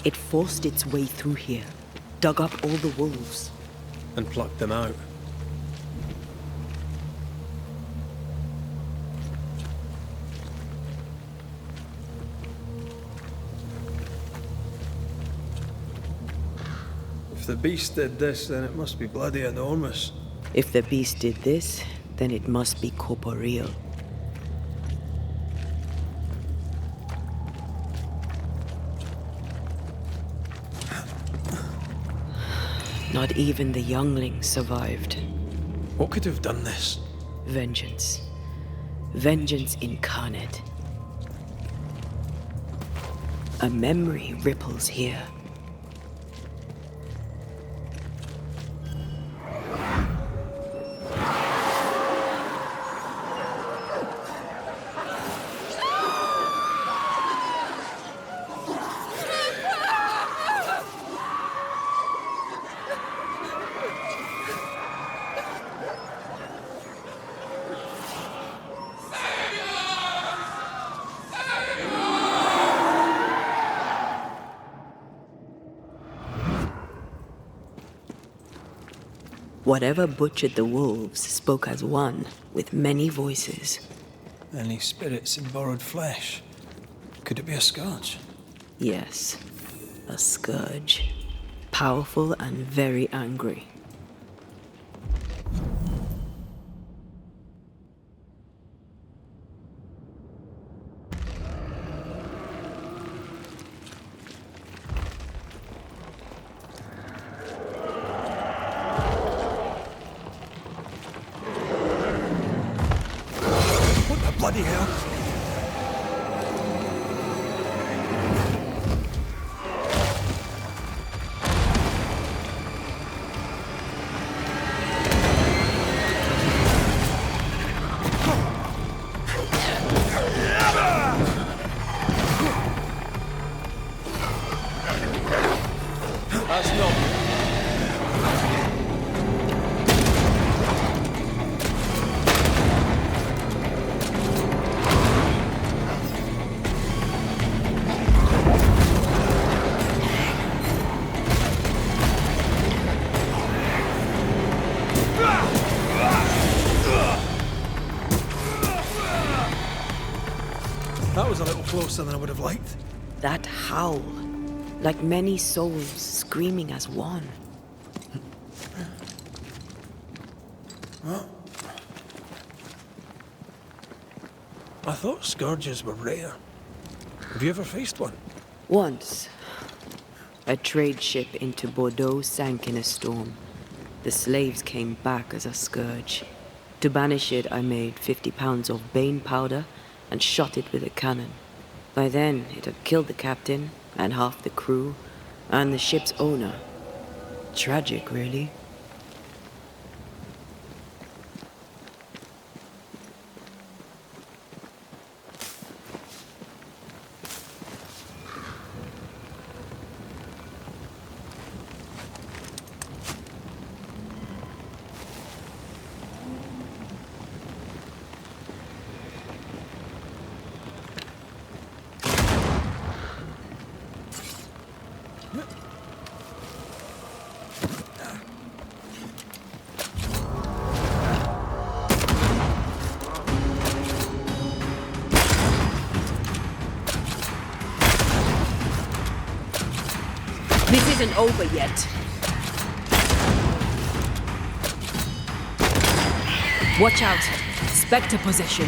It forced its way through here, dug up all the wolves. And plucked them out. If the beast did this, then it must be bloody enormous. If the beast did this, then it must be corporeal. Not even the younglings survived. What could have done this? Vengeance. Vengeance incarnate. A memory ripples here. Whatever butchered the wolves spoke as one, with many voices. Any spirits in borrowed flesh? Could it be a scourge? Yes, a scourge. Powerful and very angry. Bloody hell! That's not. That was a little closer than I would have liked. That howl, like many souls screaming as one. What? I thought scourges were rare. Have you ever faced one? Once, a trade ship into Bordeaux sank in a storm. The slaves came back as a scourge. To banish it, I made 50 pounds of bane powder and shot it with a cannon. By then, it had killed the captain, and half the crew, and the ship's owner. Tragic, really. This isn't over yet. Watch out. Spectre possession.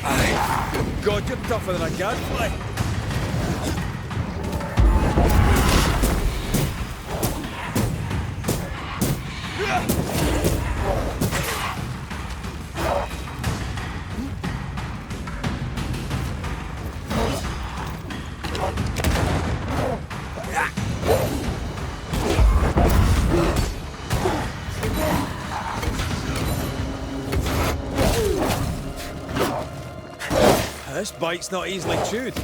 Aye. God, you're tougher than a gadfly. This bite's not easily chewed.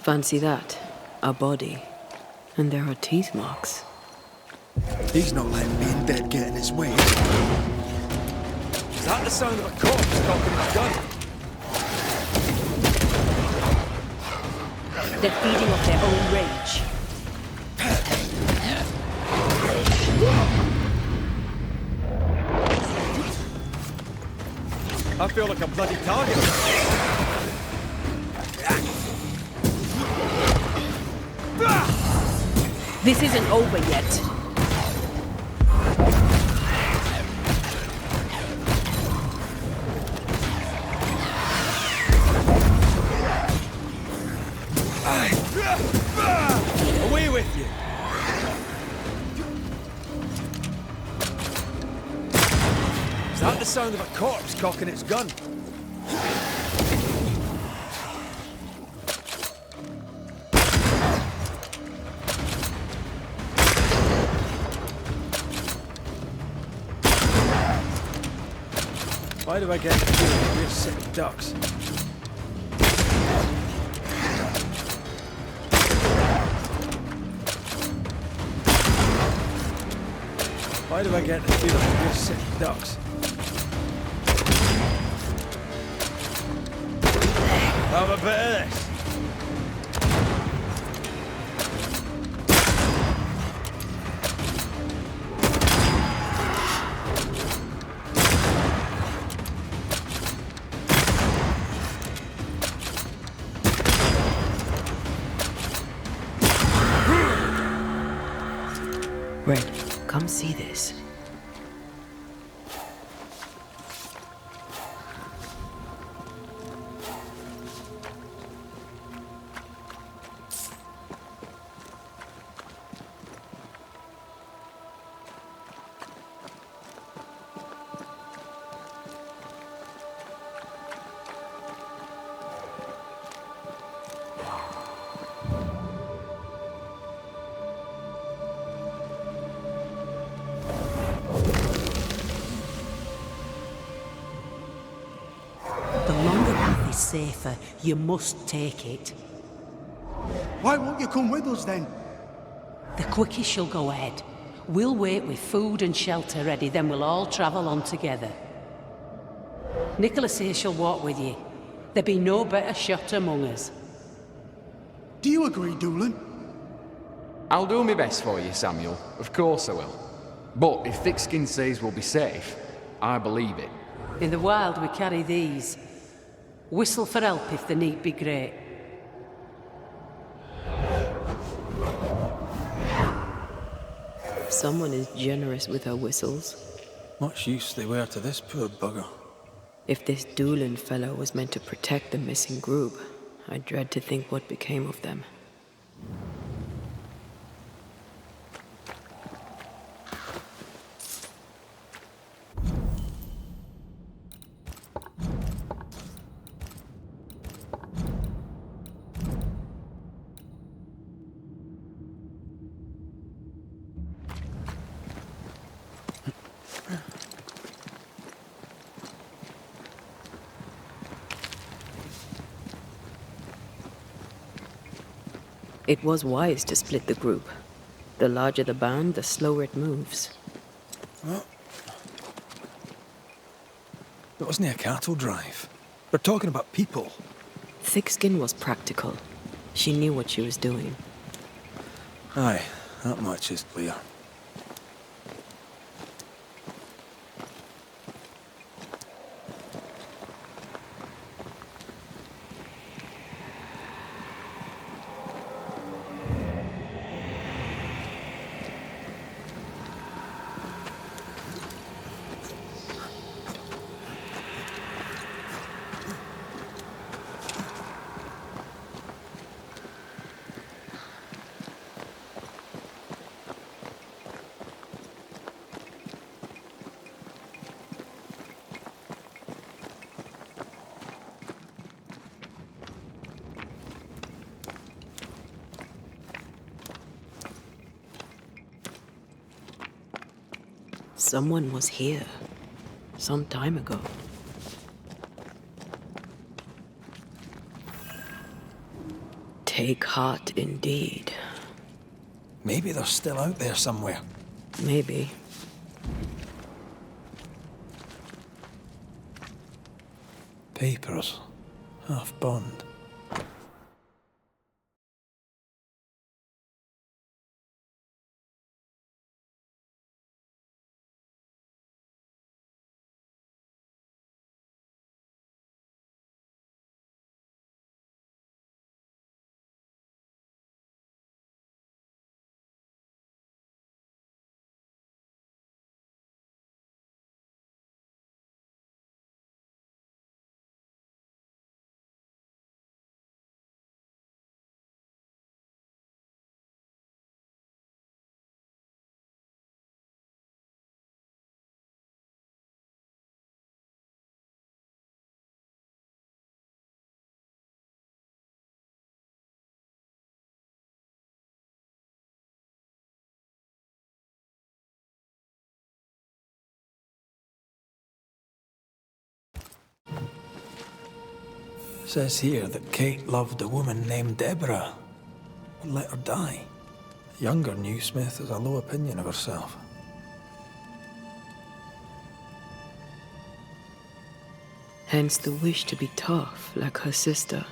Fancy that. A body. And there are teeth marks. He's not letting being dead get in his way. Is that the sound of a corpse cocking his gun? They're feeding off their own rage. I feel like a bloody target. This isn't over yet. Away with you! that the sound of a corpse cocking its gun? Why do I get the feeling that we're sitting ducks? Why do I get the feeling that we're sitting ducks? Have a bit of this. Red, come see this. The longer path is safer. You must take it. Why won't you come with us then? The quickest you'll go ahead. We'll wait with food and shelter ready, then we'll all travel on together. Nicholas here shall walk with you. There be no better shot among us. Do you agree, Doolin? I'll do my best for you, Samuel. Of course I will. But if Thickskin says we'll be safe, I believe it. In the wild we carry these. Whistle for help if the need be great. Someone is generous with her whistles. Much use they were to this poor bugger. If this Doolin fellow was meant to protect the missing group, I dread to think what became of them. It was wise to split the group. The larger the band, the slower it moves. Well, it wasn't a cattle drive. We're talking about people. Thickskin was practical. She knew what she was doing. Aye, that much is clear. Someone was here. Some time ago. Take heart indeed. Maybe they're still out there somewhere. Maybe. Papers. Half bond. says here that Kate loved a woman named Deborah and let her die. The younger Newsmith has a low opinion of herself. Hence the wish to be tough like her sister.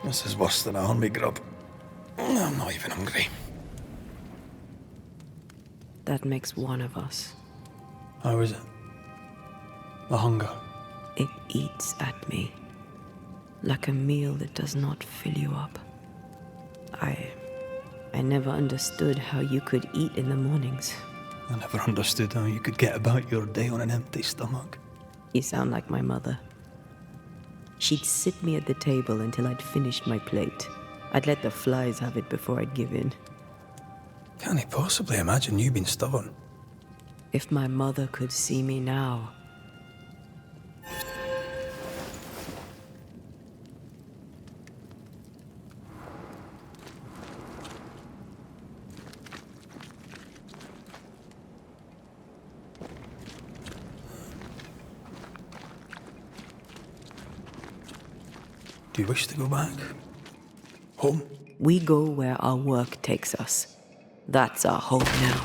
This is worse than a hornby grub. I'm not even hungry. That makes one of us. How is it? The hunger? It eats at me. Like a meal that does not fill you up. I never understood how you could eat in the mornings. I never understood how you could get about your day on an empty stomach. You sound like my mother. She'd sit me at the table until I'd finished my plate. I'd let the flies have it before I'd give in. Can't he possibly imagine you being stubborn? If my mother could see me now. Do you wish to go back? Home? We go where our work takes us. That's our home now.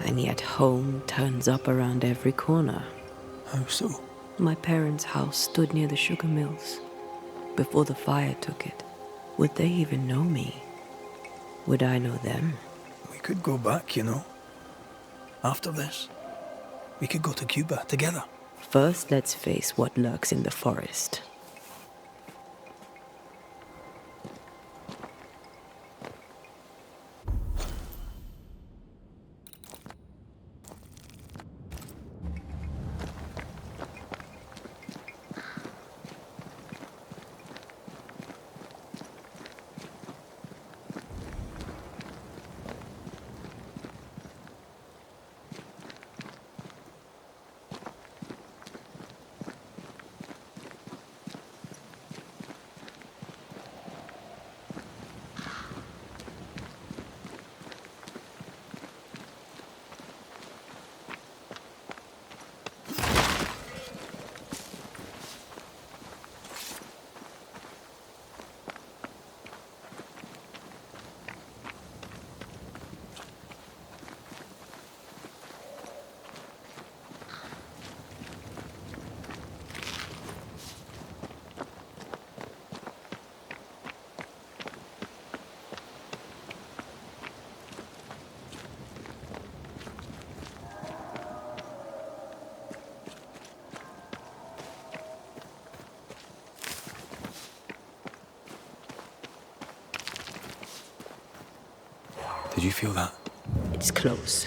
And yet home turns up around every corner. How so? My parents' house stood near the sugar mills. Before the fire took it. Would they even know me? Would I know them? We could go back, you know. After this. We could go to Cuba together. First, let's face what lurks in the forest. Did you feel that? It's close.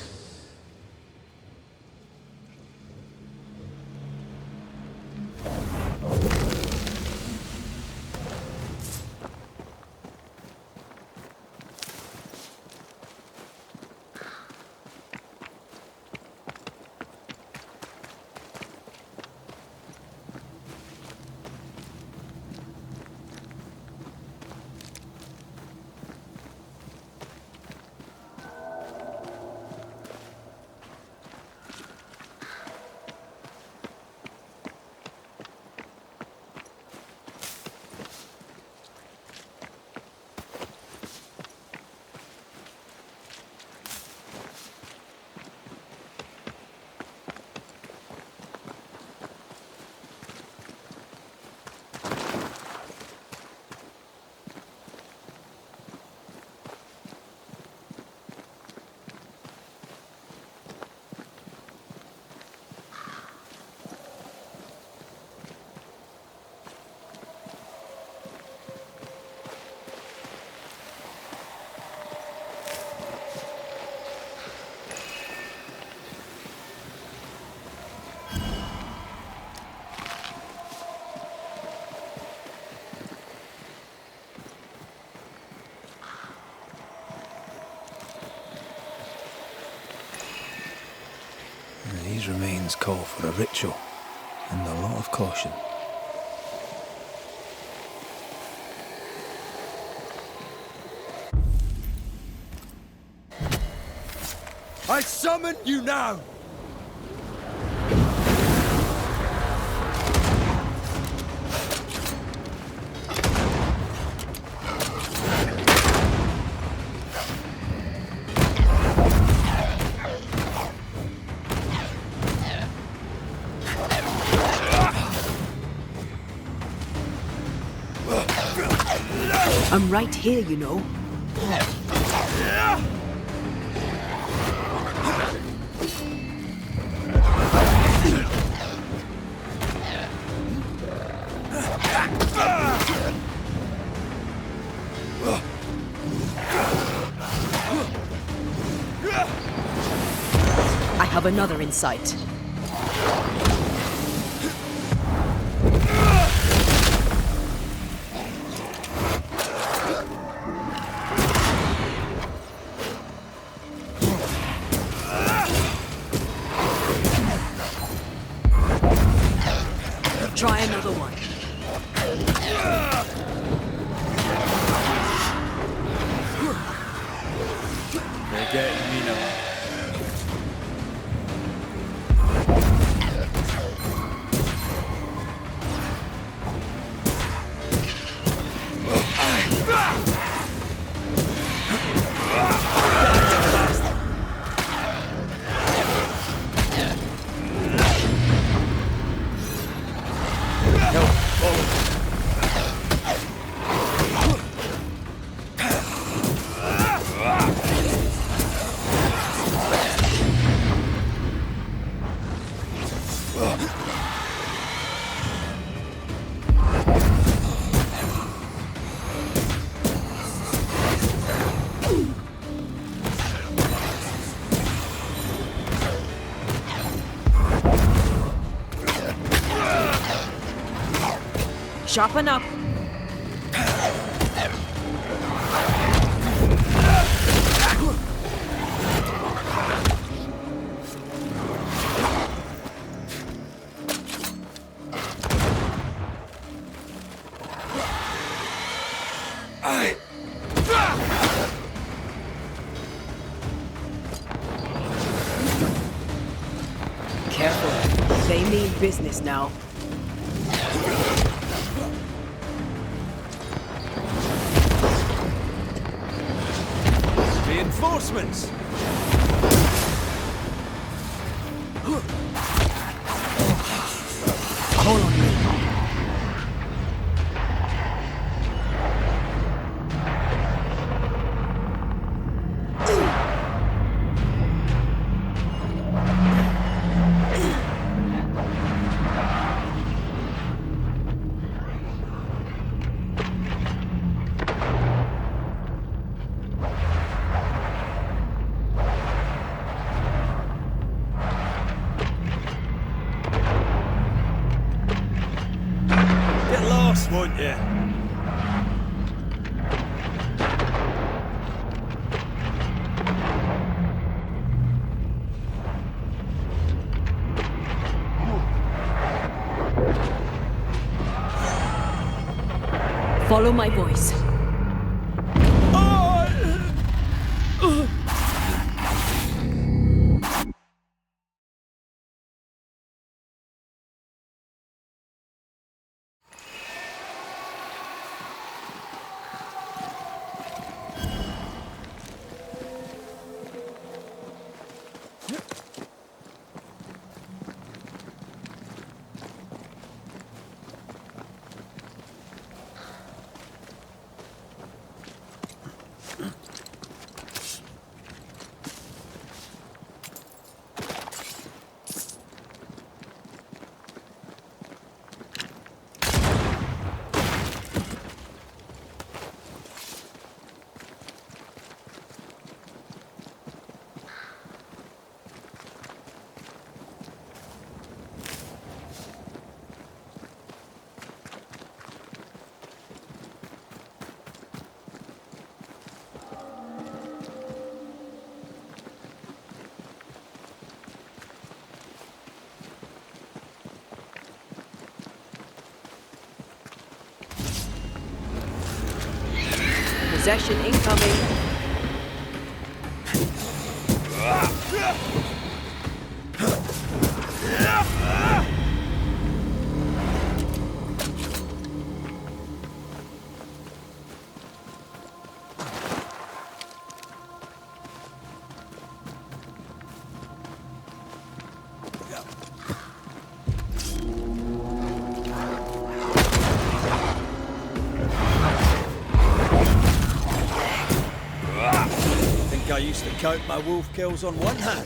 These remains call for a ritual and a lot of caution. I summon you now! I'm right here, you know. I have another in sight. Try another one. They're getting me now. Sharpen up. Careful. They mean business now. Reinforcements! Call on me. lost, won't you? Follow my voice. Possession incoming. I used to count my wolf kills on one hand.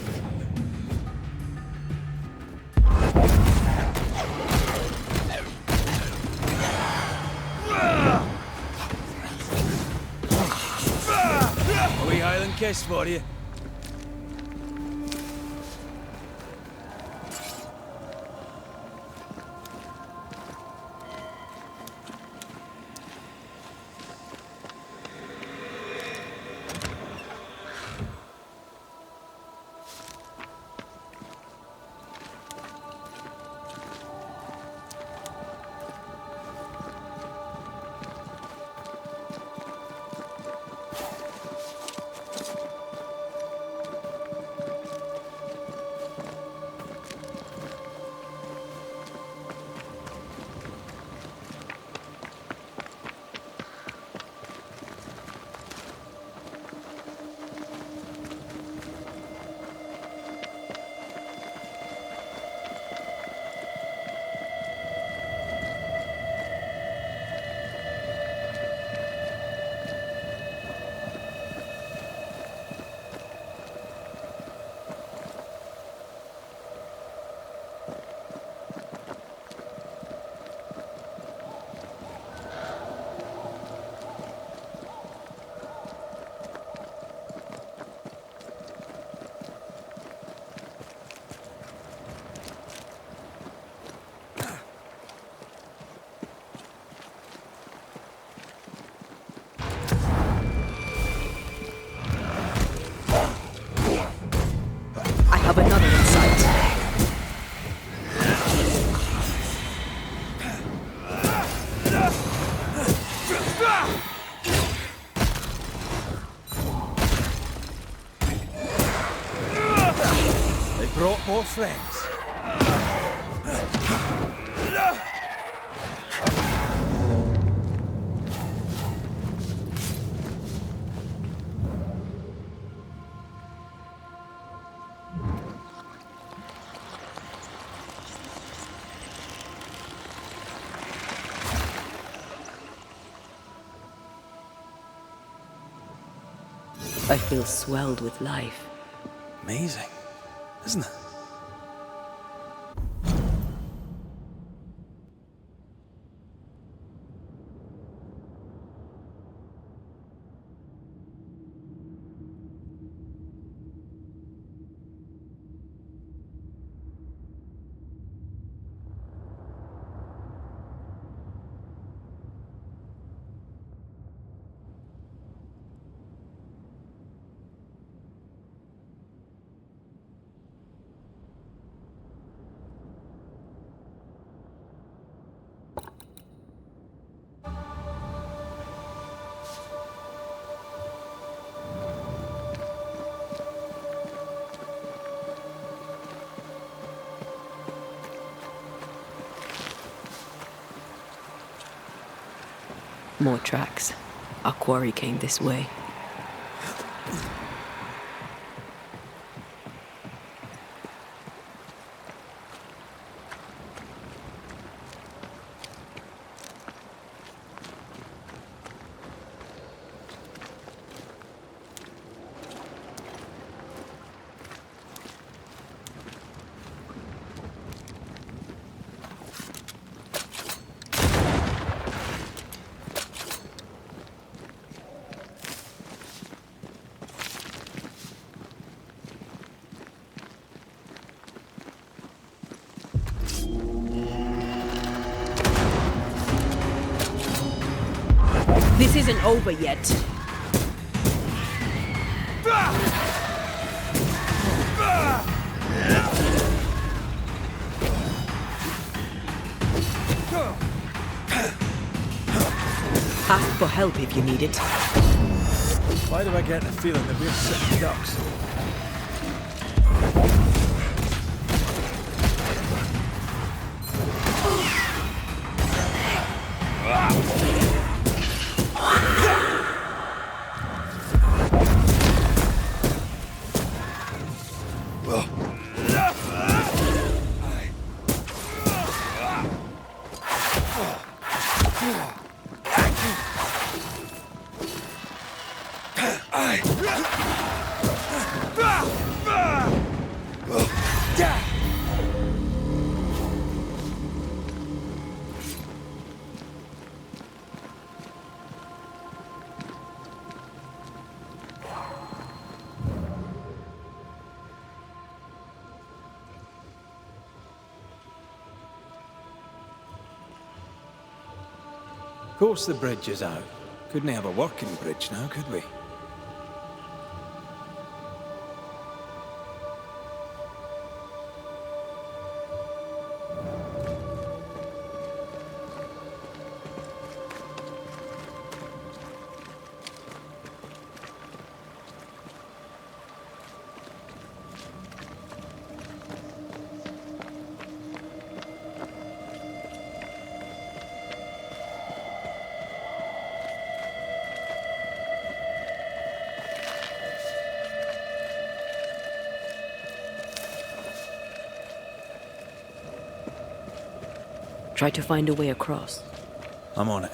A wee Highland kiss for you. Have another in sight. They brought more friends. I feel swelled with life. Amazing, isn't it? More tracks. Our quarry came this way. This isn't over yet. Ask for help if you need it. Why do I get the feeling that we're sitting ducks? Of course the bridge is out. Couldn't have a working bridge now, could we? Try to find a way across. I'm on it.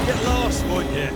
Get lost, won't you?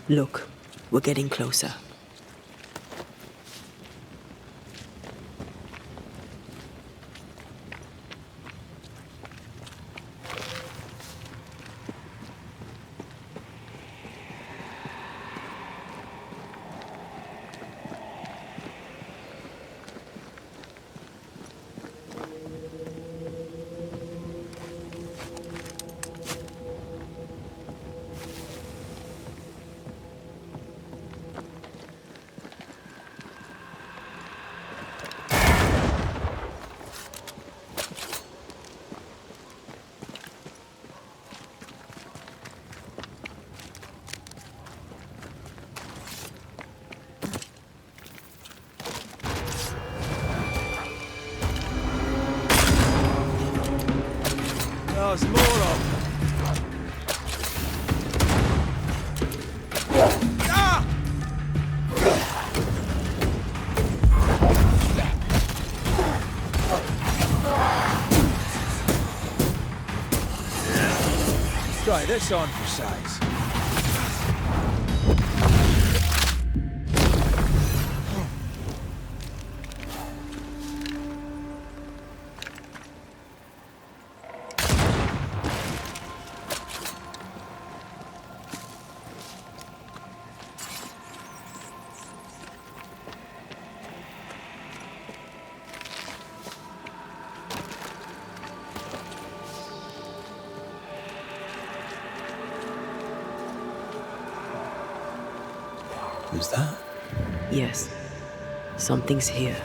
Look, we're getting closer. There's more of them. Ah! Try this on for size. Who's that? Yes, something's here.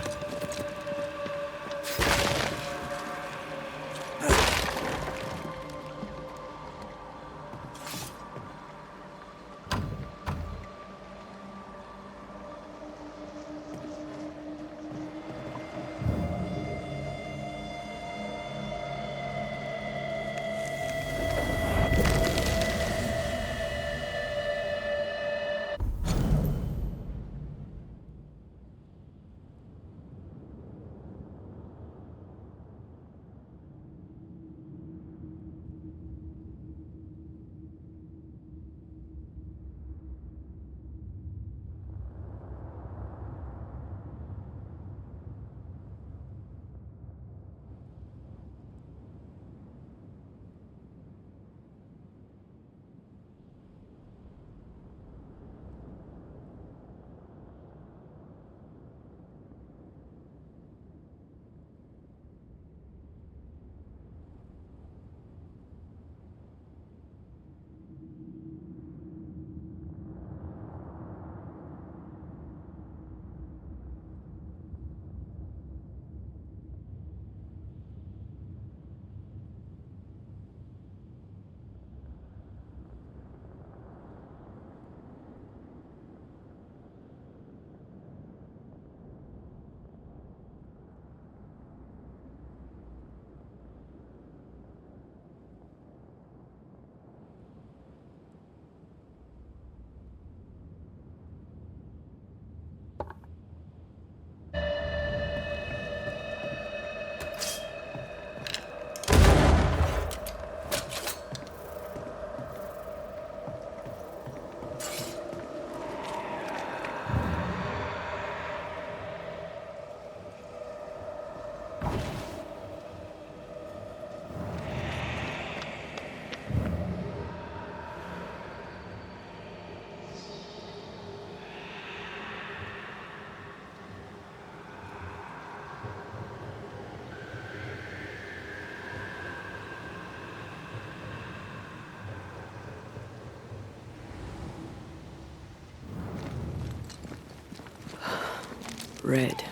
Red.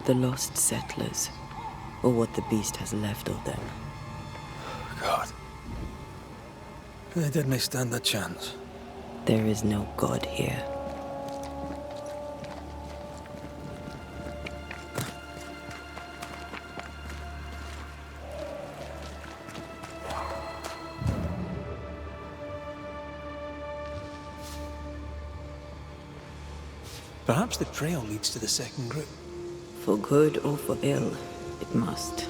The lost settlers, or what the beast has left of them. God. They didn't stand a chance. There is no God here. Perhaps the trail leads to the second group. For good or for ill, it must.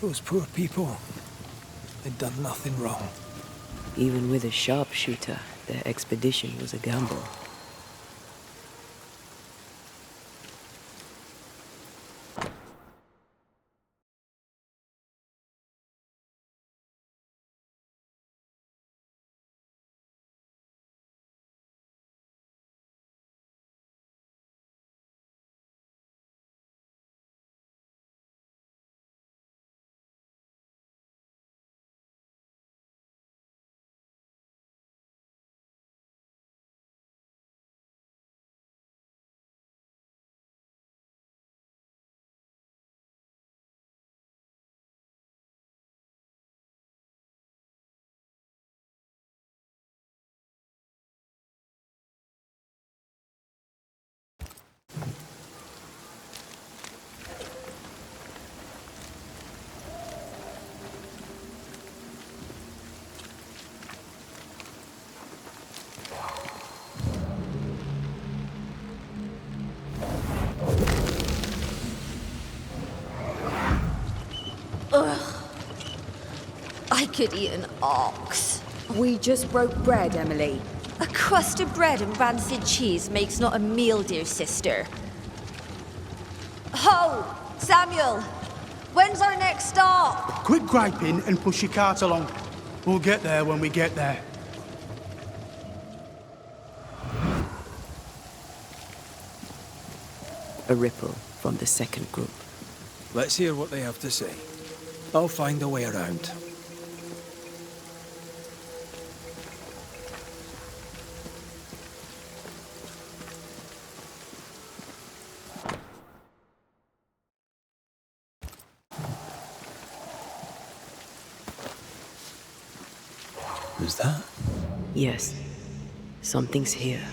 Those poor people. They'd done nothing wrong. Even with a sharpshooter, their expedition was a gamble. Ugh. I could eat an ox. We just broke bread, Emily. A crust of bread and rancid cheese makes not a meal, dear sister. Ho! Samuel! When's our next stop? Quit griping and push your cart along. We'll get there when we get there. A ripple from the second group. Let's hear what they have to say. I'll find a way around. Who's that? Yes, something's here.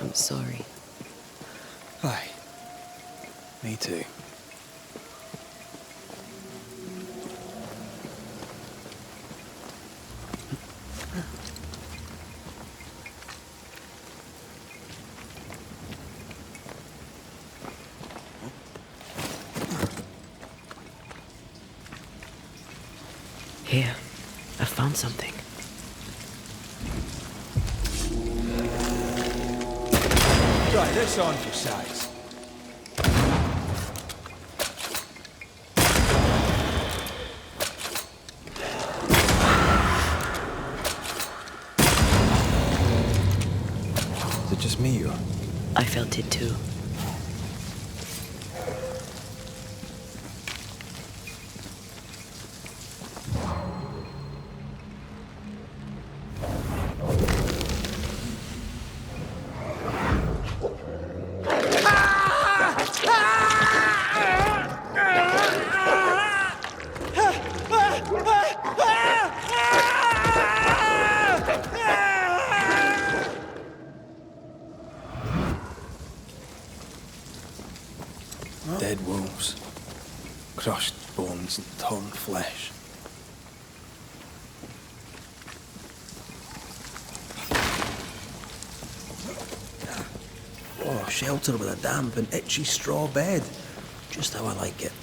I'm sorry. Aye. Me too. Here, I found something. Try this on for size. Is it just me or? I felt it too. Dead wolves. Crushed bones and torn flesh. Oh, shelter with a damp and itchy straw bed. Just how I like it.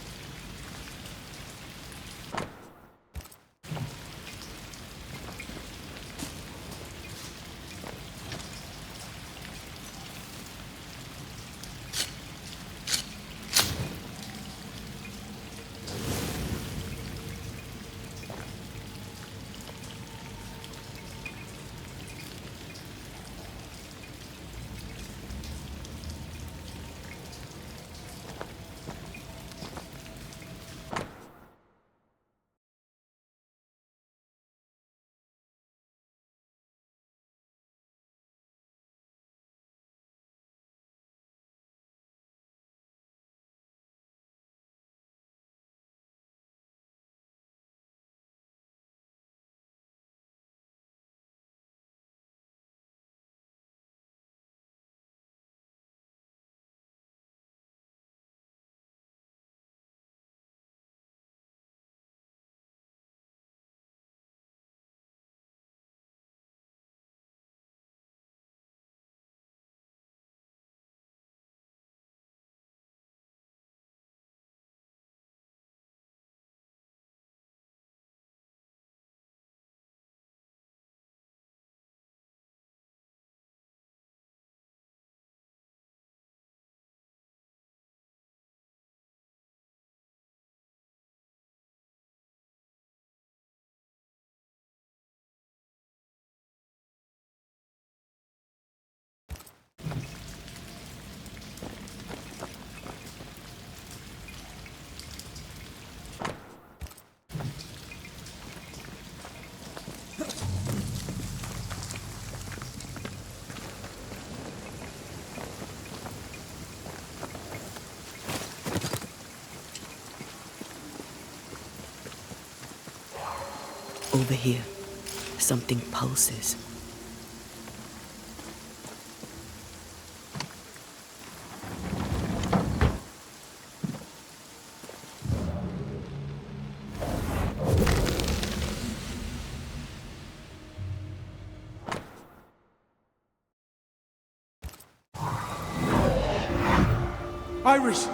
Over here, something pulses. Iris!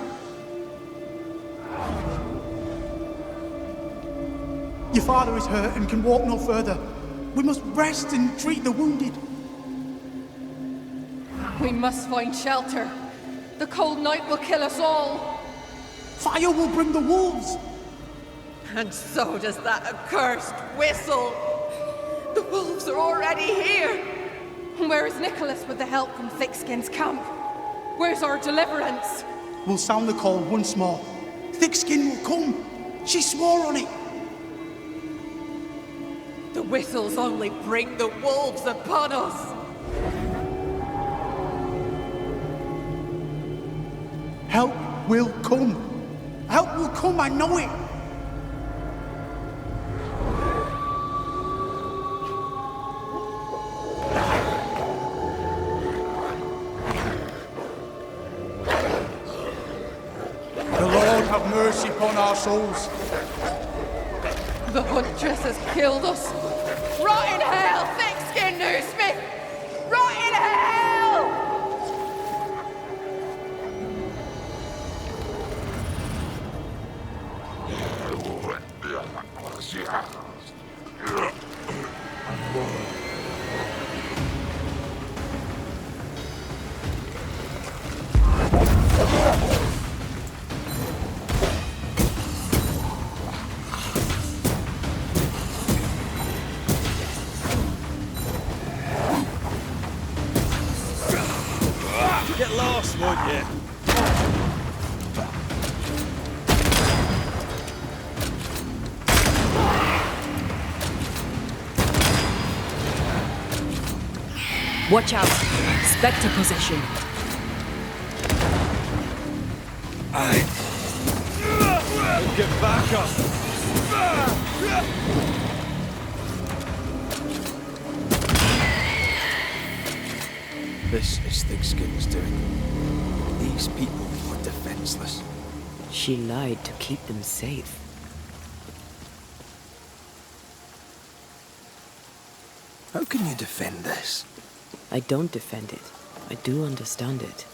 Your father is hurt and can walk no further. We must rest and treat the wounded. We must find shelter. The cold night will kill us all. Fire will bring the wolves. And so does that accursed whistle. The wolves are already here. Where is Nicholas with the help from Thickskin's camp? Where's our deliverance? We'll sound the call once more. Thickskin will come. She swore on it. The whistles only bring the wolves upon us. Help will come. Help will come, I know it. The Lord have mercy upon our souls. The huntress has killed us. Rot in hell, thick-skinned Newsmith! Rot in hell! Get lost, would you? Watch out! Spectre position. Aye. Get back up! This is Thickskin's doing. These people were defenseless. She lied to keep them safe. How can you defend this? I don't defend it. I do understand it.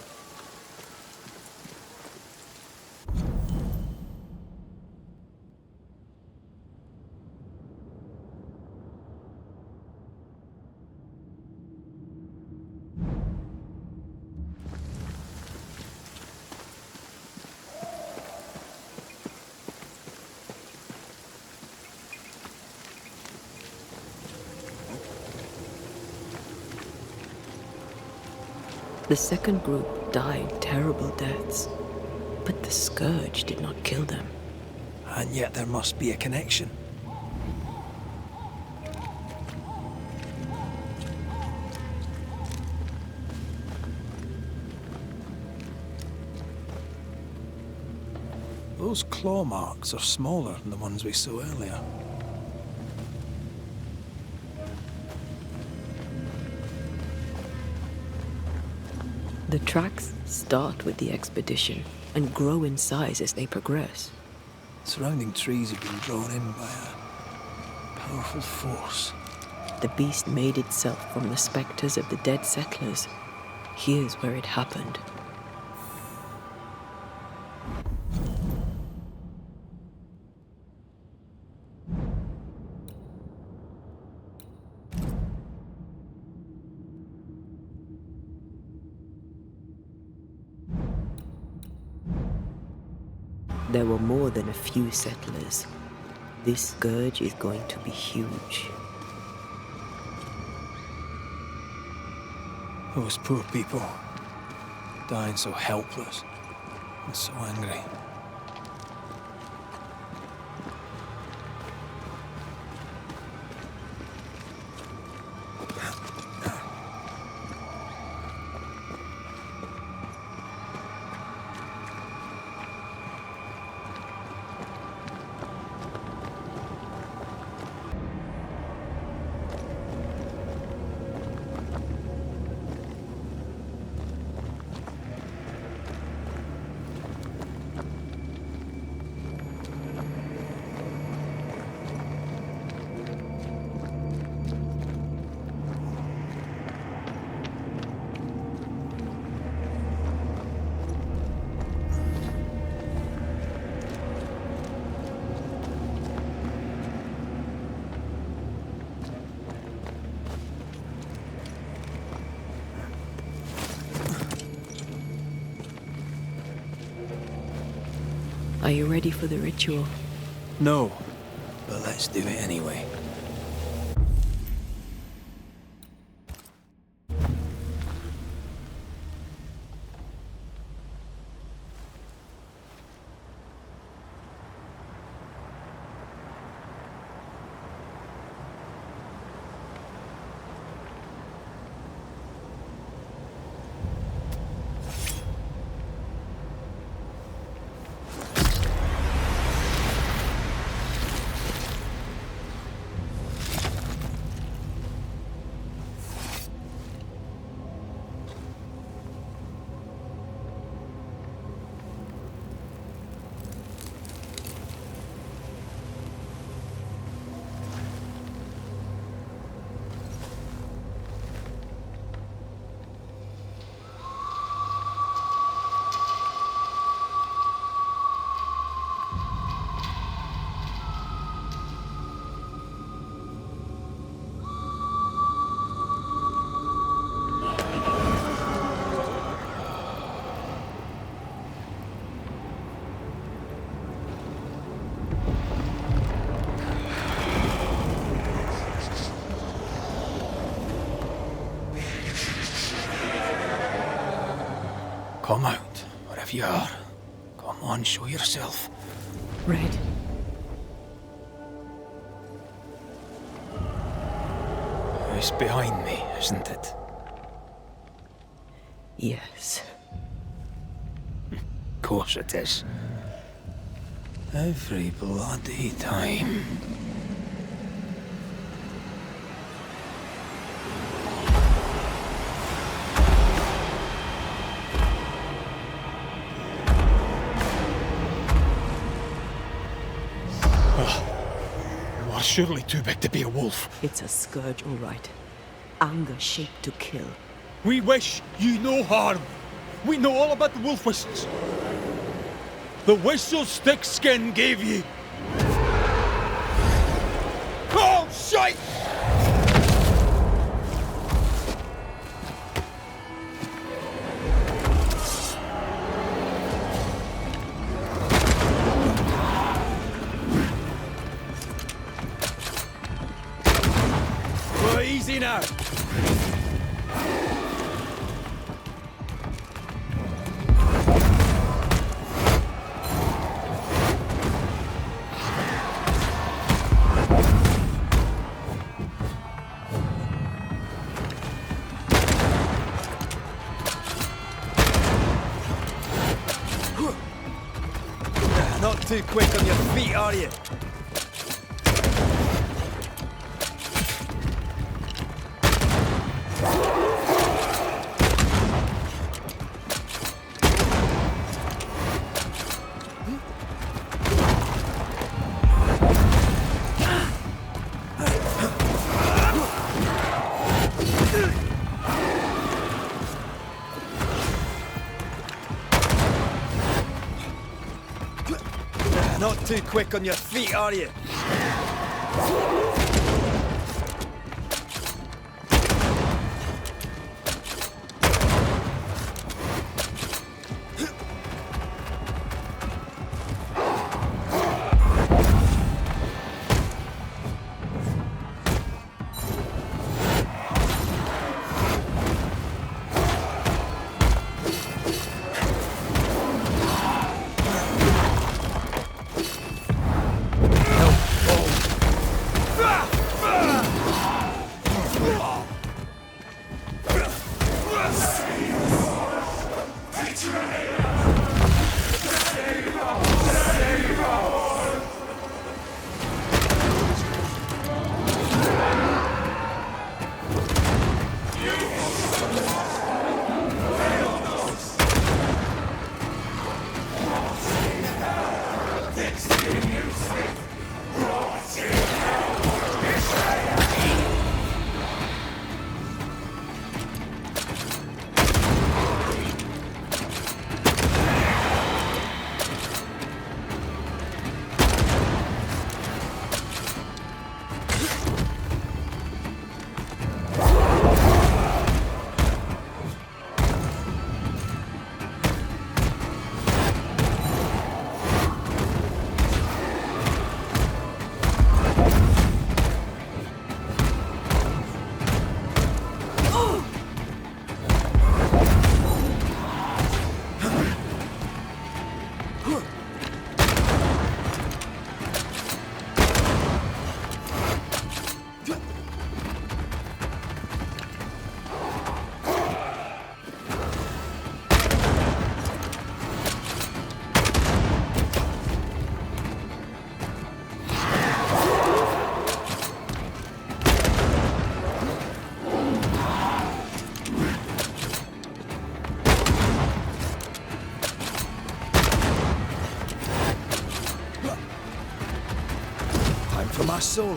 The second group died terrible deaths, but the scourge did not kill them. And yet there must be a connection. Those claw marks are smaller than the ones we saw earlier. The tracks start with the expedition and grow in size as they progress. Surrounding trees have been drawn in by a powerful force. The beast made itself from the spectres of the dead settlers. Here's where it happened. There were more than a few settlers. This scourge is going to be huge. Those poor people, dying so helpless and so angry. Are you ready for the ritual? No, but let's do it anyway. Come out, wherever you are. Come on, show yourself. Red. It's behind me, isn't it? Yes. Of course it is. Every bloody time. You are surely too big to be a wolf. It's a scourge, all right. Anger shaped to kill. We wish you no harm. We know all about the wolf whistles. The whistles Thickskin gave you. Oh, shite! Oh, easy now. Not too quick on your feet, are you? Not too quick on your feet, are you? Ah! my solo.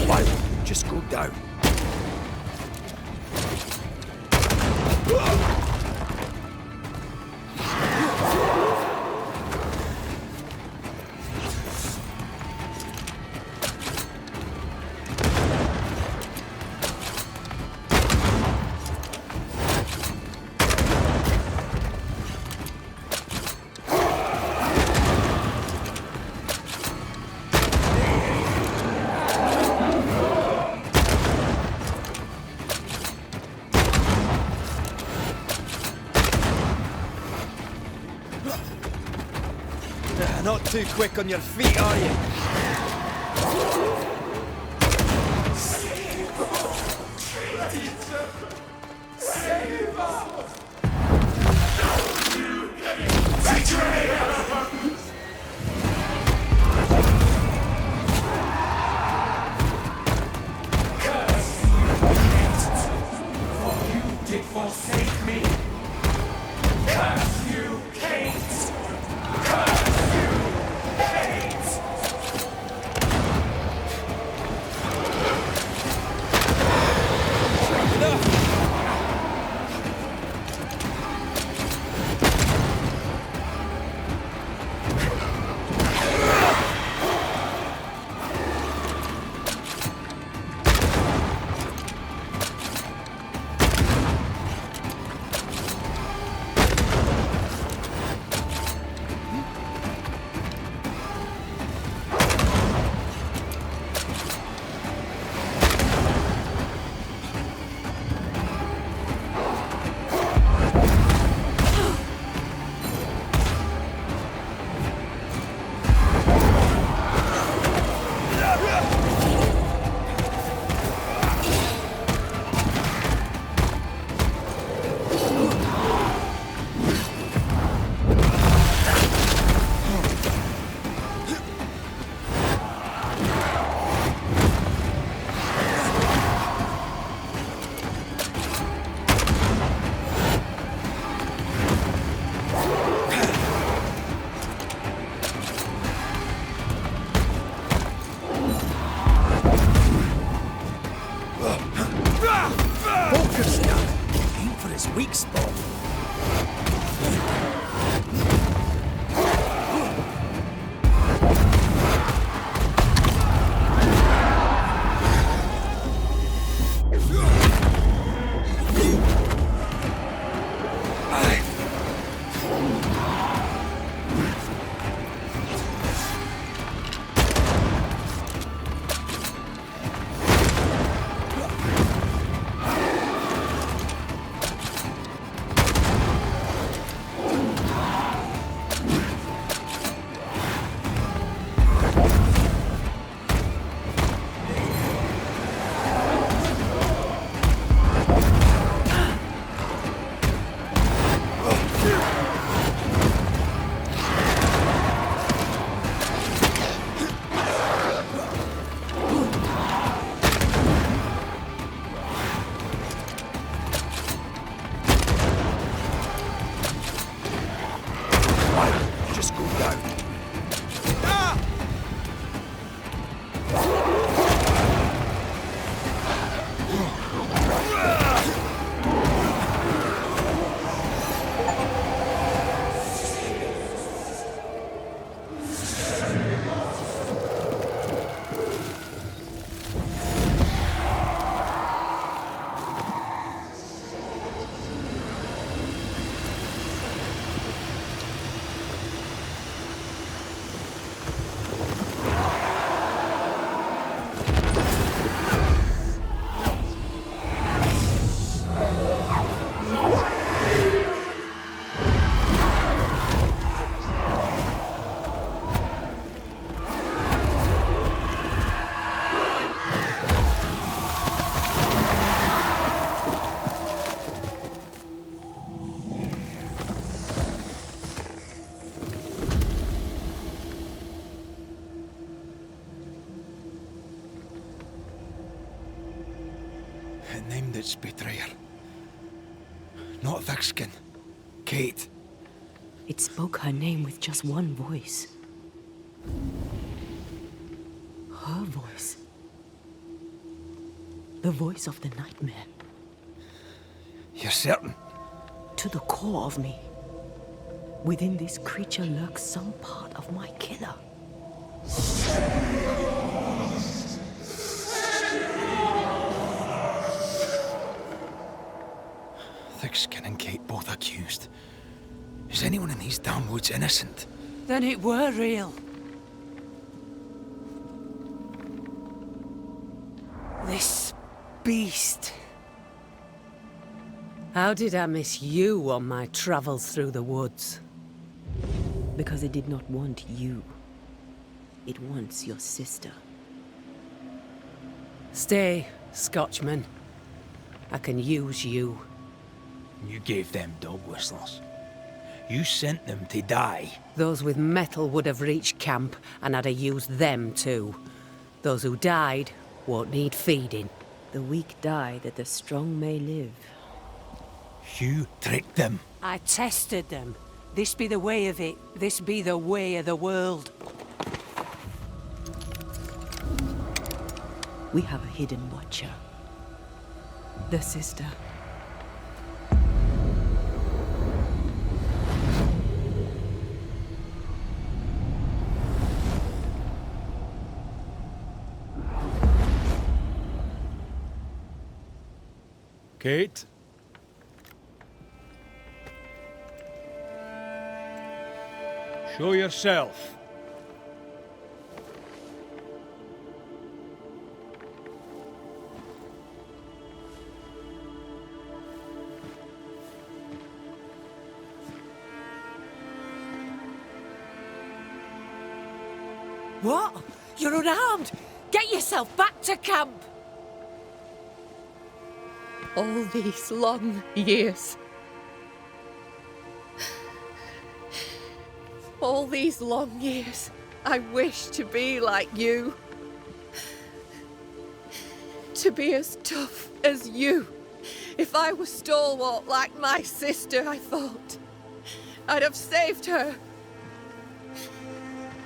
Why won't you just go down? Not too quick on your feet, are you? Forsake me. Curse you, Kate. Weak spot. It named its betrayer. Not Thickskin. Kate. It spoke her name with just one voice. Her voice. The voice of the nightmare. You're certain? To the core of me. Within this creature lurks some part of my killer. Thickskin and Kate both accused. Is anyone in these damn woods innocent? Then it were real. This beast. How did I miss you on my travels through the woods? Because it did not want you. It wants your sister. Stay, Scotchman. I can use you. You gave them dog whistlers. You sent them to die. Those with metal would have reached camp, and I'd have used them too. Those who died won't need feeding. The weak die that the strong may live. You tricked them. I tested them. This be the way of it. This be the way of the world. We have a hidden watcher. The sister. Kate? Show yourself. What? You're unarmed! Get yourself back to camp! All these long years. All these long years, I wish to be like you. To be as tough as you. If I was stalwart like my sister, I thought, I'd have saved her.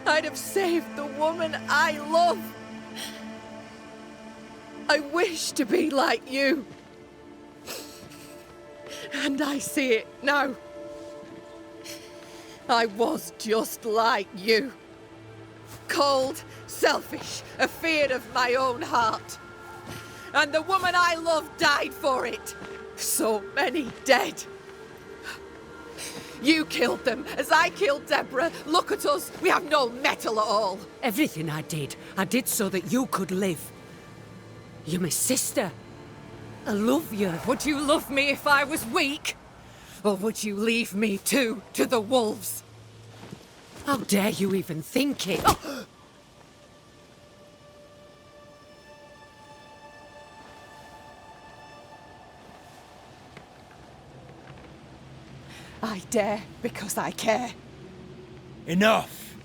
I'd have saved the woman I love. I wish to be like you. And I see it now. I was just like you. Cold, selfish, afeard of my own heart. And the woman I loved died for it. So many dead. You killed them, as I killed Deborah. Look at us, we have no metal at all. Everything I did so that you could live. You're my sister. I love you. Would you love me if I was weak? Or would you leave me too to the wolves? How dare you even think it? Oh! I dare because I care. Enough!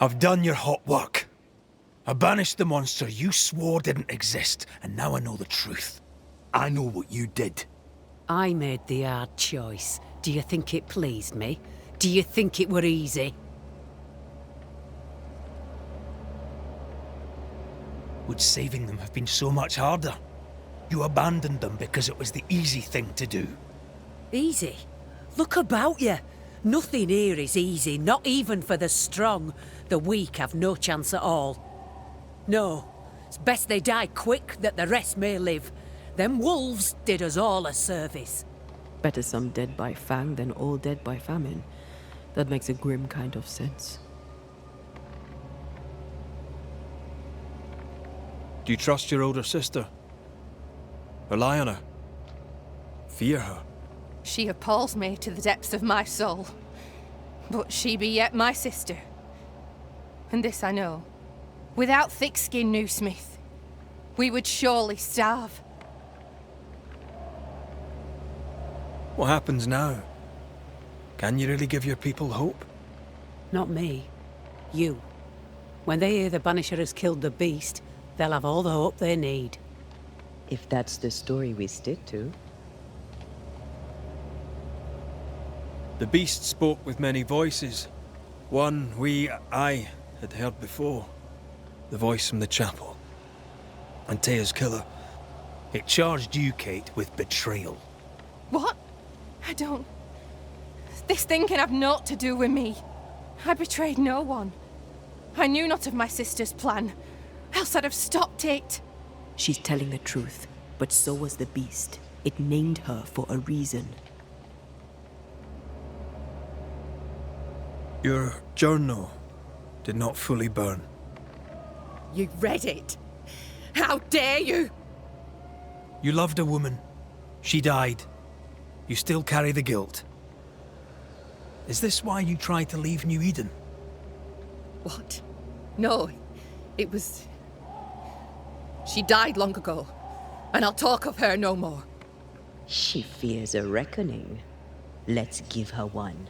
I've done your hot work. I banished the monster you swore didn't exist, and now I know the truth. I know what you did. I made the hard choice. Do you think it pleased me? Do you think it were easy? Would saving them have been so much harder? You abandoned them because it was the easy thing to do. Easy? Look about you. Nothing here is easy, not even for the strong. The weak have no chance at all. No, it's best they die quick, that the rest may live. Them wolves did us all a service. Better some dead by fang than all dead by famine. That makes a grim kind of sense. Do you trust your older sister? Rely on her? Fear her? She appalls me to the depths of my soul. But she be yet my sister. And this I know. Without thick-skinned Newsmith, we would surely starve. What happens now? Can you really give your people hope? Not me. You. When they hear the Banisher has killed the beast, they'll have all the hope they need. If that's the story we stick to. The beast spoke with many voices. One I had heard before. The voice from the chapel. Antea's killer. It charged you, Kate, with betrayal. What? I don't... This thing can have naught to do with me. I betrayed no one. I knew not of my sister's plan, else I'd have stopped it. She's telling the truth, but so was the beast. It named her for a reason. Your journal did not fully burn. You read it? How dare you? You loved a woman. She died. You still carry the guilt. Is this why you tried to leave New Eden? What? No, it was... She died long ago, and I'll talk of her no more. She fears a reckoning. Let's give her one.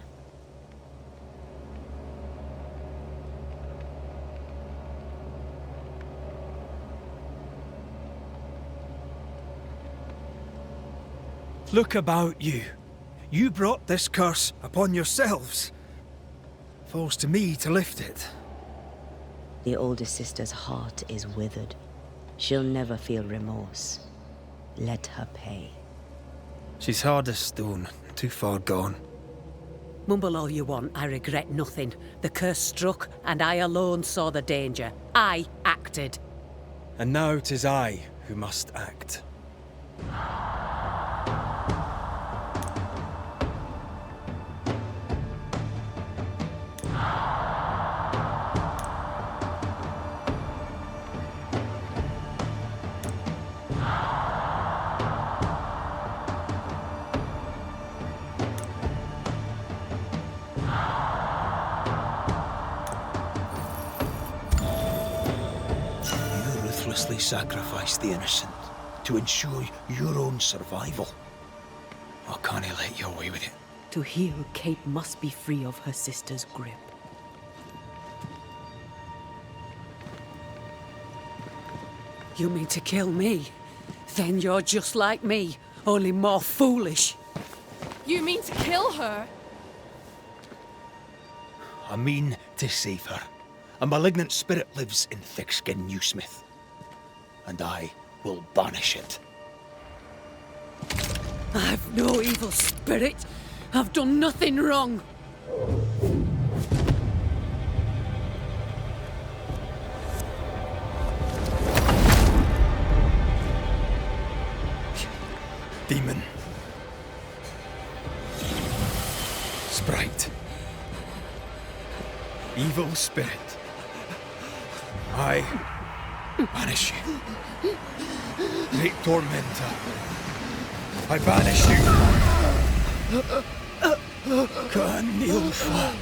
Look about you. You brought this curse upon yourselves. Falls to me to lift it. The older sister's heart is withered. She'll never feel remorse. Let her pay. She's hard as stone, too far gone. Mumble all you want, I regret nothing. The curse struck, and I alone saw the danger. I acted. And now 'tis I who must act. Sacrifice the innocent to ensure your own survival. Or can't I let you away with it? To heal, Kate must be free of her sister's grip. You mean to kill me? Then you're just like me, only more foolish. You mean to kill her? I mean to save her. A malignant spirit lives in thick-skinned Newsmith. And I will banish it. I've no evil spirit. I've done nothing wrong. Demon. Sprite. Evil spirit. I banish you. Great tormentor. I banish you. Kanilfa.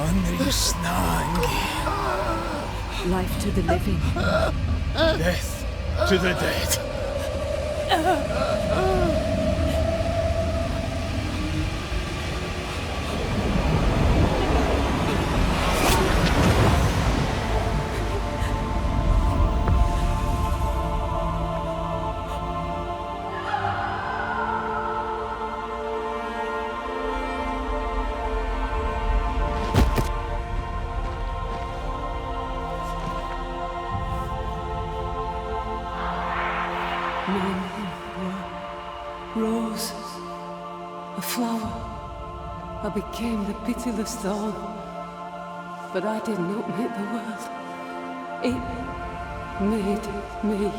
Anrisnangi. Life to the living. Death to the dead. Rose, a flower. I became the pitiless thorn. But I did not make the world. It made me.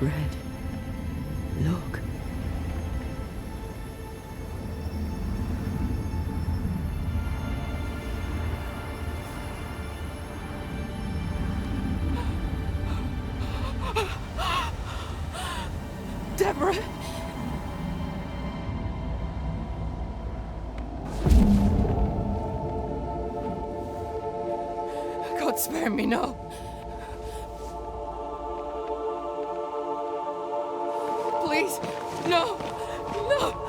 Red, look. Deborah! God spare me, no. No! No!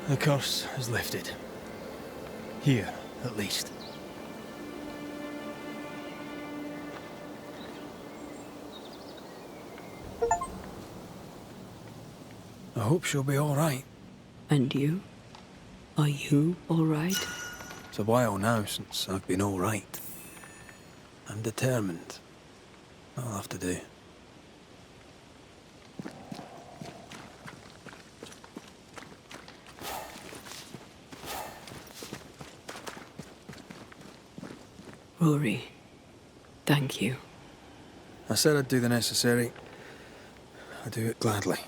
The curse is lifted. Here, at least. I hope she'll be all right. And you? Are you all right? It's a while now since I've been all right. I'm determined. I'll have to do. Rory, thank you. I said I'd do the necessary. I do it gladly.